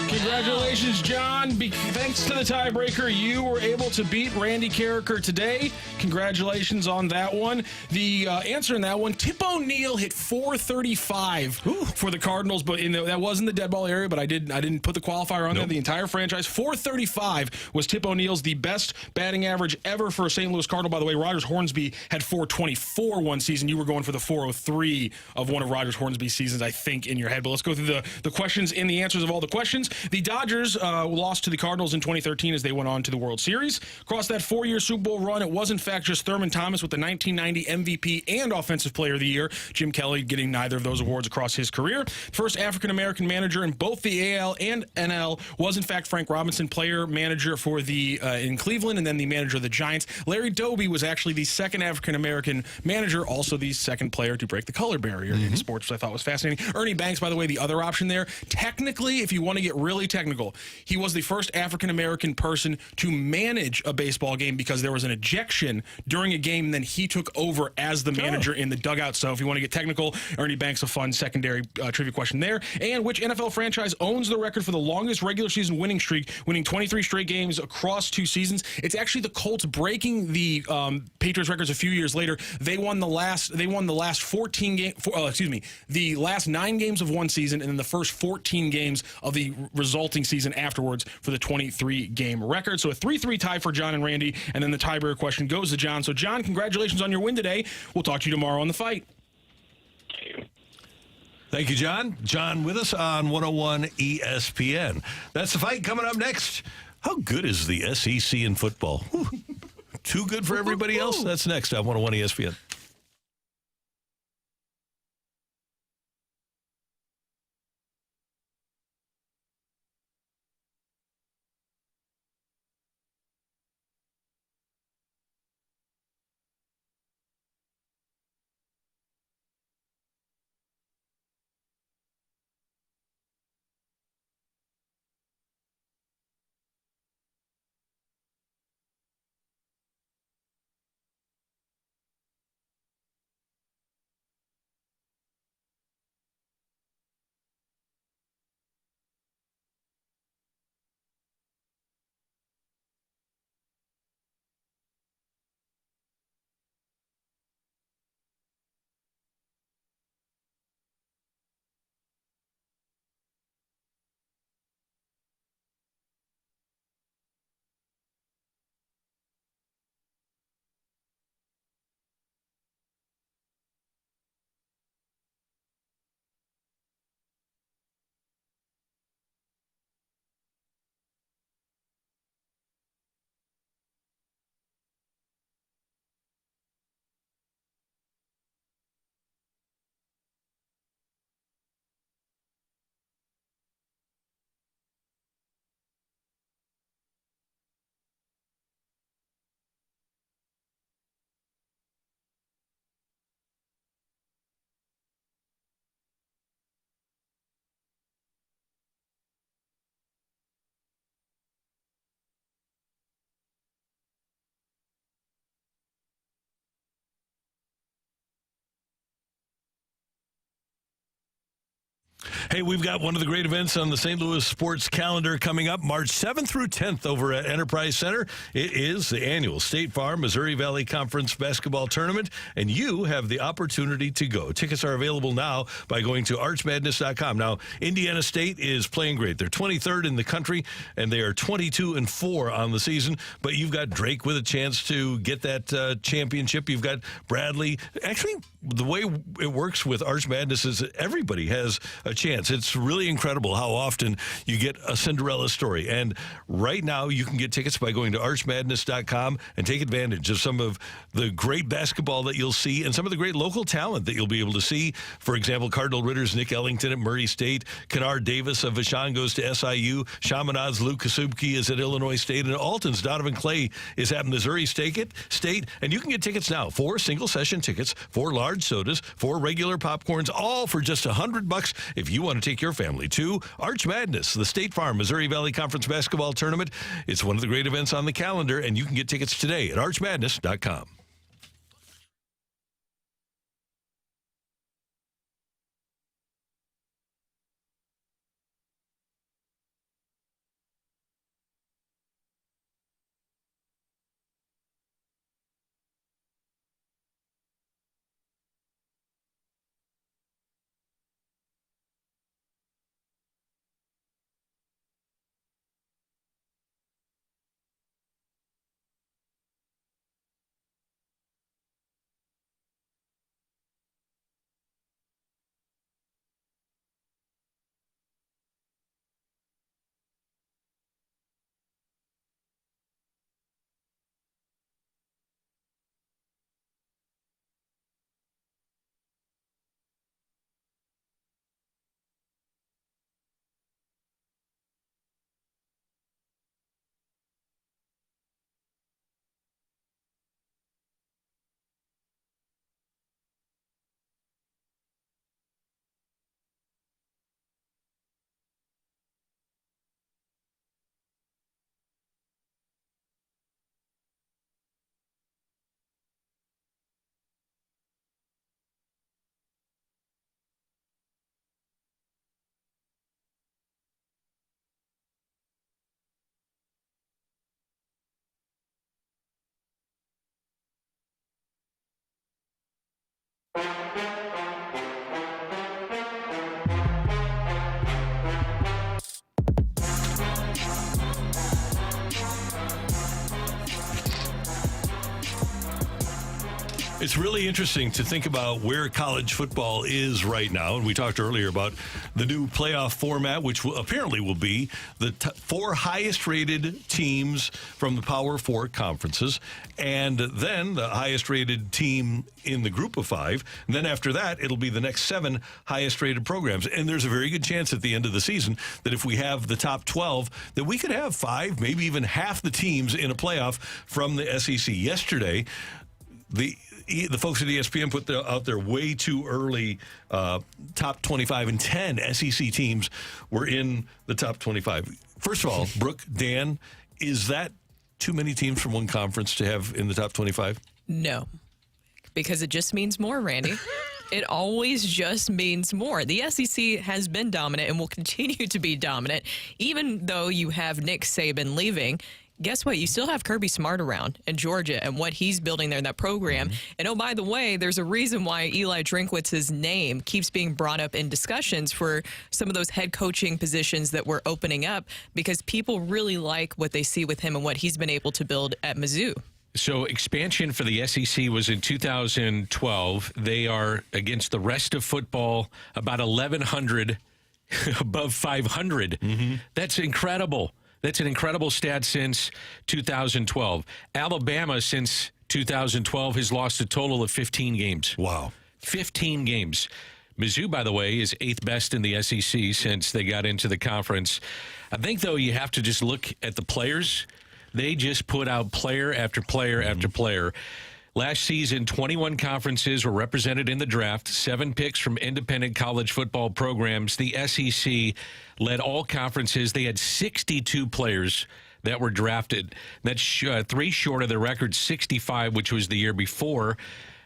S6: Congratulations, John. Thanks to the tiebreaker, you were able to beat Randy Carricker today. Congratulations on that one. The answer in that one, Tip O'Neill hit 435 for the Cardinals, but that was in the dead ball area, but I didn't put the qualifier on there. The entire franchise, 435 was Tip O'Neill's, the best batting average ever for a St. Louis Cardinal. By the way, Rogers Hornsby had 424 one season. You were going for the 403 of one of Rogers Hornsby's seasons, I think, in your head. But let's go through the questions and the answers of all the questions. The Dodgers lost to the Cardinals in 2013 as they went on to the World Series. Across that 4-year Super Bowl run, it was in fact just Thurman Thomas with the 1990 MVP and Offensive Player of the Year. Jim Kelly getting neither of those awards across his career. First African-American manager in both the AL and NL was in fact Frank Robinson, player manager for the in Cleveland, and then the manager of the Giants. Larry Doby was actually the second African-American manager, also the second player to break the color barrier in sports, which I thought was fascinating. Ernie Banks, by the way, the other option there. Technically, if you want to get really technical, he was the first African-American person to manage a baseball game because there was an ejection during a game, and then he took over as the manager in the dugout. So if you want to get technical, Ernie Banks, a fun secondary trivia question there. And which NFL franchise owns the record for the longest regular season winning streak, winning 23 straight games across 2 seasons? It's actually the Colts breaking the Patriots records a few years later. They won the last 14 games, the last 9 games of one season, and then the first 14 games of the resulting season afterwards for the 23-game record. So a 3-3 tie for John and Randy, and then the tiebreaker question goes to John. So, John, congratulations on your win today. We'll talk to you tomorrow on The Fight.
S3: Thank you, John. John with us on 101 ESPN. That's The Fight coming up next. How good is the SEC in football? Whew. Too good for everybody else? That's next on 101 ESPN. Hey, we've got one of the great events on the St. Louis sports calendar coming up March 7th through 10th over at Enterprise Center. It is the annual State Farm Missouri Valley Conference basketball tournament, and you have the opportunity to go. Tickets are available now by going to archmadness.com. Now, Indiana State is playing great. They're 23rd in the country, and they are 22-4 on the season, but you've got Drake with a chance to get that championship. You've got Bradley. Actually, the way it works with Arch Madness is that everybody has a chance. It's really incredible how often you get a Cinderella story. And right now, you can get tickets by going to archmadness.com and take advantage of some of the great basketball that you'll see and some of the great local talent that you'll be able to see. For example, Cardinal Ritter's Nick Ellington at Murray State. Kennard Davis of Vashon goes to SIU. Chaminade's Luke Kasubke is at Illinois State. And Alton's Donovan Clay is at Missouri State. And you can get tickets now. 4 single-session tickets, 4 large sodas, 4 regular popcorns, all for just $100 if you want to take your family to Arch Madness, the State Farm Missouri Valley Conference basketball tournament. It's one of the great events on the calendar, and you can get tickets today at archmadness.com. It's really interesting to think about where college football is right now. And we talked earlier about the new playoff format, which apparently will be the 4 highest rated teams from the Power 4 conferences, and then the highest rated team in the group of 5. And then after that, it'll be the next 7 highest rated programs. And there's a very good chance at the end of the season that if we have the top 12, that we could have 5, maybe even half the teams in a playoff from the SEC. Yesterday, the folks at ESPN put out their way too early top 25, and 10 SEC teams were in the top 25. First of all, Brooke, Dan, is that too many teams from one conference to have in the top 25?
S4: No, because it just means more, Randy. It always just means more. The SEC has been dominant and will continue to be dominant, even though you have Nick Saban leaving. Guess what? You still have Kirby Smart around in Georgia and what he's building there in that program. And oh, by the way, there's a reason why Eli Drinkwitz's name keeps being brought up in discussions for some of those head coaching positions that we're opening up, because people really like what they see with him and what he's been able to build at Mizzou.
S5: So expansion for the SEC was in 2012. They are, against the rest of football, about 1,100 above 500. That's incredible. That's an incredible stat since 2012. Alabama, since 2012, has lost a total of 15 games.
S3: Wow.
S5: 15 games. Mizzou, by the way, is 8th best in the SEC since they got into the conference. I think, though, you have to just look at the players. They just put out player after player after player. Last season, 21 conferences were represented in the draft, 7 picks from independent college football programs. The SEC led all conferences. They had 62 players that were drafted. That's 3 short of the record, 65, which was the year before.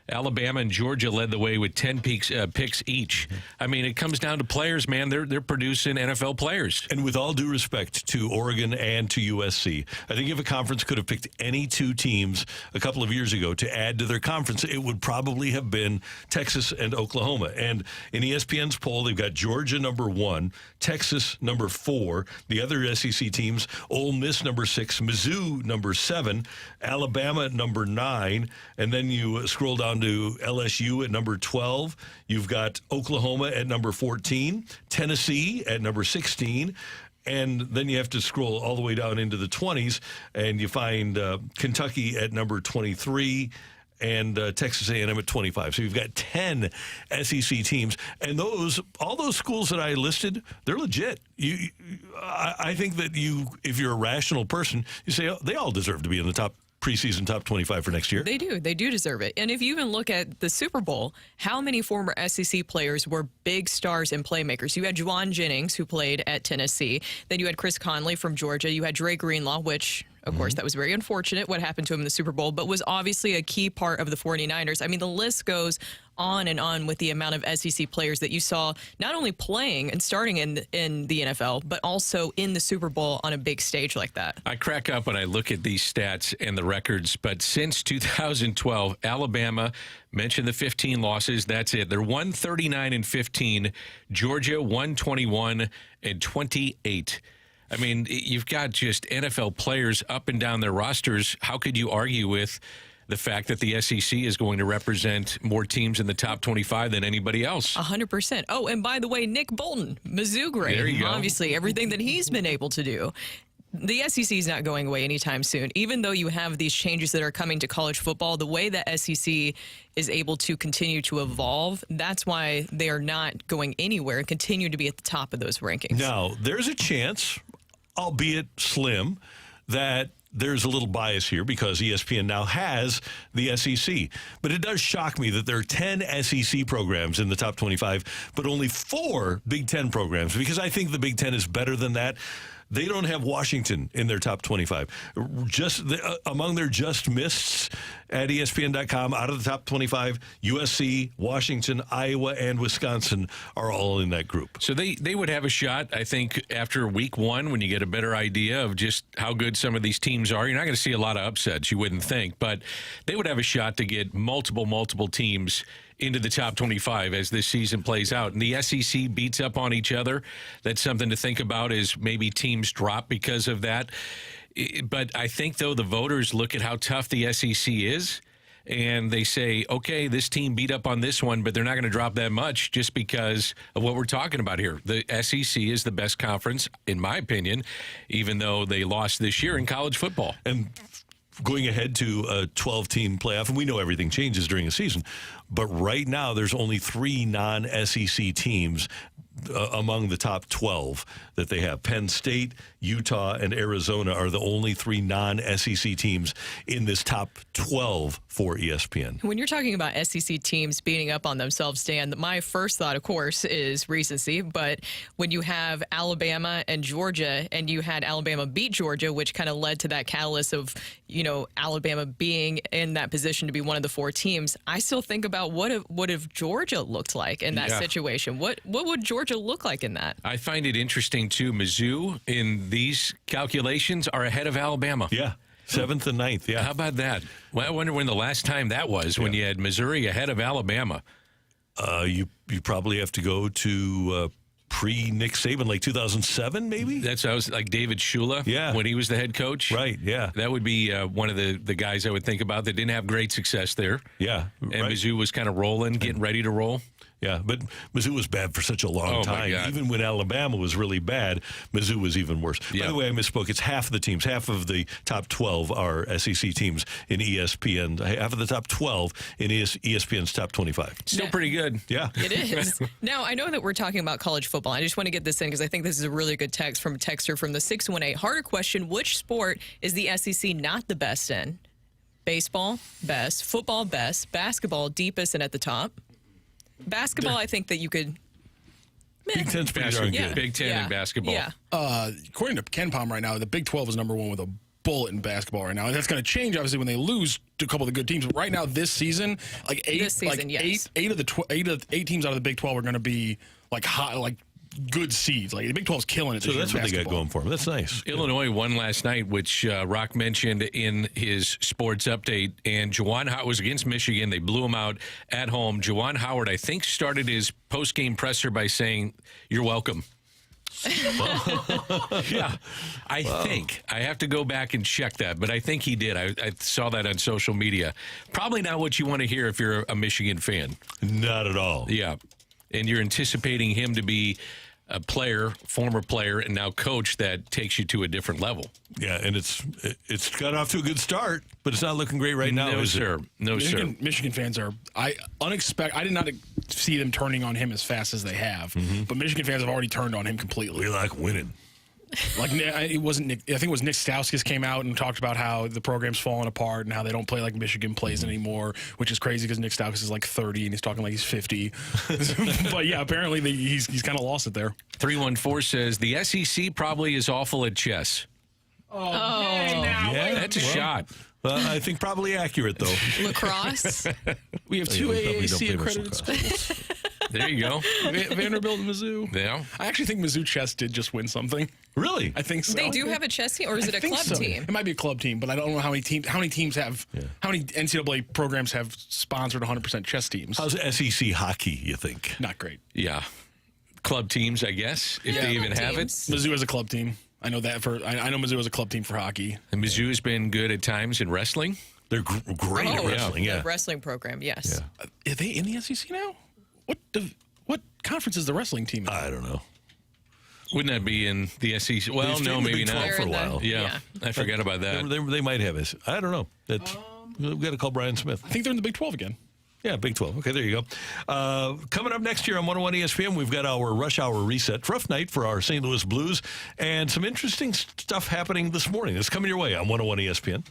S5: Alabama and Georgia led the way with 10 picks each. I mean, it comes down to players, man. They're producing NFL players.
S3: And with all due respect to Oregon and to USC, I think if a conference could have picked any 2 teams a couple of years ago to add to their conference, it would probably have been Texas and Oklahoma. And in ESPN's poll, they've got Georgia number 1, Texas number 4, the other SEC teams, Ole Miss number 6, Mizzou number 7, Alabama number 9, and then you scroll down to LSU at number 12. You've got Oklahoma at number 14, Tennessee at number 16, and then you have to scroll all the way down into the 20s, and you find Kentucky at number 23 and Texas A&M at 25. So you've got 10 SEC teams, and all those schools that I listed, they're legit. I think that if you're a rational person, you say, oh, they all deserve to be in the preseason top 25 for next year.
S4: They do deserve it. And if you even look at the Super Bowl, how many former SEC players were big stars and playmakers? You had Juwan Jennings, who played at Tennessee. Then you had Chris Conley from Georgia. You had Dre Greenlaw, which, of course, that was very unfortunate what happened to him in the Super Bowl, but was obviously a key part of the 49ers. I mean, the list goes on and on with the amount of SEC players that you saw not only playing and starting in the NFL, but also in the Super Bowl on a big stage like that.
S5: I crack up when I look at these stats and the records, but since 2012, Alabama, mentioned the 15 losses, that's it. They're 139-15. Georgia 121-28. I mean, you've got just NFL players up and down their rosters. How could you argue with the fact that the SEC is going to represent more teams in the top 25 than anybody else?
S4: 100%. Oh, and by the way, Nick Bolton, Mizzou great.
S5: There you go.
S4: Obviously, everything that he's been able to do. The SEC is not going away anytime soon. Even though you have these changes that are coming to college football, the way that SEC is able to continue to evolve, that's why they are not going anywhere and continue to be at the top of those rankings.
S3: Now, there's a chance, albeit slim, that there's a little bias here because ESPN now has the SEC. But it does shock me that there are 10 SEC programs in the top 25, but only 4 Big Ten programs, because I think the Big Ten is better than that. They don't have Washington in their top 25. Among their just mists at ESPN.com, out of the top 25, USC, Washington, Iowa, and Wisconsin are all in that group.
S5: So they would have a shot, I think, after week 1 when you get a better idea of just how good some of these teams are. You're not going to see a lot of upsets, you wouldn't think, but they would have a shot to get multiple teams into the top 25 as this season plays out. And the SEC beats up on each other. That's something to think about, is maybe teams drop because of that. But I think, though, the voters look at how tough the SEC is, and they say, okay, this team beat up on this one, but they're not going to drop that much just because of what we're talking about here. The SEC is the best conference, in my opinion, even though they lost this year in college football.
S3: And going ahead to a 12-team playoff, and we know everything changes during a season, but right now there's only 3 non-SEC teams among the top 12 that they have. Penn State, Utah, and Arizona are the only 3 non-SEC teams in this top 12 for ESPN.
S4: When you're talking about SEC teams beating up on themselves, Dan, my first thought, of course, is recency. But when you have Alabama and Georgia, and you had Alabama beat Georgia, which kind of led to that catalyst of, Alabama being in that position to be one of the 4 teams, I still think about what if Georgia looked like in that situation? What would Georgia look like in that?
S5: I find it interesting, too. Mizzou, in these calculations, are ahead of Alabama.
S3: Yeah. 7th and 9th, yeah.
S5: How about that? Well, I wonder when the last time that was, when you had Missouri ahead of Alabama.
S3: You probably have to go to pre-Nick Saban, like 2007, maybe?
S5: That's I was like David Shula, when he was the head coach.
S3: Right, yeah.
S5: That would be one of the guys I would think about that didn't have great success there.
S3: Yeah.
S5: And Mizzou was kind of rolling, getting ready to roll.
S3: Yeah, but Mizzou was bad for such a long time. Even when Alabama was really bad, Mizzou was even worse. By the way, I misspoke. It's half of the teams. Half of the top 12 are SEC teams in ESPN. Half of the top 12 in ESPN's top 25.
S5: Still pretty good.
S3: Yeah.
S4: It is. Now, I know that we're talking about college football. I just want to get this in because I think this is a really good text from a texter from the 618. Harder question, which sport is the SEC not the best in? Baseball, best. Football, best. Basketball, deepest and at the top. Basketball, I think that you could.
S3: Big Ten's pretty darn good.
S5: Big Ten and basketball.
S4: Yeah.
S6: According to Ken Palm right now, the Big 12 is number 1 with a bullet in basketball right now. And that's going to change, obviously, when they lose to a couple of the good teams. But right now, this season, like eight of the 8 teams out of the Big 12 are going to be like hot, like good seeds. Like the Big 12's killing it.
S3: So that's what they got going for them. That's nice.
S5: Illinois won last night, which Rocc mentioned in his sports update. And Juwan Howard was against Michigan. They blew him out at home. Juwan Howard, I think, started his post-game presser by saying, "You're welcome." Yeah, I think. I have to go back and check that, but I think he did. I saw that on social media. Probably not what you want to hear if you're a Michigan fan.
S3: Not at all.
S5: Yeah. And you're anticipating him to be a player, former player, and now coach that takes you to a different level.
S3: Yeah, and it's got off to a good start, but it's not looking great right now.
S5: No, sir. No, sir.
S6: Michigan fans are I did not see them turning on him as fast as they have, but Michigan fans have already turned on him completely.
S3: We like winning.
S6: Like it wasn't Nick. I think it was Nick Stauskas came out and talked about how the program's falling apart and how they don't play like Michigan plays anymore, which is crazy because Nick Stauskas is like 30 and he's talking like he's 50. But yeah, apparently he's kind of lost it there.
S5: 314 says the SEC probably is awful at chess.
S6: Oh, hey, now,
S3: yeah,
S5: that's a shot.
S3: I think probably accurate though.
S4: Lacrosse.
S6: We have 2 AAC accredited schools.
S5: There you go.
S6: Vanderbilt and Mizzou.
S5: Yeah.
S6: I actually think Mizzou chess did just win something.
S3: Really?
S6: I think so.
S4: They do have a chess team, or is it a club team?
S6: It might be a club team, but I don't know how many teams have. Yeah. How many NCAA programs have sponsored 100% chess teams?
S3: How's SEC hockey? You think?
S6: Not great.
S5: Yeah. Club teams, I guess, if they even have it.
S6: Mizzou has a club team. I know that I know Mizzou has a club team for hockey.
S5: And Mizzou has been good at times in wrestling.
S3: They're great at wrestling. Yeah.
S4: The wrestling program. Yes.
S6: Yeah. Are they in the SEC now? What conference is the wrestling team in?
S3: I don't know.
S5: Wouldn't that be in the SEC? Well, no, maybe not.
S3: For a while.
S5: Yeah, I forgot about that.
S3: They might have it. I don't know. We've got to call Brian Smith.
S6: I think they're in the Big 12 again.
S3: Yeah, Big 12. Okay, there you go. Coming up next year on 101 ESPN, we've got our rush hour reset. Rough night for our St. Louis Blues, and some interesting stuff happening this morning. It's coming your way on 101 ESPN.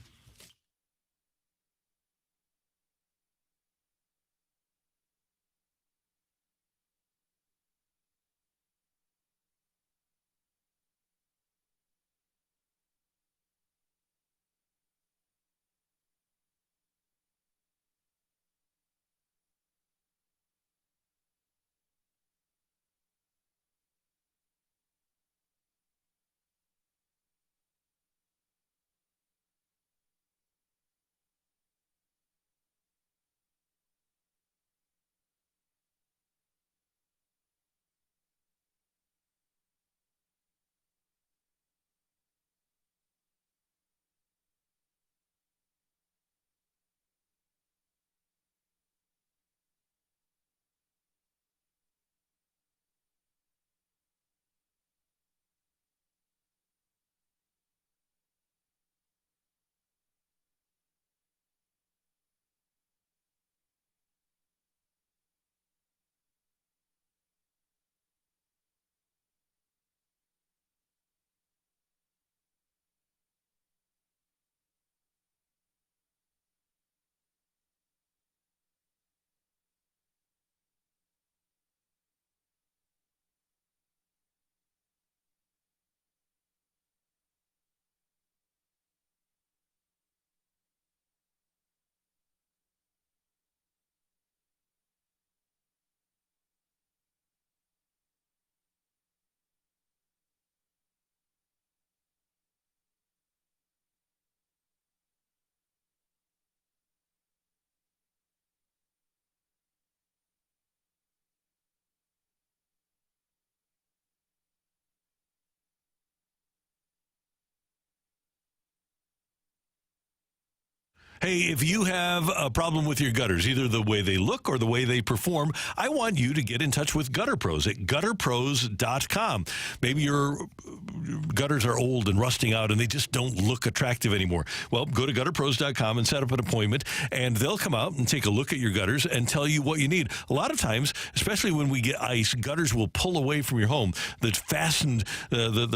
S3: Hey, if you have a problem with your gutters, either the way they look or the way they perform, I want you to get in touch with Gutter Pros at gutterpros.com. Maybe your gutters are old and rusting out and they just don't look attractive anymore. Well, go to gutterpros.com and set up an appointment, and they'll come out and take a look at your gutters and tell you what you need. A lot of times, especially when we get ice, gutters will pull away from your home. The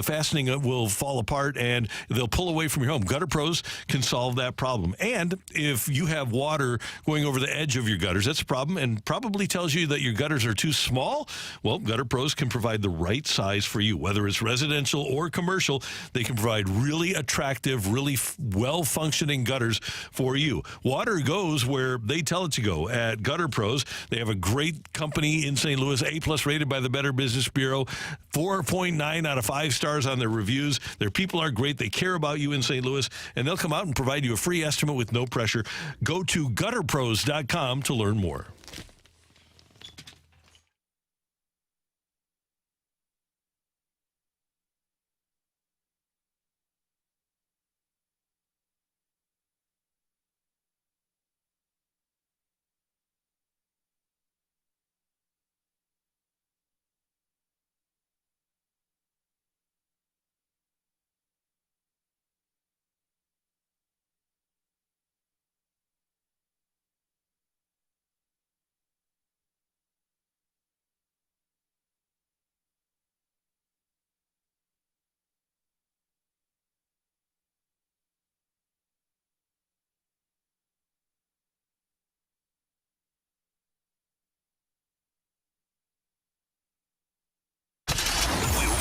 S3: fastening will fall apart and they'll pull away from your home. Gutter Pros can solve that problem. And if you have water going over the edge of your gutters, that's a problem and probably tells you that your gutters are too small. Well, Gutter Pros can provide the right size for you. Whether it's residential or commercial, they can provide really attractive, really well-functioning gutters for you. Water goes where they tell it to go at Gutter Pros. They have a great company in St. Louis, A+ rated by the Better Business Bureau, 4.9 out of 5 stars on their reviews. Their people are great. They care about you in St. Louis, and they'll come out and provide you a free estimate with no pressure. Go to gutterpros.com to learn more.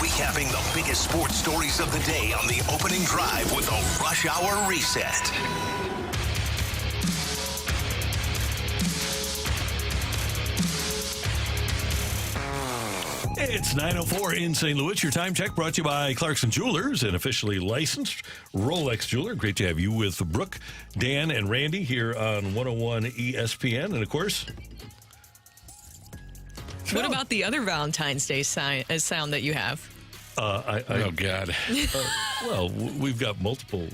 S1: Recapping the biggest sports stories of the day on the opening drive with a Rush Hour Reset.
S3: It's 9:04 in St. Louis. Your time check brought to you by Clarkson Jewelers, an officially licensed Rolex jeweler. Great to have you with Brooke, Dan, and Randy here on 101 ESPN. And, of course...
S4: What about the other Valentine's Day sound that you have?
S5: Oh God!
S3: Well, we've got multiple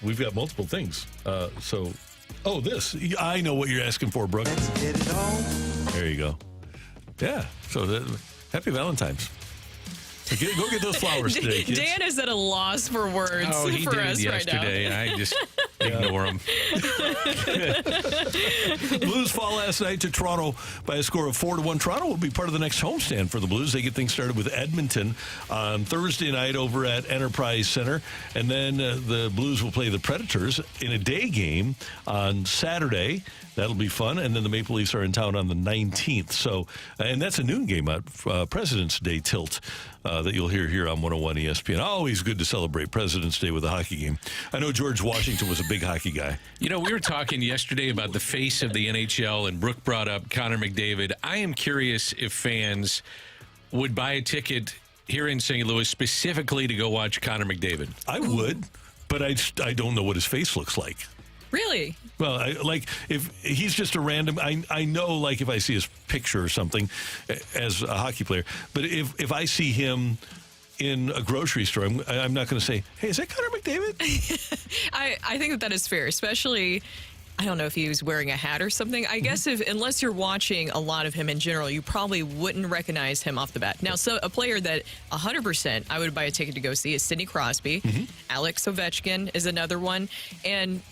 S3: things. This. I know what you're asking for, Brooke.
S13: Let's get it on.
S3: There you go. Yeah. So happy Valentine's. Go get those flowers today, kids.
S4: Dan is at a loss for words
S5: for
S4: us
S5: did it yesterday.
S4: right now.
S5: I just ignore him.
S3: Blues fall last night to Toronto by a score of 4-1. Toronto will be part of the next homestand for the Blues. They get things started with Edmonton on Thursday night over at Enterprise Center, and then the Blues will play the Predators in a day game on Saturday. That'll be fun. And then the Maple Leafs are in town on the 19th. So, and that's a noon game at President's Day tilt that you'll hear here on 101 ESPN. Always good to celebrate President's Day with a hockey game. I know George Washington was a big hockey guy.
S5: You know, we were talking yesterday about the face of the NHL, and Brooke brought up Connor McDavid. I am curious if fans would buy a ticket here in St. Louis specifically to go watch Connor McDavid.
S3: I would, but I don't know what his face looks like.
S4: Really?
S3: Well, if he's just a random, I know, like, if I see his picture or something as a hockey player, but if I see him in a grocery store, I'm not going to say, hey, is that Connor McDavid?
S4: I think that is fair, especially... I don't know if he was wearing a hat or something. I guess unless you're watching a lot of him in general, you probably wouldn't recognize him off the bat. Now, so a player that 100% I would buy a ticket to go see is Sidney Crosby. Alex Ovechkin is another one. And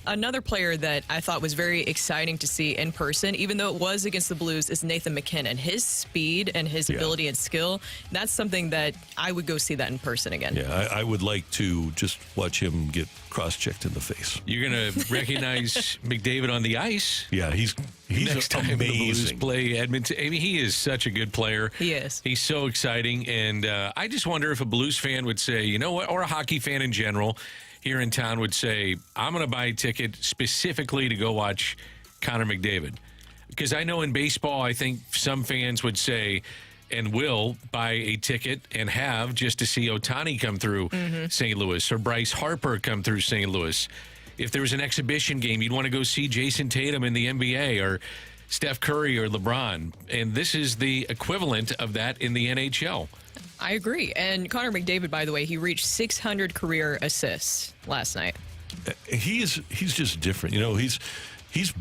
S4: another player that I thought was very exciting to see in person, even though it was against the Blues, is Nathan McKinnon. His speed and his ability and skill, that's something that I would go see that in person again.
S3: Yeah, I would like to just watch him get cross-checked in the face.
S5: You're going to recognize McDavid on the ice.
S3: Yeah, he's
S5: next time
S3: amazing.
S5: The Blues play Edmonton. I mean, he is such a good player.
S4: He is.
S5: He's so exciting, and I just wonder if a Blues fan would say, you know what, or a hockey fan in general here in town would say, I'm going to buy a ticket specifically to go watch Connor McDavid. Because I know in baseball, I think some fans would say, and will buy a ticket and have just to see Ohtani come through St. Louis or Bryce Harper come through St. Louis. If there was an exhibition game, you'd want to go see Jason Tatum in the NBA or Steph Curry or LeBron. And this is the equivalent of that in the NHL.
S4: I agree. And Connor McDavid, by the way, he reached 600 career assists last night.
S3: he's just different. You know, he's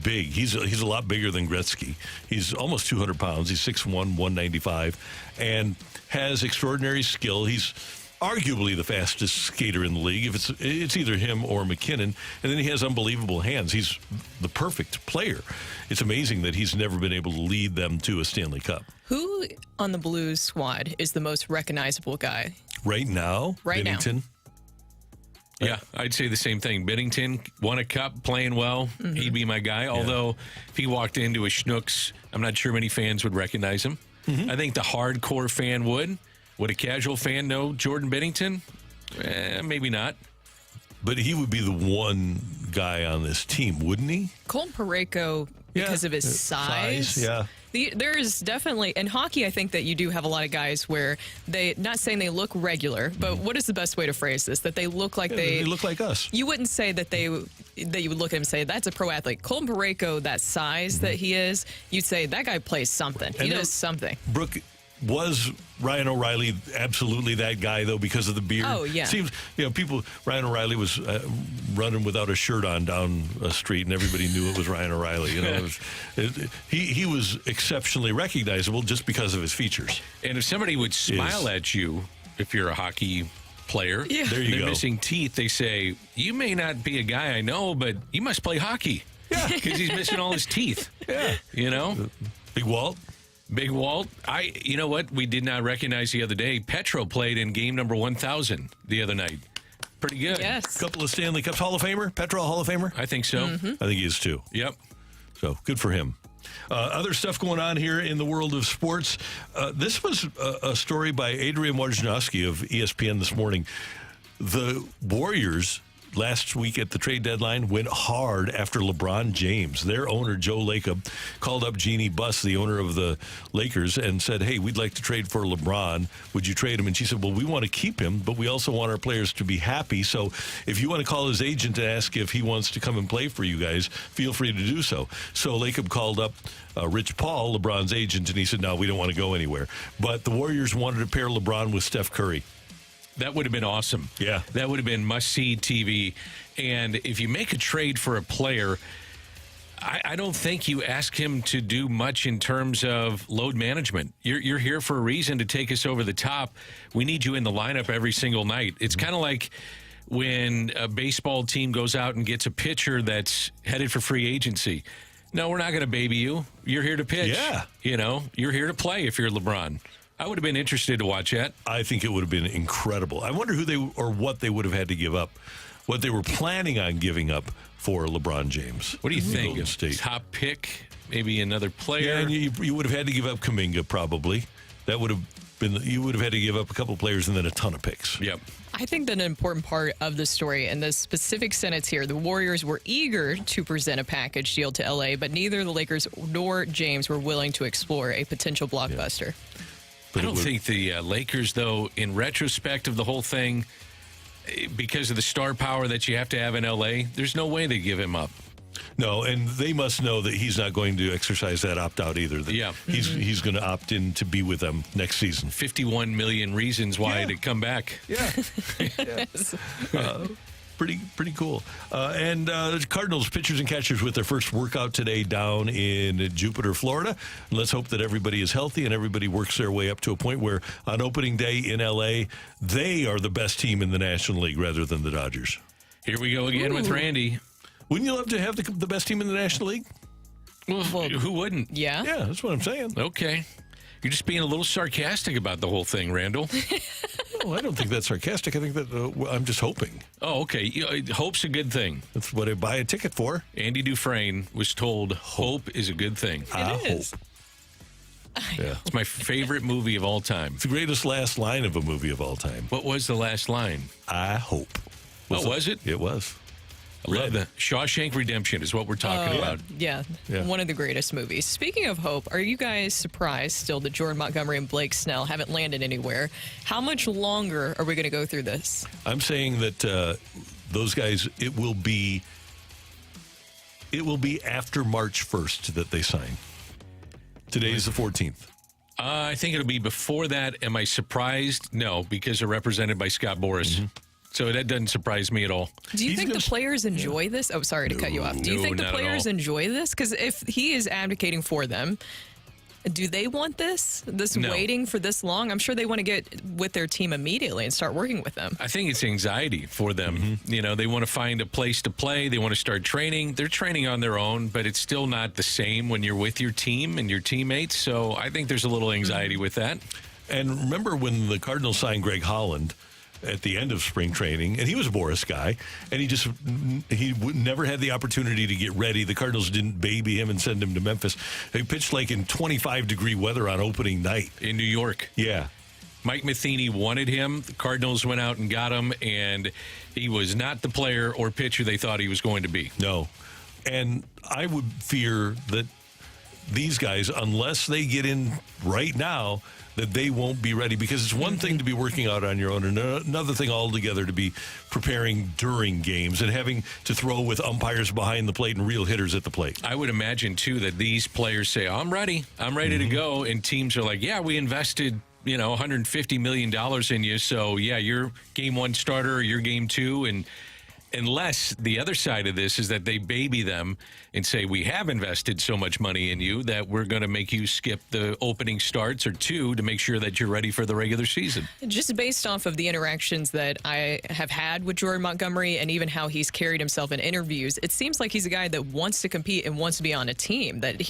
S3: big. He's a lot bigger than Gretzky. He's almost 200 pounds. He's 6'1", 195, and has extraordinary skill. He's arguably the fastest skater in the league. If it's either him or McKinnon, and then he has unbelievable hands. He's the perfect player. It's amazing that he's never been able to lead them to a Stanley Cup.
S4: Who on the Blues squad is the most recognizable guy?
S3: Right now, Binnington.
S5: Yeah, I'd say the same thing. Binnington won a cup, playing well. He'd be my guy. Although, if he walked into a Schnucks, I'm not sure many fans would recognize him. I think the hardcore fan would. Would a casual fan know Jordan Binnington? Maybe not.
S3: But he would be the one guy on this team, wouldn't he?
S4: Colton Parayko, because of his size.
S3: Yeah.
S4: There is definitely, in hockey, I think that you do have a lot of guys where they, not saying they look regular, but what is the best way to phrase this? That they look like
S3: they look like us.
S4: You wouldn't say that you would look at him and say, that's a pro athlete. Colton Parayko, that size that he is, you'd say, that guy plays something. He does something.
S3: Brooke, was Ryan O'Reilly absolutely that guy, though, because of the beard?
S4: Oh, yeah.
S3: Seems, Ryan O'Reilly was running without a shirt on down a street, and everybody knew it was Ryan O'Reilly. He was exceptionally recognizable just because of his features.
S5: And if somebody would smile at you, if you're a hockey player,
S3: there you
S5: they're
S3: go.
S5: Missing teeth, they say, you may not be a guy I know, but you must play hockey.
S3: Yeah.
S5: Because he's missing all his teeth.
S3: Yeah. Big Walt.
S5: Big Walt. You know what? We did not recognize the other day. Petro played in game number 1,000 the other night. Pretty good.
S4: Yes.
S3: A couple of Stanley Cups. Hall of Famer? Petro, Hall of Famer?
S5: I think so.
S3: I think he is too.
S5: Yep.
S3: So good for him. Other stuff going on here in the world of sports. This was a story by Adrian Wojnarowski of ESPN this morning. The Warriors last week at the trade deadline went hard after LeBron James. Their owner, Joe Lacob, called up Jeannie Buss, the owner of the Lakers, and said, hey, we'd like to trade for LeBron. Would you trade him? And she said, well, we want to keep him, but we also want our players to be happy. So if you want to call his agent and ask if he wants to come and play for you guys, feel free to do so. So Lacob called up Rich Paul, LeBron's agent, and he said, no, we don't want to go anywhere. But the Warriors wanted to pair LeBron with Steph Curry.
S5: That would have been awesome.
S3: Yeah.
S5: That would have been must-see TV. And if you make a trade for a player, I don't think you ask him to do much in terms of load management. You're here for a reason to take us over the top. We need you in the lineup every single night. It's kind of like when a baseball team goes out and gets a pitcher that's headed for free agency. No, we're not going to baby you. You're here to pitch.
S3: Yeah.
S5: You're here to play if you're LeBron. I would have been interested to watch that.
S3: I think it would have been incredible. I wonder what they would have had to give up, what they were planning on giving up for LeBron James.
S5: What do you think?
S3: Golden State.
S5: Top pick, maybe another player.
S3: Yeah, and you would have had to give up Kuminga probably. That would have been. You would have had to give up a couple of players and then a ton of picks.
S5: Yep.
S4: I think that an important part of the story and the specific sentence here, the Warriors were eager to present a package deal to LA, but neither the Lakers nor James were willing to explore a potential blockbuster.
S3: Yeah.
S5: I don't think the Lakers, though, in retrospect of the whole thing, because of the star power that you have to have in L.A., there's no way they give him up.
S3: No, and they must know that he's not going to exercise that opt-out either.
S5: Yeah.
S3: He's going to opt in to be with them next season.
S5: 51 million reasons why to come back.
S3: Yeah.
S4: Yes.
S3: Pretty cool. And the Cardinals pitchers and catchers with their first workout today down in Jupiter, Florida. And let's hope that everybody is healthy and everybody works their way up to a point where on opening day in L.A., they are the best team in the National League rather than the Dodgers.
S5: Here we go again with Randy.
S3: Wouldn't you love to have the best team in the National League?
S5: Well, who wouldn't?
S4: Yeah.
S3: Yeah, that's what I'm saying.
S5: Okay. You're just being a little sarcastic about the whole thing, Randall.
S3: No, I don't think that's sarcastic. I think that I'm just hoping.
S5: Oh, okay. Hope's a good thing.
S3: That's what I buy a ticket for.
S5: Andy Dufresne was told hope is a good thing.
S3: I hope.
S5: Yeah. It's my favorite movie of all time.
S3: It's the greatest last line of a movie of all time.
S5: What was the last line?
S3: I hope.
S5: Was it?
S3: It was.
S5: I love the Shawshank Redemption is what we're talking about.
S4: Yeah, one of the greatest movies. Speaking of hope, are you guys surprised still that Jordan Montgomery and Blake Snell haven't landed anywhere? How much longer are we going to go through this?
S3: I'm saying that those guys, it will be after March 1st that they sign. Today is the 14th.
S5: I think it'll be before that. Am I surprised? No, because they're represented by Scott Boras. So that doesn't surprise me at all.
S4: Do you think the players enjoy this? Oh, sorry to cut you off. Do you think the players enjoy this? Because if he is advocating for them, do they want this waiting for this long? I'm sure they want to get with their team immediately and start working with them.
S5: I think it's anxiety for them.
S3: Mm-hmm.
S5: You know, they want to find a place to play. They want to start training. They're training on their own, but it's still not the same when you're with your team and your teammates. So I think there's a little anxiety with that.
S3: And remember when the Cardinals signed Greg Holland at the end of spring training, and he was a Boris guy, and he never had the opportunity to get ready. The Cardinals didn't baby him and send him to Memphis. They pitched like in 25-degree weather on opening night.
S5: In New York.
S3: Yeah.
S5: Mike Matheny wanted him. The Cardinals went out and got him, and he was not the player or pitcher they thought he was going to be.
S3: No. And I would fear that these guys, unless they get in right now, that they won't be ready, because it's one thing to be working out on your own and another thing altogether to be preparing during games and having to throw with umpires behind the plate and real hitters at the plate.
S5: I would imagine, too, that these players say, I'm ready to go. And teams are like, yeah, we invested, $150 million in you. So, yeah, you're game one starter or you're game two. And unless the other side of this is that they baby them and say, we have invested so much money in you that we're going to make you skip the opening starts or two to make sure that you're ready for the regular season.
S4: Just based off of the interactions that I have had with Jordan Montgomery and even how he's carried himself in interviews, it seems like he's a guy that wants to compete and wants to be on a team. That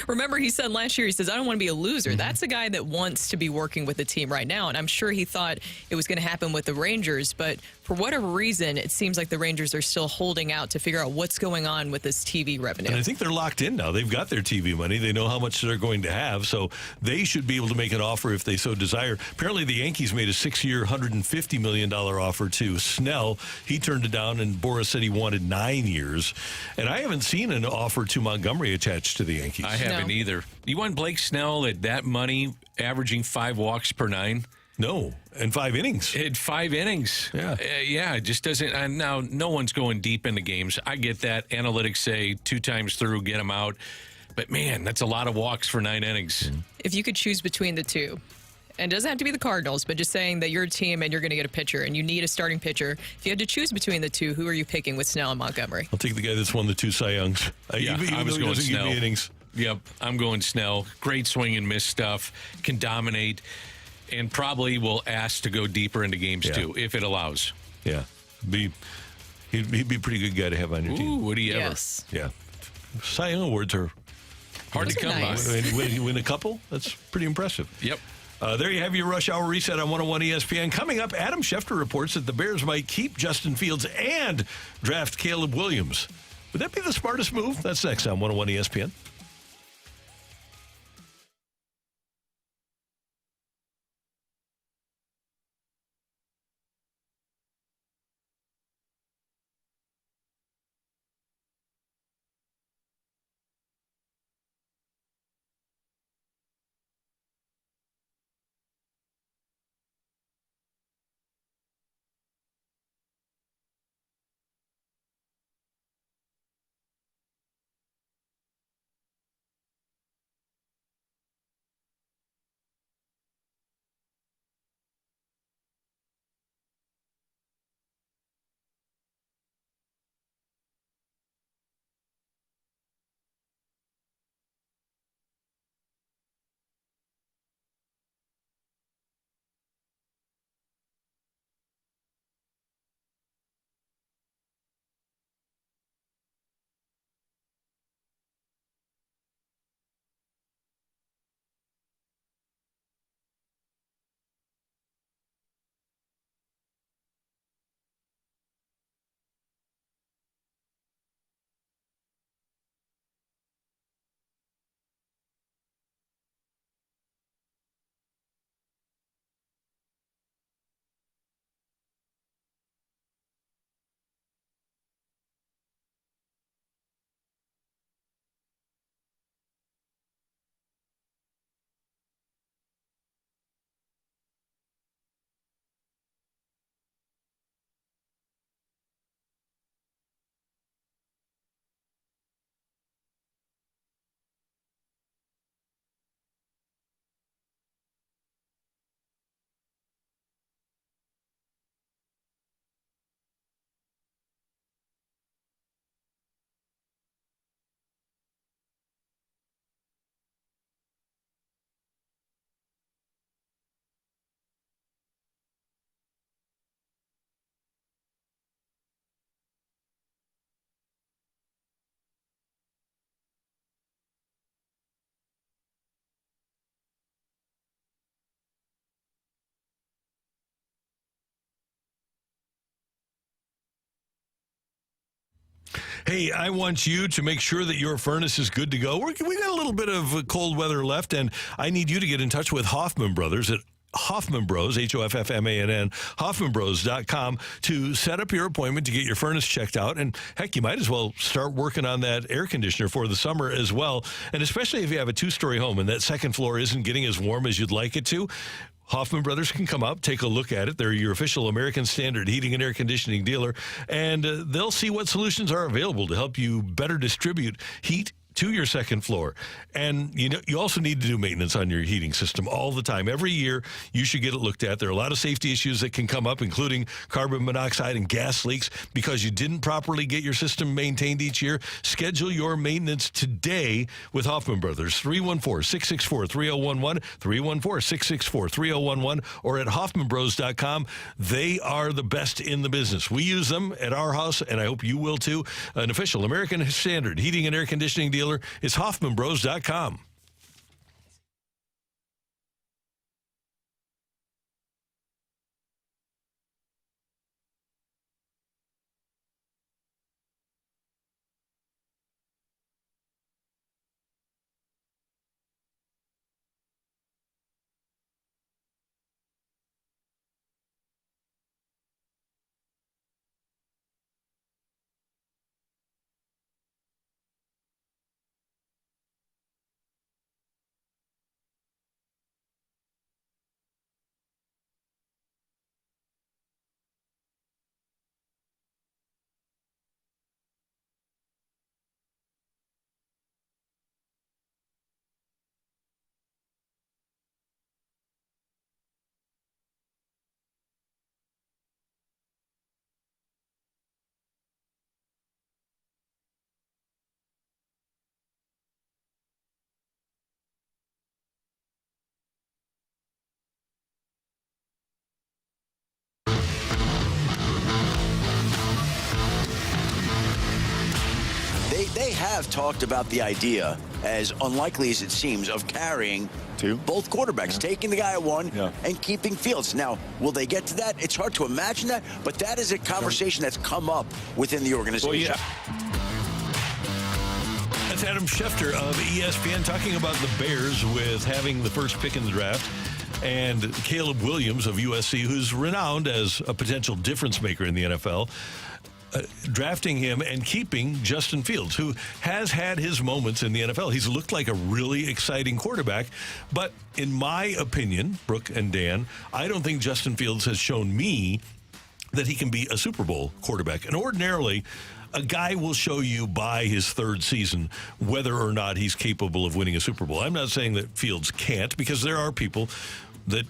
S4: remember he said last year, he says, I don't want to be a loser. Mm-hmm. That's a guy that wants to be working with the team right now. And I'm sure he thought it was going to happen with the Rangers, but for whatever reason, it seems like the Rangers are still holding out to figure out what's going on with this TV revenue.
S3: And I think they're locked in now. They've got their TV money. They know how much they're going to have, so they should be able to make an offer if they so desire. Apparently, the Yankees made a 6-year, $150 million offer to Snell. He turned it down, and Boris said he wanted 9 years. And I haven't seen an offer to Montgomery attached to the Yankees.
S5: I haven't either. You want Blake Snell at that money, averaging 5 walks per 9?
S3: No, and 5 innings.
S5: In 5 innings.
S3: Yeah.
S5: Yeah, it just doesn't. Now, no one's going deep into games. I get that. Analytics say 2 times through, get them out. But, man, that's a lot of walks for 9 innings.
S4: If you could choose between the two, and it doesn't have to be the Cardinals, but just saying that you're a team and you're going to get a pitcher and you need a starting pitcher, if you had to choose between the two, who are you picking with Snell and Montgomery?
S3: I'll take the guy that's won the 2 Cy Youngs.
S5: Yeah,
S3: even
S5: I was
S3: though he
S5: going
S3: doesn't
S5: Snell.
S3: give me innings.
S5: Yep, I'm going Snell. Great swing and miss stuff. Can dominate. And probably will ask to go deeper into games, too, if it allows.
S3: Yeah. He'd be a pretty good guy to have on your team.
S5: Would he ever?
S4: Yes.
S3: Yeah. Cy Young awards are
S5: hard to come by.
S3: When you win a couple, that's pretty impressive.
S5: Yep.
S3: There you have your Rush Hour Reset on 101 ESPN. Coming up, Adam Schefter reports that the Bears might keep Justin Fields and draft Caleb Williams. Would that be the smartest move? That's next on 101 ESPN. Hey, I want you to make sure that your furnace is good to go. We got a little bit of cold weather left, and I need you to get in touch with Hoffman Brothers at Hoffman Bros, Hoffmann, HoffmanBros.com to set up your appointment to get your furnace checked out. And heck, you might as well start working on that air conditioner for the summer as well. And especially if you have a 2-story home and that second floor isn't getting as warm as you'd like it to, Hoffman Brothers can come up, take a look at it. They're your official American Standard heating and air conditioning dealer, and they'll see what solutions are available to help you better distribute heat to your second floor. And you also need to do maintenance on your heating system all the time. Every year you should get it looked at. There are a lot of safety issues that can come up, including carbon monoxide and gas leaks because you didn't properly get your system maintained each year. Schedule your maintenance today with Hoffman Brothers. 314-664-3011, 314-664-3011, or at hoffmanbros.com. They are the best in the business. We use them at our house, and I hope you will too. An official American Standard heating and air conditioning dealer is hoffmanbros.com.
S13: They have talked about the idea, as unlikely as it seems, of carrying both quarterbacks, taking the guy at one and keeping Fields. Now, will they get to that? It's hard to imagine that, but that is a conversation that's come up within the organization.
S3: That's Adam Schefter of ESPN talking about the Bears with having the first pick in the draft, and Caleb Williams of USC, who's renowned as a potential difference maker in the NFL. Drafting him and keeping Justin Fields, who has had his moments in the NFL. He's looked like a really exciting quarterback. But in my opinion, Brooke and Dan, I don't think Justin Fields has shown me that he can be a Super Bowl quarterback. And ordinarily, a guy will show you by his third season whether or not he's capable of winning a Super Bowl. I'm not saying that Fields can't, because there are people that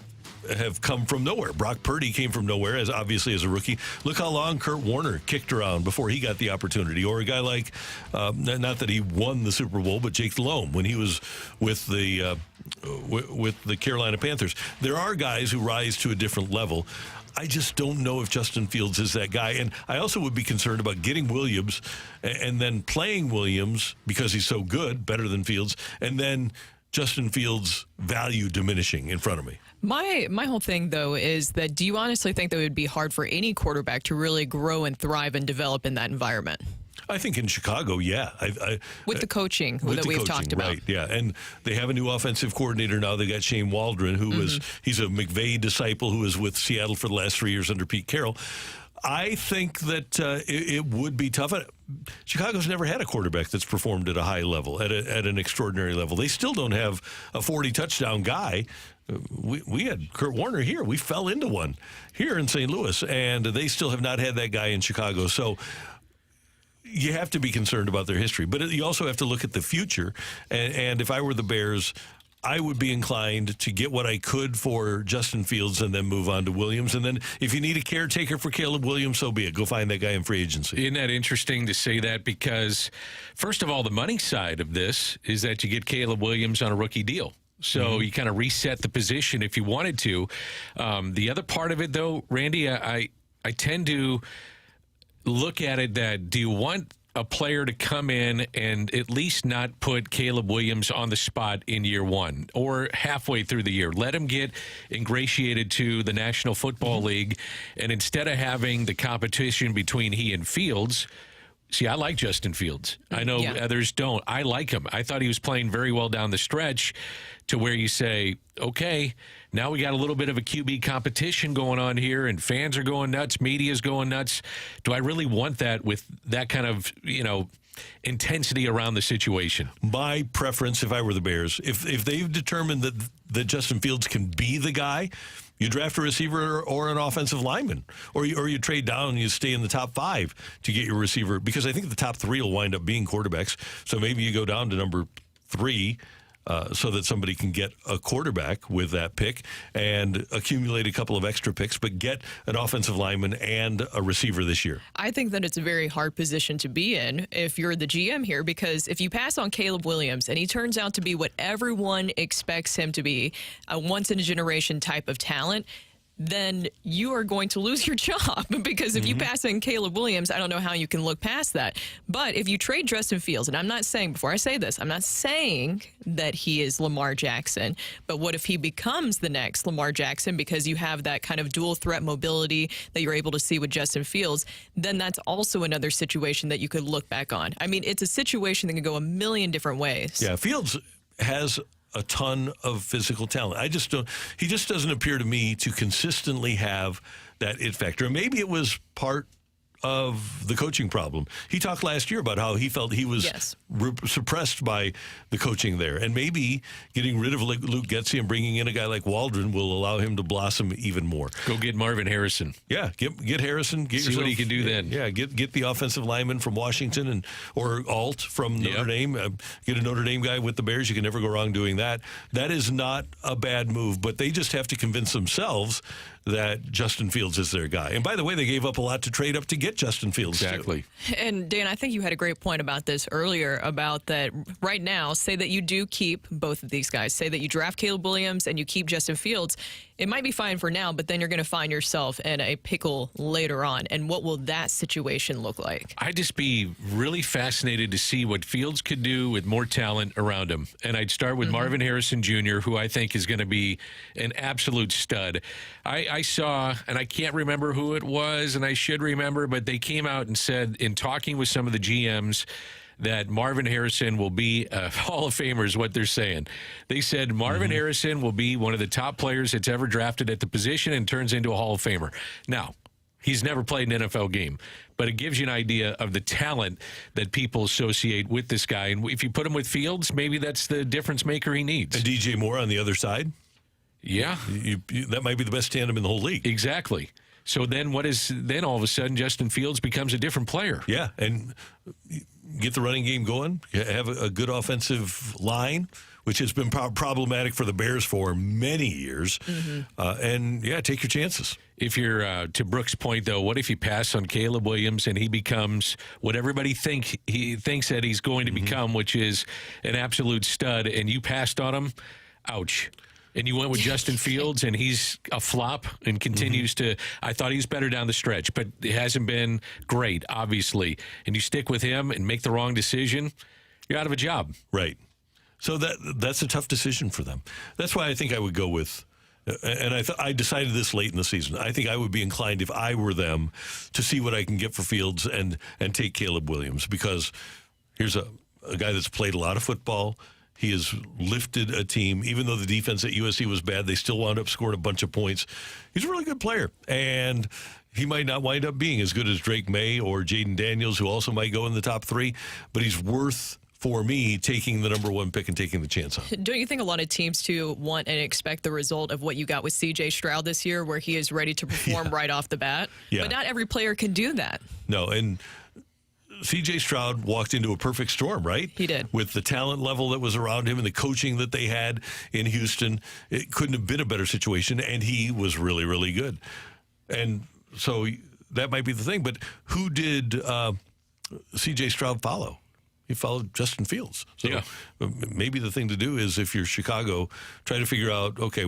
S3: have come from nowhere. Brock Purdy came from nowhere, obviously as a rookie. Look how long Kurt Warner kicked around before he got the opportunity. Or a guy like, not that he won the Super Bowl, but Jake Delhomme when he was with the Carolina Panthers. There are guys who rise to a different level. I just don't know if Justin Fields is that guy. And I also would be concerned about getting Williams and then playing Williams because he's so good, better than Fields, and then Justin Fields' value diminishing in front of me.
S4: My whole thing, though, is that do you honestly think that it would be hard for any quarterback to really grow and thrive and develop in that environment?
S3: I think in Chicago, yeah.
S4: With the coaching that we've talked about.
S3: Right, yeah. And they have a new offensive coordinator now. They got Shane Waldron, who he's a McVay disciple who was with Seattle for the last 3 years under Pete Carroll. I think that it would be tough. Chicago's never had a quarterback that's performed at a high level, at an extraordinary level. They still don't have a 40-touchdown guy. We had Kurt Warner here. We fell into one here in St. Louis, and they still have not had that guy in Chicago. So you have to be concerned about their history. But you also have to look at the future. And if I were the Bears, I would be inclined to get what I could for Justin Fields and then move on to Williams. And then if you need a caretaker for Caleb Williams, so be it. Go find that guy in free agency.
S5: Isn't that interesting to say that? Because, first of all, the money side of this is that you get Caleb Williams on a rookie deal. So you kind of reset the position if you wanted to. The other part of it, though, Randy, I tend to look at it that do you want a player to come in and at least not put Caleb Williams on the spot in year one or halfway through the year? Let him get ingratiated to the National Football League, and instead of having the competition between he and Fields, See, I like Justin Fields. I know others don't. I like him. I thought he was playing very well down the stretch to where you say, okay, now we got a little bit of a QB competition going on here, and fans are going nuts, media's going nuts. Do I really want that with that kind of, intensity around the situation?
S3: My preference, if I were the Bears, if they've determined that Justin Fields can be the guy, you draft a receiver or an offensive lineman, or you trade down and you stay in the top 5 to get your receiver, because I think the top 3 will wind up being quarterbacks. So maybe you go down to number 3 so that somebody can get a quarterback with that pick and accumulate a couple of extra picks, but get an offensive lineman and a receiver this year.
S4: I think that it's a very hard position to be in if you're the GM here, because if you pass on Caleb Williams and he turns out to be what everyone expects him to be, a once-in-a-generation type of talent, then you are going to lose your job, because if you pass in Caleb Williams, I don't know how you can look past that. But if you trade Justin Fields, and I'm not saying, before I say this, I'm not saying that he is Lamar Jackson, but what if he becomes the next Lamar Jackson, because you have that kind of dual threat mobility that you're able to see with Justin Fields, then that's also another situation that you could look back on. I mean, it's a situation that can go a million different ways.
S3: Yeah, Fields has a ton of physical talent. He just doesn't appear to me to consistently have that it factor. And maybe it was part of the coaching problem. He talked last year about how he felt he was suppressed by the coaching there. And maybe getting rid of Luke Getsy and bringing in a guy like Waldron will allow him to blossom even more.
S5: Go get Marvin Harrison.
S3: Yeah, get Harrison.
S5: See what he can do then.
S3: Yeah, get the offensive lineman from Washington or Alt from Notre Dame. Get a Notre Dame guy with the Bears. You can never go wrong doing that. That is not a bad move, but they just have to convince themselves that Justin Fields is their guy. And by the way, they gave up a lot to trade up to get Justin Fields.
S5: Exactly.
S4: And Dan, I think you had a great point about this earlier, about that right now, say that you do keep both of these guys. Say that you draft Caleb Williams and you keep Justin Fields. It might be fine for now, but then you're going to find yourself in a pickle later on. And what will that situation look like?
S5: I'd just be really fascinated to see what Fields could do with more talent around him. And I'd start with Marvin Harrison Jr., who I think is going to be an absolute stud. I saw, and I can't remember who it was, and I should remember, but they came out and said, in talking with some of the GMs, that Marvin Harrison will be a Hall of Famer is what they're saying. They said Marvin Harrison will be one of the top players that's ever drafted at the position and turns into a Hall of Famer. Now, he's never played an NFL game, but it gives you an idea of the talent that people associate with this guy. And if you put him with Fields, maybe that's the difference maker he needs.
S3: And DJ Moore on the other side?
S5: Yeah.
S3: That might be the best tandem in the whole league.
S5: Exactly. So then then all of a sudden Justin Fields becomes a different player.
S3: Yeah, and get the running game going, have a good offensive line, which has been problematic for the Bears for many years. And, take your chances.
S5: If you're, to Brooks' point, though, what if you pass on Caleb Williams and he becomes what everybody thinks that he's going to become, which is an absolute stud, and you passed on him? Ouch. And you went with Justin Fields, and he's a flop and continues to – I thought he was better down the stretch, but it hasn't been great, obviously. And you stick with him and make the wrong decision, you're out of a job.
S3: Right. So that's a tough decision for them. That's why I think I would go with and I decided this late in the season. I think I would be inclined, if I were them, to see what I can get for Fields and take Caleb Williams, because here's a guy that's played a lot of football. He has lifted a team. Even though the defense at USC was bad, they still wound up scoring a bunch of points. He's a really good player. And he might not wind up being as good as Drake May or Jaden Daniels, who also might go in the top 3. But he's worth, for me, taking the number 1 pick and taking the chance on.
S4: Don't you think a lot of teams, too, want and expect the result of what you got with C.J. Stroud this year, where he is ready to perform right off the bat?
S3: Yeah.
S4: But not every player can do that.
S3: No, and C.J. Stroud walked into a perfect storm, right?
S4: He did.
S3: With the talent level that was around him and the coaching that they had in Houston, it couldn't have been a better situation, and he was really, really good. And so that might be the thing. But who did C.J. Stroud follow? He followed Justin Fields. So maybe the thing to do is, if you're Chicago, try to figure out, okay,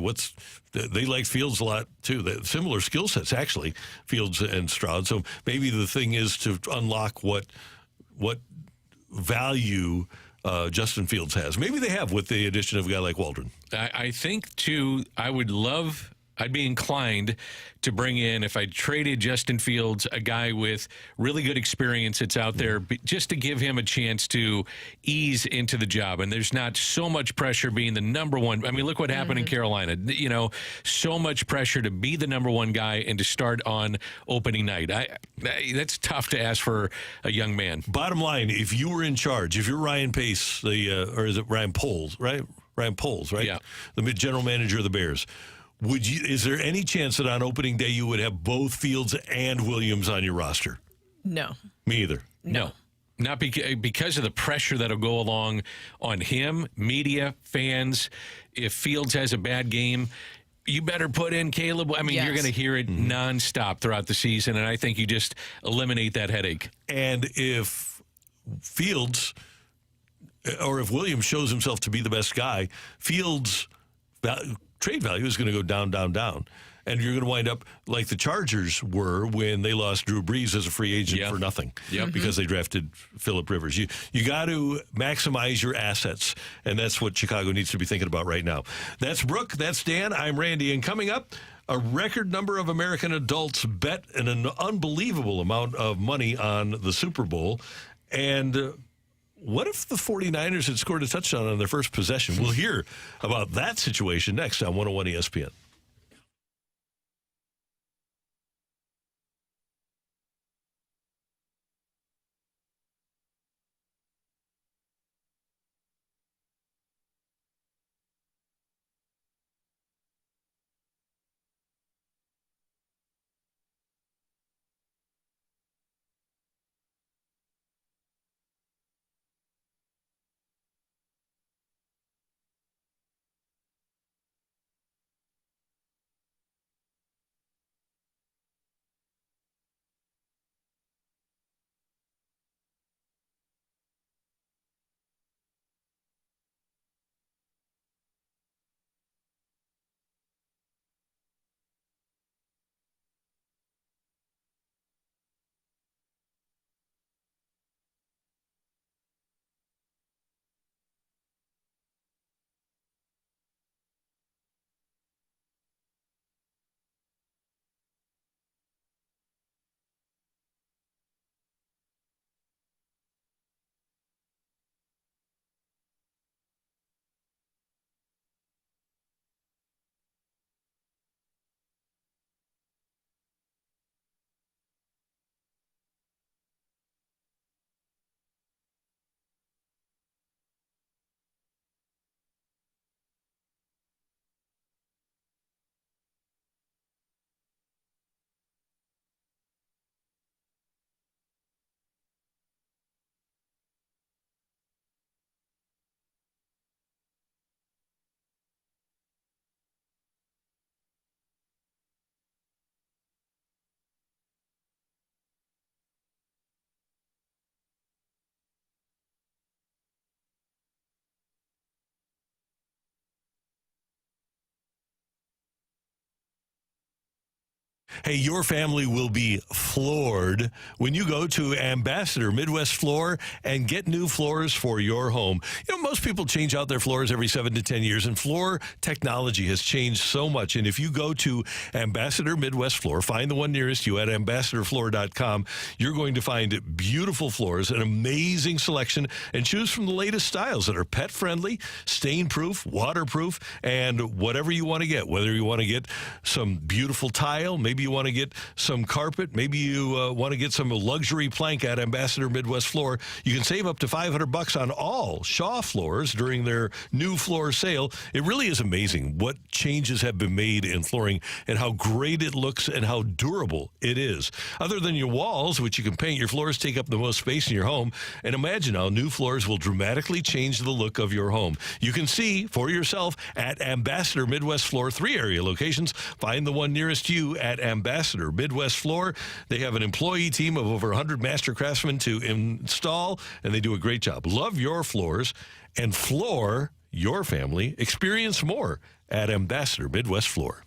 S3: they like Fields a lot too. Similar skill sets, actually, Fields and Stroud. So maybe the thing is to unlock what value Justin Fields has. Maybe they have with the addition of a guy like Waldron.
S5: I think, too, I would love I'd be inclined to bring in, if I traded Justin Fields, a guy with really good experience that's out there, just to give him a chance to ease into the job. And there's not so much pressure being the number one. I mean, look what happened in Carolina. You know, so much pressure to be the number one guy and to start on opening night. That's tough to ask for a young man.
S3: Bottom line, if you were in charge, if you're Ryan Pace, or is it Ryan Poles, right? Ryan Poles, right?
S5: Yeah.
S3: The general manager of the Bears. Is there any chance that on opening day you would have both Fields and Williams on your roster?
S4: No.
S3: Me either.
S5: No. Not because of the pressure that'll go along on him, media, fans. If Fields has a bad game, you better put in Caleb. I mean, you're going to hear it nonstop throughout the season, and I think you just eliminate that headache.
S3: And if Fields or if Williams shows himself to be the best guy, Fields' trade value is going to go down, down, down. And you're going to wind up like the Chargers were when they lost Drew Brees as a free agent for nothing because they drafted Phillip Rivers. You got to maximize your assets, and that's what Chicago needs to be thinking about right now. That's Brooke. That's Dan. I'm Randy. And coming up, a record number of American adults bet an unbelievable amount of money on the Super Bowl. And what if the 49ers had scored a touchdown on their first possession? We'll hear about that situation next on 101 ESPN. Hey, your family will be floored when you go to Ambassador Midwest Floor and get new floors for your home. You know, most people change out their floors every 7 to 10 years, and floor technology has changed so much. And if you go to Ambassador Midwest Floor, find the one nearest you at ambassadorfloor.com, you're going to find beautiful floors, an amazing selection, and choose from the latest styles that are pet-friendly, stain-proof, waterproof, and whatever you want to get. Whether you want to get some beautiful tile, maybe you want to get some carpet, maybe you want to get some luxury plank at Ambassador Midwest Floor, you can save up to $500 on all Shaw floors during their new floor sale. It really is amazing what changes have been made in flooring and how great it looks and how durable it is. Other than your walls, which you can paint, your floors take up the most space in your home. And imagine how new floors will dramatically change the look of your home. You can see for yourself at Ambassador Midwest Floor, 3 area locations. Find the one nearest you at Ambassador Midwest Floor. They have an employee team of over 100 master craftsmen to install, and they do a great job. Love your floors and floor your family. Experience more at Ambassador Midwest Floor.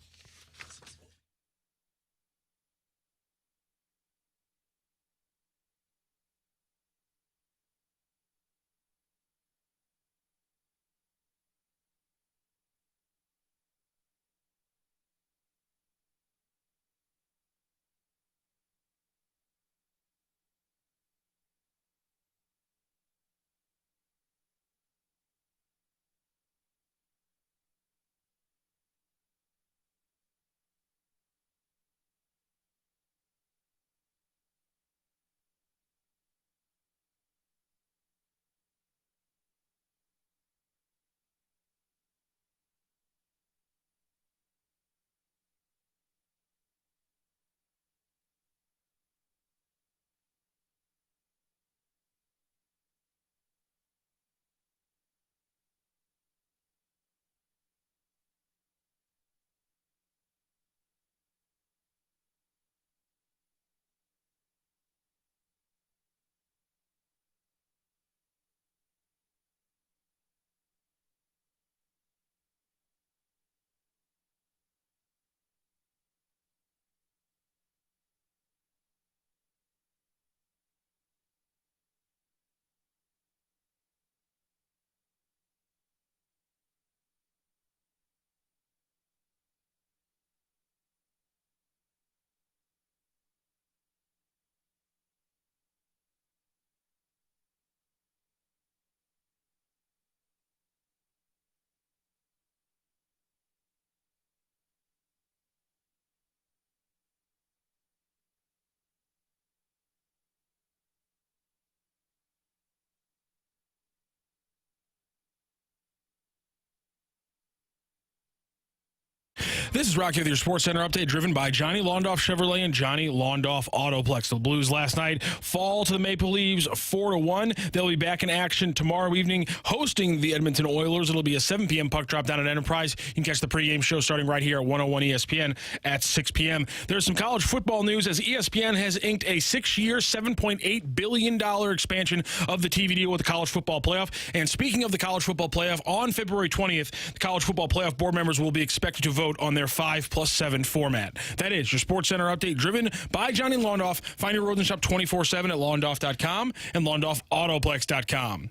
S6: This is Rocky with your Sports Center update, driven by Johnny Londoff Chevrolet and Johnny Londoff Autoplex. The Blues last night fall to the Maple Leafs 4-1. They'll be back in action tomorrow evening, hosting the Edmonton Oilers. It'll be a 7 p.m. puck drop down at Enterprise. You can catch the pregame show starting right here at 101 ESPN at 6 p.m. There's some college football news as ESPN has inked a 6-year, $7.8 billion expansion of the TV deal with the College Football Playoff. And speaking of the College Football Playoff, on February 20th, the College Football Playoff board members will be expected to vote on their 5+7 format. That is your Sports Center update, driven by Johnny Londoff. Find your road and shop 24/7 at londoff.com and londoffautoplex.com.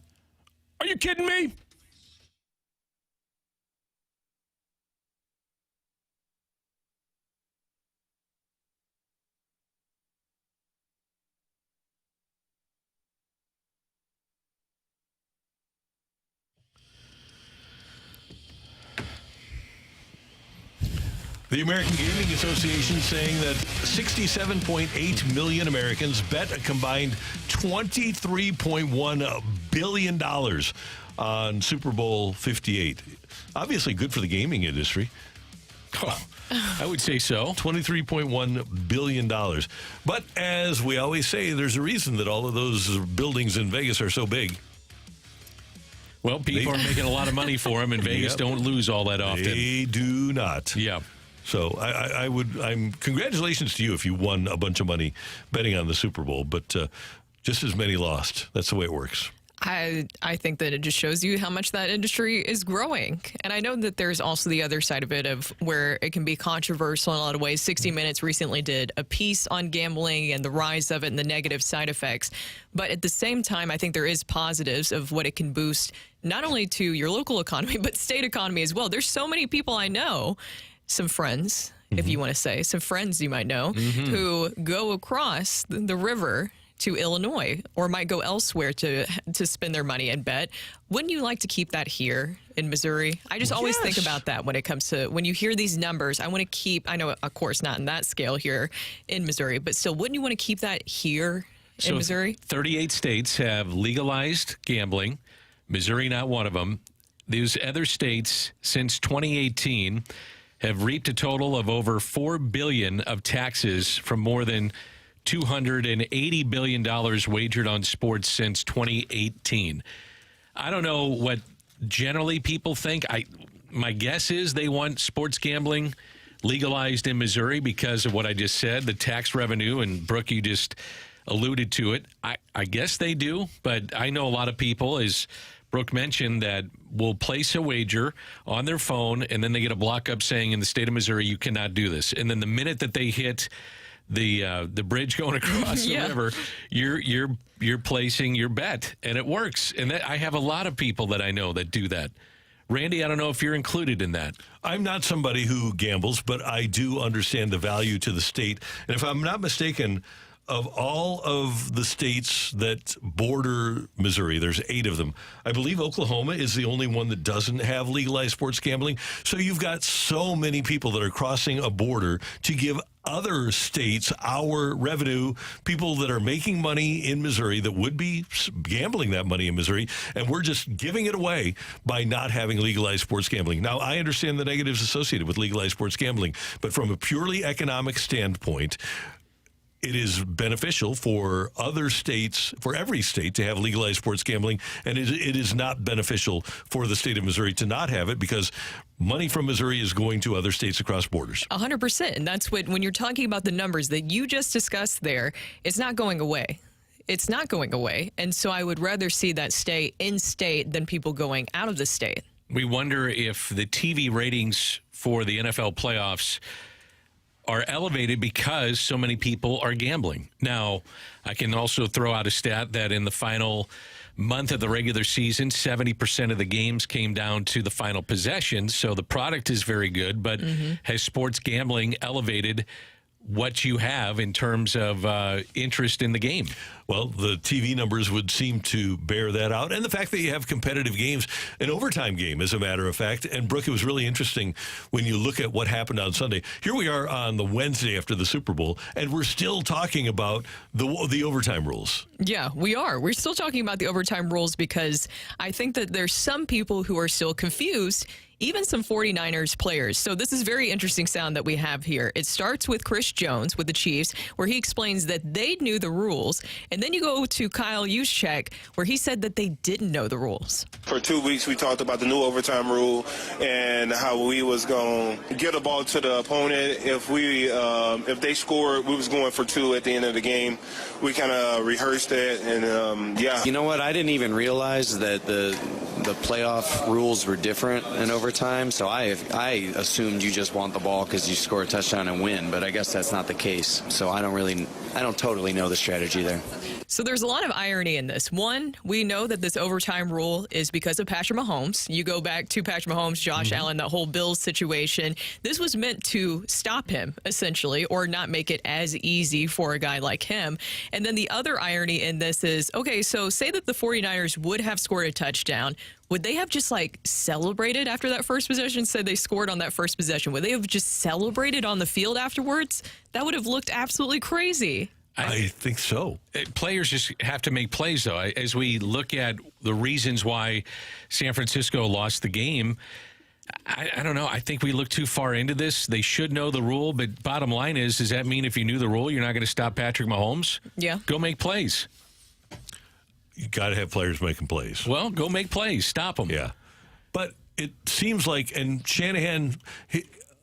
S6: Are you kidding me?
S3: The American Gaming Association saying that 67.8 million Americans bet a combined $23.1 billion on Super Bowl 58. Obviously good for the gaming industry.
S5: Oh, I would say so.
S3: $23.1 billion. But as we always say, there's a reason that all of those buildings in Vegas are so big.
S5: Well, people are making a lot of money for them, and Vegas don't lose all that often.
S3: They do not.
S5: Yeah.
S3: So I'm congratulations to you if you won a bunch of money betting on the Super Bowl, but just as many lost. That's the way it works.
S4: I think that it just shows you how much that industry is growing. And I know that there's also the other side of it of where it can be controversial in a lot of ways. 60 Minutes recently did a piece on gambling and the rise of it and the negative side effects. But at the same time, I think there is positives of what it can boost, not only to your local economy, but state economy as well. There's so many people I know, some friends, if you want to say, some friends you might know, who go across the river to Illinois or might go elsewhere to spend their money and bet. Wouldn't you like to keep that here in Missouri? I just always think about that when it comes to when you hear these numbers. I want to keep, I know, of course, not in that scale here in Missouri, but still, wouldn't you want to keep that here in Missouri?
S5: 38 states have legalized gambling. Missouri, not one of them. These other states, since 2018, have reaped a total of over $4 billion of taxes from more than $280 billion wagered on sports since 2018. I don't know what generally people think. My guess is they want sports gambling legalized in Missouri because of what I just said, the tax revenue, and Brooke, you just alluded to it. I guess they do, but I know a lot of people, as Brooke mentioned, that will place a wager on their phone, and then they get a block up saying, in the state of Missouri, you cannot do this. And then the minute that they hit the bridge going across the river, you're placing your bet, and it works. And I have a lot of people that I know that do that. Randy, I don't know if you're included in that.
S3: I'm not somebody who gambles, but I do understand the value to the state. And if I'm not mistaken, of all of the states that border Missouri, there's 8 of them. I believe Oklahoma is the only one that doesn't have legalized sports gambling. So you've got so many people that are crossing a border to give other states our revenue, people that are making money in Missouri that would be gambling that money in Missouri, and we're just giving it away by not having legalized sports gambling. Now, I understand the negatives associated with legalized sports gambling, but from a purely economic standpoint, it is beneficial for other states, for every state to have legalized sports gambling, and it is not beneficial for the state of Missouri to not have it because money from Missouri is going to other states across borders.
S4: 100%. And that's when you're talking about the numbers that you just discussed there, it's not going away. It's not going away. And so I would rather see that stay in state than people going out of the state.
S5: We wonder if the TV ratings for the NFL playoffs are elevated because so many people are gambling. Now, I can also throw out a stat that in the final month of the regular season, 70% of the games came down to the final possession. So the product is very good, but has sports gambling elevated what you have in terms of interest in the game?
S3: Well, the TV numbers would seem to bear that out. And the fact that you have competitive games, an overtime game, as a matter of fact. And, Brooke, it was really interesting when you look at what happened on Sunday. Here we are on the Wednesday after the Super Bowl, and we're still talking about the overtime rules.
S4: Yeah, we are. We're still talking about the overtime rules because I think that there's some people who are still confused. even some 49ers players. So this is very interesting sound that we have here. It starts with Chris Jones with the Chiefs, where he explains that they knew the rules. And then you go to Kyle Juszczyk, where he said that they didn't know the rules.
S14: For 2 weeks, we talked about the new overtime rule and how we was going to get a ball to the opponent. If they scored, we was going for 2 at the end of the game. We kind of rehearsed it, and yeah.
S15: You know what? I didn't even realize that the playoff rules were different in overtime, so I assumed you just want the ball because you score a touchdown and win, but I guess that's not the case. So I don't totally know the strategy there.
S4: So there's a lot of irony in this. One, we know that this overtime rule is because of Patrick Mahomes. You go back to Patrick Mahomes, Josh Allen, that whole Bills situation. This was meant to stop him, essentially, or not make it as easy for a guy like him. And then the other irony in this is, okay, so say that the 49ers would have scored a touchdown. Would they have just celebrated after that first possession? Said they scored on that first possession. Would they have just celebrated on the field afterwards? That would have looked absolutely crazy.
S3: I think so.
S5: Players just have to make plays, though. As we look at the reasons why San Francisco lost the game, I don't know. I think we look too far into this. They should know the rule, but bottom line is, does that mean if you knew the rule, you're not going to stop Patrick Mahomes?
S4: Yeah.
S5: Go make plays.
S3: You got to have players making plays.
S5: Well, go make plays. Stop them.
S3: Yeah. But it seems like, and Shanahan,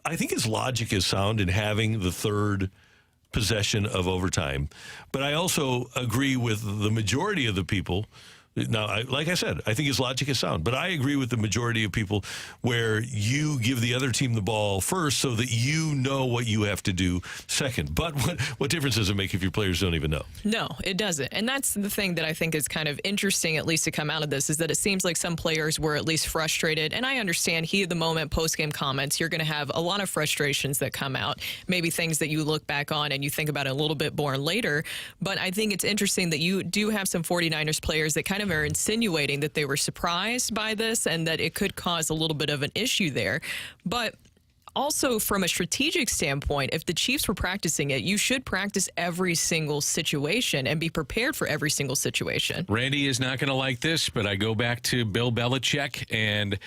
S3: I think his logic is sound in having the third possession of overtime. But I also agree with the majority of the people. Now, like I said, I think his logic is sound, but I agree with the majority of people where you give the other team the ball first so that you know what you have to do second. But what difference does it make if your players don't even know?
S4: No, it doesn't. And that's the thing that I think is kind of interesting, at least to come out of this, is that it seems like some players were at least frustrated. And I understand heat of the moment, post-game comments, you're going to have a lot of frustrations that come out, maybe things that you look back on and you think about it a little bit more later. But I think it's interesting that you do have some 49ers players that kind of are insinuating that they were surprised by this and that it could cause a little bit of an issue there. But also from a strategic standpoint, if the Chiefs were practicing it, you should practice every single situation and be prepared for every single situation.
S5: Randy is not going to like this, but I go back to Bill Belichick and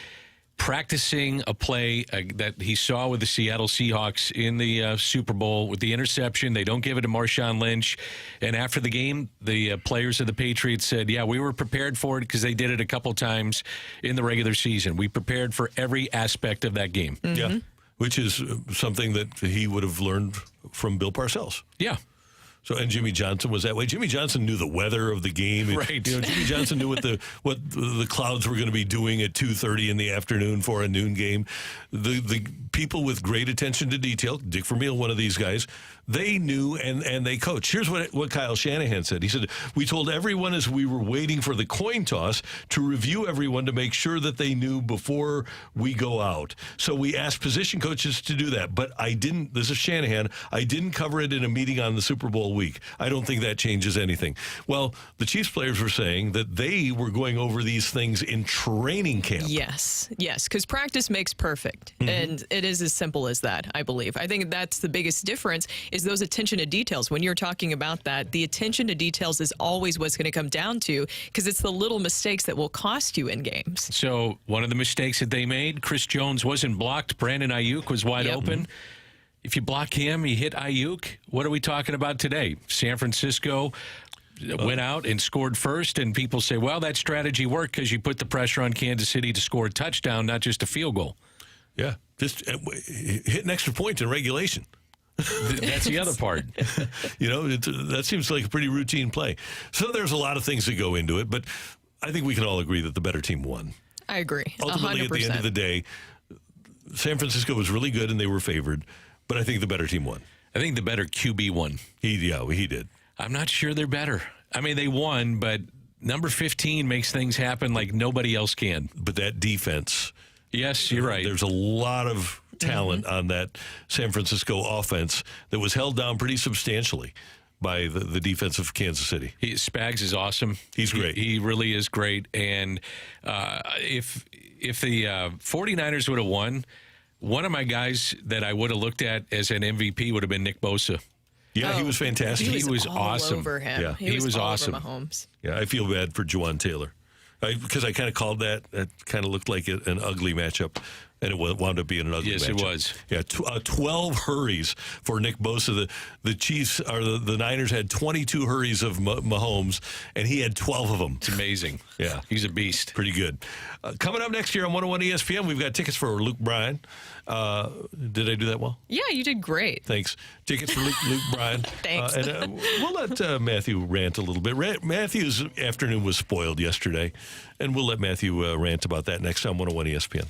S5: practicing a play that he saw with the Seattle Seahawks in the Super Bowl with the interception. They don't give it to Marshawn Lynch. And after the game, the players of the Patriots said, yeah, we were prepared for it because they did it a couple times in the regular season. We prepared for every aspect of that game.
S4: Mm-hmm.
S3: Yeah, which is something that he would have learned from Bill Parcells.
S5: Yeah.
S3: So, and Jimmy Johnson was that way. Jimmy Johnson knew the weather of the game.
S5: Right.
S3: Jimmy Johnson knew what the clouds were going to be doing at 2:30 in the afternoon for a noon game. The people with great attention to detail, Dick Vermeil, one of these guys, they knew and they coached. Here's what Kyle Shanahan said. He said, we told everyone as we were waiting for the coin toss to review everyone to make sure that they knew before we go out. So we asked position coaches to do that. But I didn't, this is Shanahan, I didn't cover it in a meeting on the Super Bowl week. I don't think that changes anything. Well, the Chiefs players were saying that they were going over these things in training camp.
S4: Yes, because practice makes perfect.
S3: Mm-hmm.
S4: And it is as simple as that, I believe. I think that's the biggest difference is those attention to details. When you're talking about that, the attention to details is always what's going to come down to because it's the little mistakes that will cost you in games.
S5: So one of the mistakes that they made, Chris Jones wasn't blocked. Brandon Ayuk was wide open. If you block him, you hit Ayuk. What are we talking about today? San Francisco went out and scored first, and people say, well, that strategy worked because you put the pressure on Kansas City to score a touchdown, not just a field goal.
S3: Yeah, just hit an extra point in regulation.
S5: That's the other part.
S3: That seems like a pretty routine play. So there's a lot of things that go into it, but I think we can all agree that the better team won.
S4: I agree.
S3: Ultimately,
S4: 100%.
S3: at the end of the day, San Francisco was really good and they were favored, but I think the better team won.
S5: I think the better QB won.
S3: He did.
S5: I'm not sure they're better. I mean, they won, but number 15 makes things happen like nobody else can.
S3: But that defense.
S5: Yes, you're right.
S3: There's a lot of talent on that San Francisco offense that was held down pretty substantially by the defense of Kansas City.
S5: Spags is awesome.
S3: He's great.
S5: He really is great. And if the 49ers would have won, one of my guys that I would have looked at as an MVP would have been Nick Bosa.
S3: Yeah, he was fantastic.
S4: He was
S5: all
S4: awesome. Over him.
S3: Yeah.
S4: He was all
S5: awesome.
S4: Over Mahomes.
S3: Yeah, I feel bad for Juwan Taylor. Because I kind of called that. That kind of looked like an ugly matchup. And it wound up being an ugly matchup.
S5: Yes, it was.
S3: Yeah, 12 hurries for Nick Bosa. The Chiefs, or the Niners, had 22 hurries of Mahomes, and he had 12 of them.
S5: It's amazing.
S3: Yeah.
S5: He's a beast.
S3: Pretty good. Coming up next year on 101 ESPN, we've got tickets for Luke Bryan. Did I do that well?
S4: Yeah, you did great.
S3: Thanks. Tickets for Luke Bryan.
S4: Thanks.
S3: And we'll let Matthew rant a little bit. Matthew's afternoon was spoiled yesterday, and we'll let Matthew rant about that next time 101 ESPN.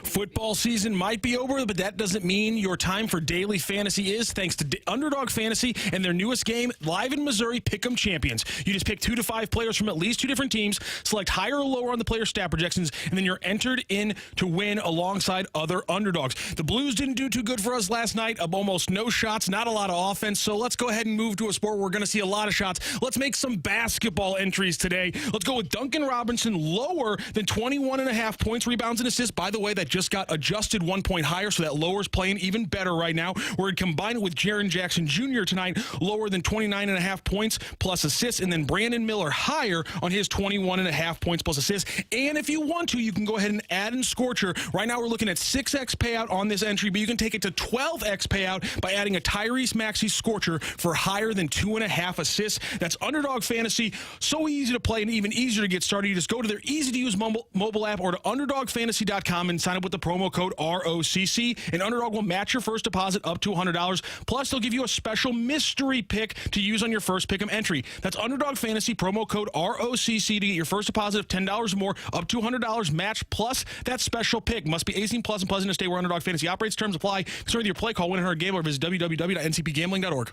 S6: Football season might be over, but that doesn't mean your time for daily fantasy is, thanks to Underdog Fantasy and their newest game, live in Missouri, Pick'em Champions. You just pick 2 to 5 players from at least 2 different teams, select higher or lower on the player stat projections, and then you're entered in to win alongside other underdogs. The Blues didn't do too good for us last night, almost no shots, not a lot of offense, so let's go ahead and move to a sport where we're going to see a lot of shots. Let's make some basketball entries today. Let's go with Duncan Robinson, lower than 21.5 points, rebounds, and assists. By the way, that just got adjusted 1 point higher, so that lower's playing even better right now. We're going to combine it with Jaren Jackson Jr. tonight, lower than 29.5 points plus assists, and then Brandon Miller higher on his 21.5 points plus assists. And if you want to, you can go ahead and add in Scorcher. Right now we're looking at 6x payout on this entry, but you can take it to 12x payout by adding a Tyrese Maxey Scorcher for higher than 2.5 assists. That's Underdog Fantasy. So easy to play and even easier to get started. You just go to their easy-to-use mobile app or to underdogfantasy.com and sign up with the promo code ROCC, and Underdog will match your first deposit up to $100. Plus, they'll give you a special mystery pick to use on your first Pick'em entry. That's Underdog Fantasy, promo code ROCC to get your first deposit of $10 or more, up to $100 match, plus that special pick. Must be 18 plus and pleasant to stay where Underdog Fantasy operates. Terms apply. Concern with your play, call 1-800-GAMBLER or visit www.ncpgambling.org.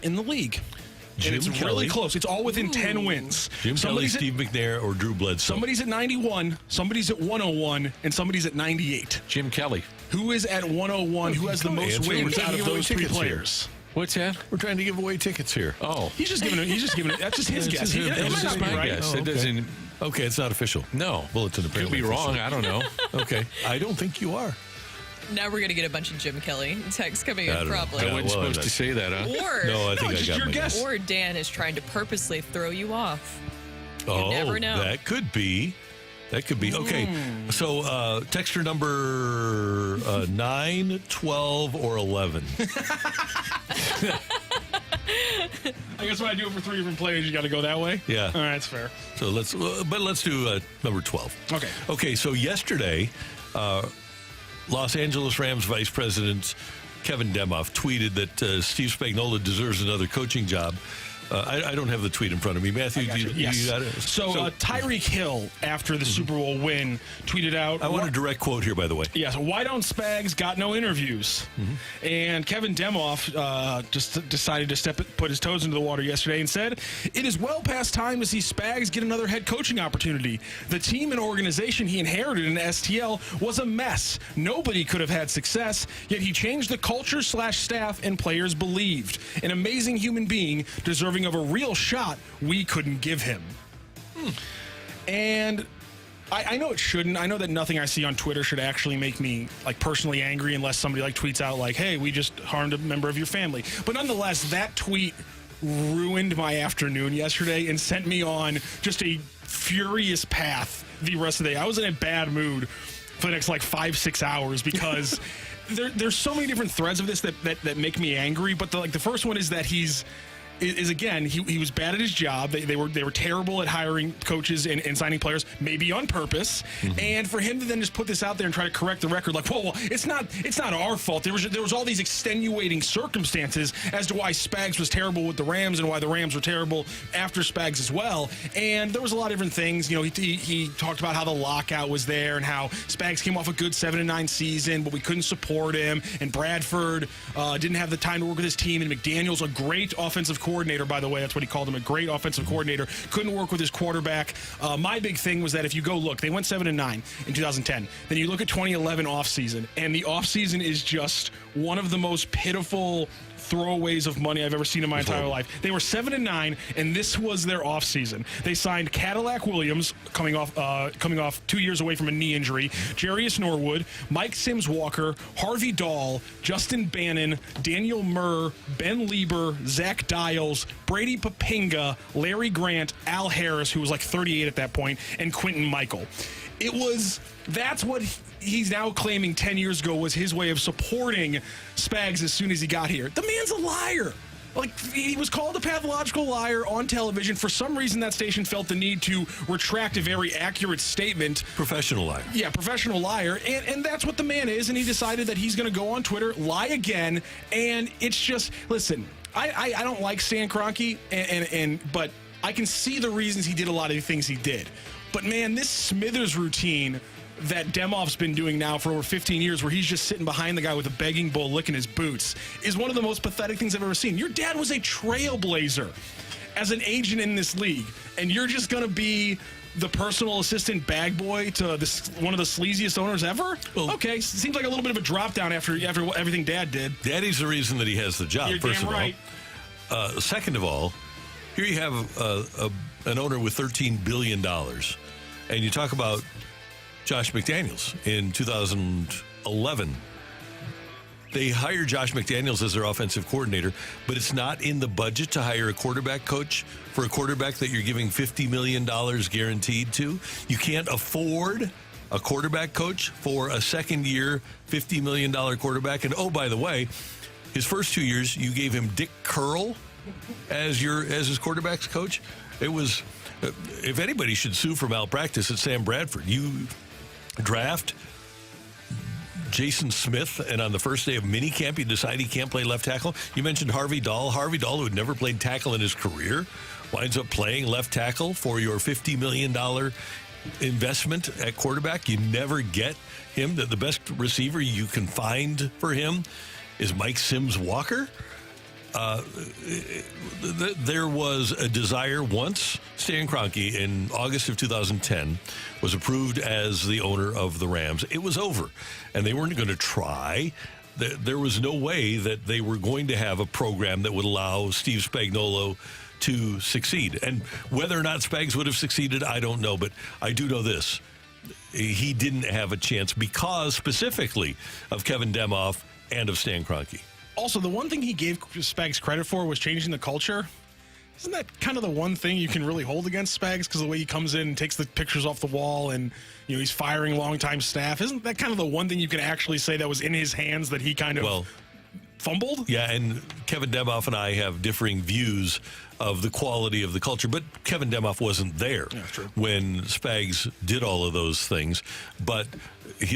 S6: In the league.
S3: Jim
S6: and it's
S3: Kelly.
S6: really close. It's all within 10 wins.
S3: Jim Kelly, Steve McNair, or Drew Bledsoe.
S6: Somebody's at 91, somebody's at 101, and somebody's at 98.
S5: Jim Kelly.
S6: Who is at 101? Who has the most wins out of those three players?
S5: What's that?
S3: We're trying to give away tickets here.
S5: Oh.
S6: He's just giving it. That's just his guess.
S5: It's just my guess. It doesn't.
S3: Okay, it's not official.
S5: No.
S3: Bulletin
S5: Could be wrong. I don't know.
S3: Okay. I don't think you are.
S4: Now we're going to get a bunch of Jim Kelly texts coming in, probably.
S5: I wasn't supposed to say that, huh?
S4: Or,
S3: no, I think I got my guess.
S4: Or Dan is trying to purposely throw you off. You never know.
S3: That could be. That could be. Okay, so texture number 9, 12, or 11.
S6: I guess when I do it for three different players, you got to go that way?
S3: Yeah.
S6: All right, that's fair.
S3: So let's do number 12.
S6: Okay.
S3: Okay, so yesterday, Los Angeles Rams Vice President Kevin Demoff tweeted that Steve Spagnuolo deserves another coaching job. I don't have the tweet in front of me. Matthew, you got it?
S6: So Tyreek Hill, after the Super Bowl win, tweeted out...
S3: I want a direct quote here, by the way.
S6: Yes, why don't Spags got no interviews? And Kevin Demoff just decided to put his toes into the water yesterday and said, it is well past time to see Spags get another head coaching opportunity. The team and organization he inherited in STL was a mess. Nobody could have had success, yet he changed the culture / staff and players believed. An amazing human being deserving of a real shot we couldn't give him. And I know it shouldn't. I know that nothing I see on Twitter should actually make me personally angry unless somebody tweets out hey, we just harmed a member of your family. But nonetheless, that tweet ruined my afternoon yesterday and sent me on just a furious path the rest of the day. I was in a bad mood for the next 5-6 hours because there's so many different threads of this that make me angry. But the first one is that he was bad at his job. They were terrible at hiring coaches and signing players, maybe on purpose. And for him to then just put this out there and try to correct the record, well, it's not our fault. There was all these extenuating circumstances as to why Spags was terrible with the Rams and why the Rams were terrible after Spags as well. And there was a lot of different things. He talked about how the lockout was there and how Spags came off a good 7-9 season, but we couldn't support him. And Bradford didn't have the time to work with his team. And McDaniel's a great offensive coordinator, by the way. That's what he called him, a great offensive coordinator. Couldn't work with his quarterback. My big thing was that if you go look, they went 7-9 in 2010. Then you look at 2011 offseason, and the offseason is just one of the most pitiful throwaways of money I've ever seen in my entire life. They were 7-9, and this was their offseason. They signed Cadillac Williams, coming off 2 years away from a knee injury, Jarius Norwood, Mike Sims Walker, Harvey Dahl, Justin Bannon, Daniel Murr, Ben Lieber, Zach Dials, Brady Papinga, Larry Grant, Al Harris, who was 38 at that point, and Quentin Michael. That's what he's now claiming 10 years ago was his way of supporting Spags as soon as he got here. The man's a liar. Like, he was called a pathological liar on television. For some reason, that station felt the need to retract a very accurate statement.
S3: Professional liar.
S6: Yeah, professional liar. And that's what the man is. And he decided that he's going to go on Twitter, lie again. And it's just, listen, I don't like Stan Kroenke, but I can see the reasons he did a lot of the things he did. But, man, this Smithers routine that Demoff's been doing now for over 15 years, where he's just sitting behind the guy with a begging bowl licking his boots, is one of the most pathetic things I've ever seen. Your dad was a trailblazer as an agent in this league, and you're just going to be the personal assistant bag boy to one of the sleaziest owners ever? Well, okay, seems like a little bit of a drop down after everything Dad did.
S3: Daddy's the reason that he has the job,
S6: You're
S3: first
S6: damn
S3: of
S6: right.
S3: all. Second of all, here you have an owner with $13 billion, and you talk about Josh McDaniels in 2011. They hired Josh McDaniels as their offensive coordinator, but it's not in the budget to hire a quarterback coach for a quarterback that you're giving $50 million guaranteed to. You can't afford a quarterback coach for a second-year, $50 million quarterback. And, oh, by the way, his first 2 years, you gave him Dick Curl as his quarterback's coach. It was, if anybody should sue for malpractice, it's Sam Bradford. You draft Jason Smith, and on the first day of minicamp, you decide he can't play left tackle. You mentioned Harvey Dahl. Harvey Dahl, who had never played tackle in his career, winds up playing left tackle for your $50 million investment at quarterback. You never get him. The best receiver you can find for him is Mike Sims Walker. There was a desire once Stan Kroenke in August of 2010 was approved as the owner of the Rams. It was over, and they weren't going to try. There was no way that they were going to have a program that would allow Steve Spagnuolo to succeed. And whether or not Spags would have succeeded, I don't know. But I do know this. He didn't have a chance because specifically of Kevin Demoff and of Stan Kroenke.
S6: Also, the one thing he gave Spags credit for was changing the culture. Isn't that kind of the one thing you can really hold against Spags? Because the way he comes in and takes the pictures off the wall and, he's firing longtime staff. Isn't that kind of the one thing you can actually say that was in his hands that he kind of fumbled?
S3: Yeah, and Kevin Demoff and I have differing views of the quality of the culture, but Kevin Demoff wasn't there when Spags did all of those things. But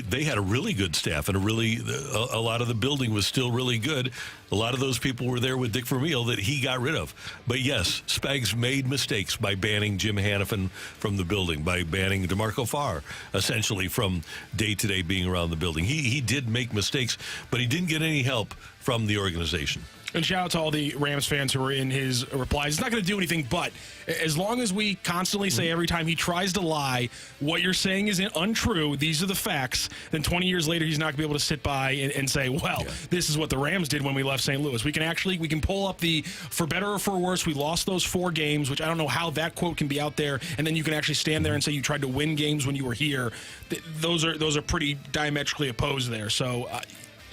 S3: they had a really good staff, and a lot of the building was still really good. A lot of those people were there with Dick Vermeil that he got rid of. But yes, Spags made mistakes by banning Jim Hannafin from the building, by banning DeMarco Farr, essentially from day-to-day being around the building. He did make mistakes, but he didn't get any help from the organization.
S6: And shout out to all the Rams fans who were in his replies. It's not going to do anything, but as long as we constantly say every time he tries to lie, what you're saying is untrue, these are the facts, then 20 years later he's not going to be able to sit by and say, this is what the Rams did when we left St. Louis. We can pull up the, for better or for worse, we lost those 4 games, which I don't know how that quote can be out there, and then you can actually stand there and say you tried to win games when you were here. Those are pretty diametrically opposed there. So,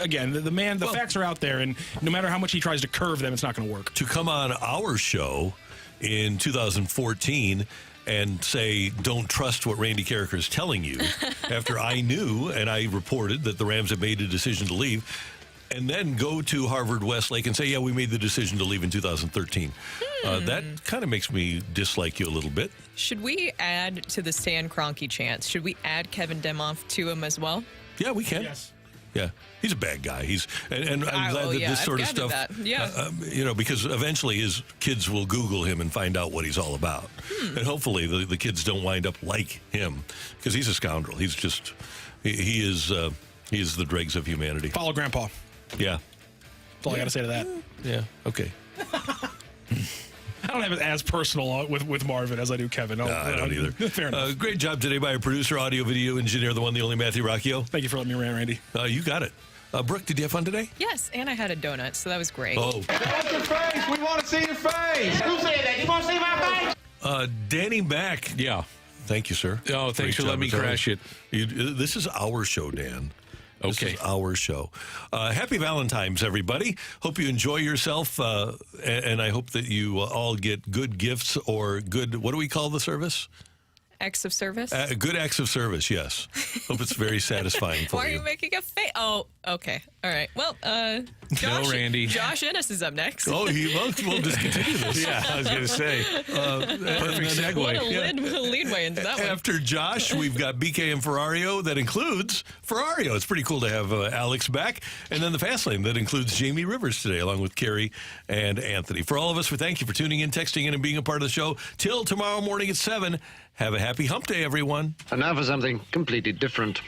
S6: again, the facts are out there, and no matter how much he tries to curve them, it's not going to work.
S3: To come on our show in 2014 and say, don't trust what Randy Carricker is telling you, after I knew and I reported that the Rams had made a decision to leave, and then go to Harvard Westlake and say, yeah, we made the decision to leave in 2013. That kind of makes me dislike you a little bit.
S4: Should we add to the Stan Kroenke chance? Should we add Kevin Demoff to him as well?
S3: Yeah, we can.
S6: Yes.
S3: Yeah, he's a bad guy. And I'm glad that this sort of stuff, because eventually his kids will Google him and find out what he's all about. And hopefully the kids don't wind up like him, because he's a scoundrel. He's just, he is the dregs of humanity.
S6: Follow Grandpa.
S3: Yeah.
S6: That's all I got to say to that.
S3: Yeah, okay.
S6: I don't have it as personal with Marvin as I do Kevin.
S3: No, I don't either.
S6: Fair enough.
S3: Great job today by our producer, audio, video engineer, the one, the only Matthew Rocchio.
S6: Thank you for letting me rant, Randy.
S3: You got it. Brooke, did you have fun today?
S4: Yes, and I had a donut, so that was great.
S3: Oh.
S16: Show us your face. We want to see your face. Who said that? You want to see my face?
S3: Danny Mack.
S5: Yeah.
S3: Thank you, sir.
S5: Oh, thanks for letting me crash it.
S3: This is our show, Dan. This
S5: is
S3: our show. Happy Valentine's, everybody. Hope you enjoy yourself, and I hope that you all get good gifts or good, what do we call the service?
S4: Acts of service?
S3: Good acts of service, yes. Hope it's very satisfying for
S4: Why are
S3: you.
S4: you making a face? Oh, okay. All right. Well, Josh,
S5: Randy.
S4: Josh Ennis is up next.
S3: Oh, we'll just continue this.
S6: Yeah, I was going to say.
S3: Perfect segue.
S4: What a leadway into that one.
S3: After Josh, we've got BK and Ferrario. That includes Ferrario. It's pretty cool to have Alex back. And then the Fast Lane. That includes Jamie Rivers today, along with Carrie and Anthony. For all of us, we thank you for tuning in, texting in, and being a part of the show. Till tomorrow morning at 7. Have a happy hump day, everyone.
S17: And now for something completely different.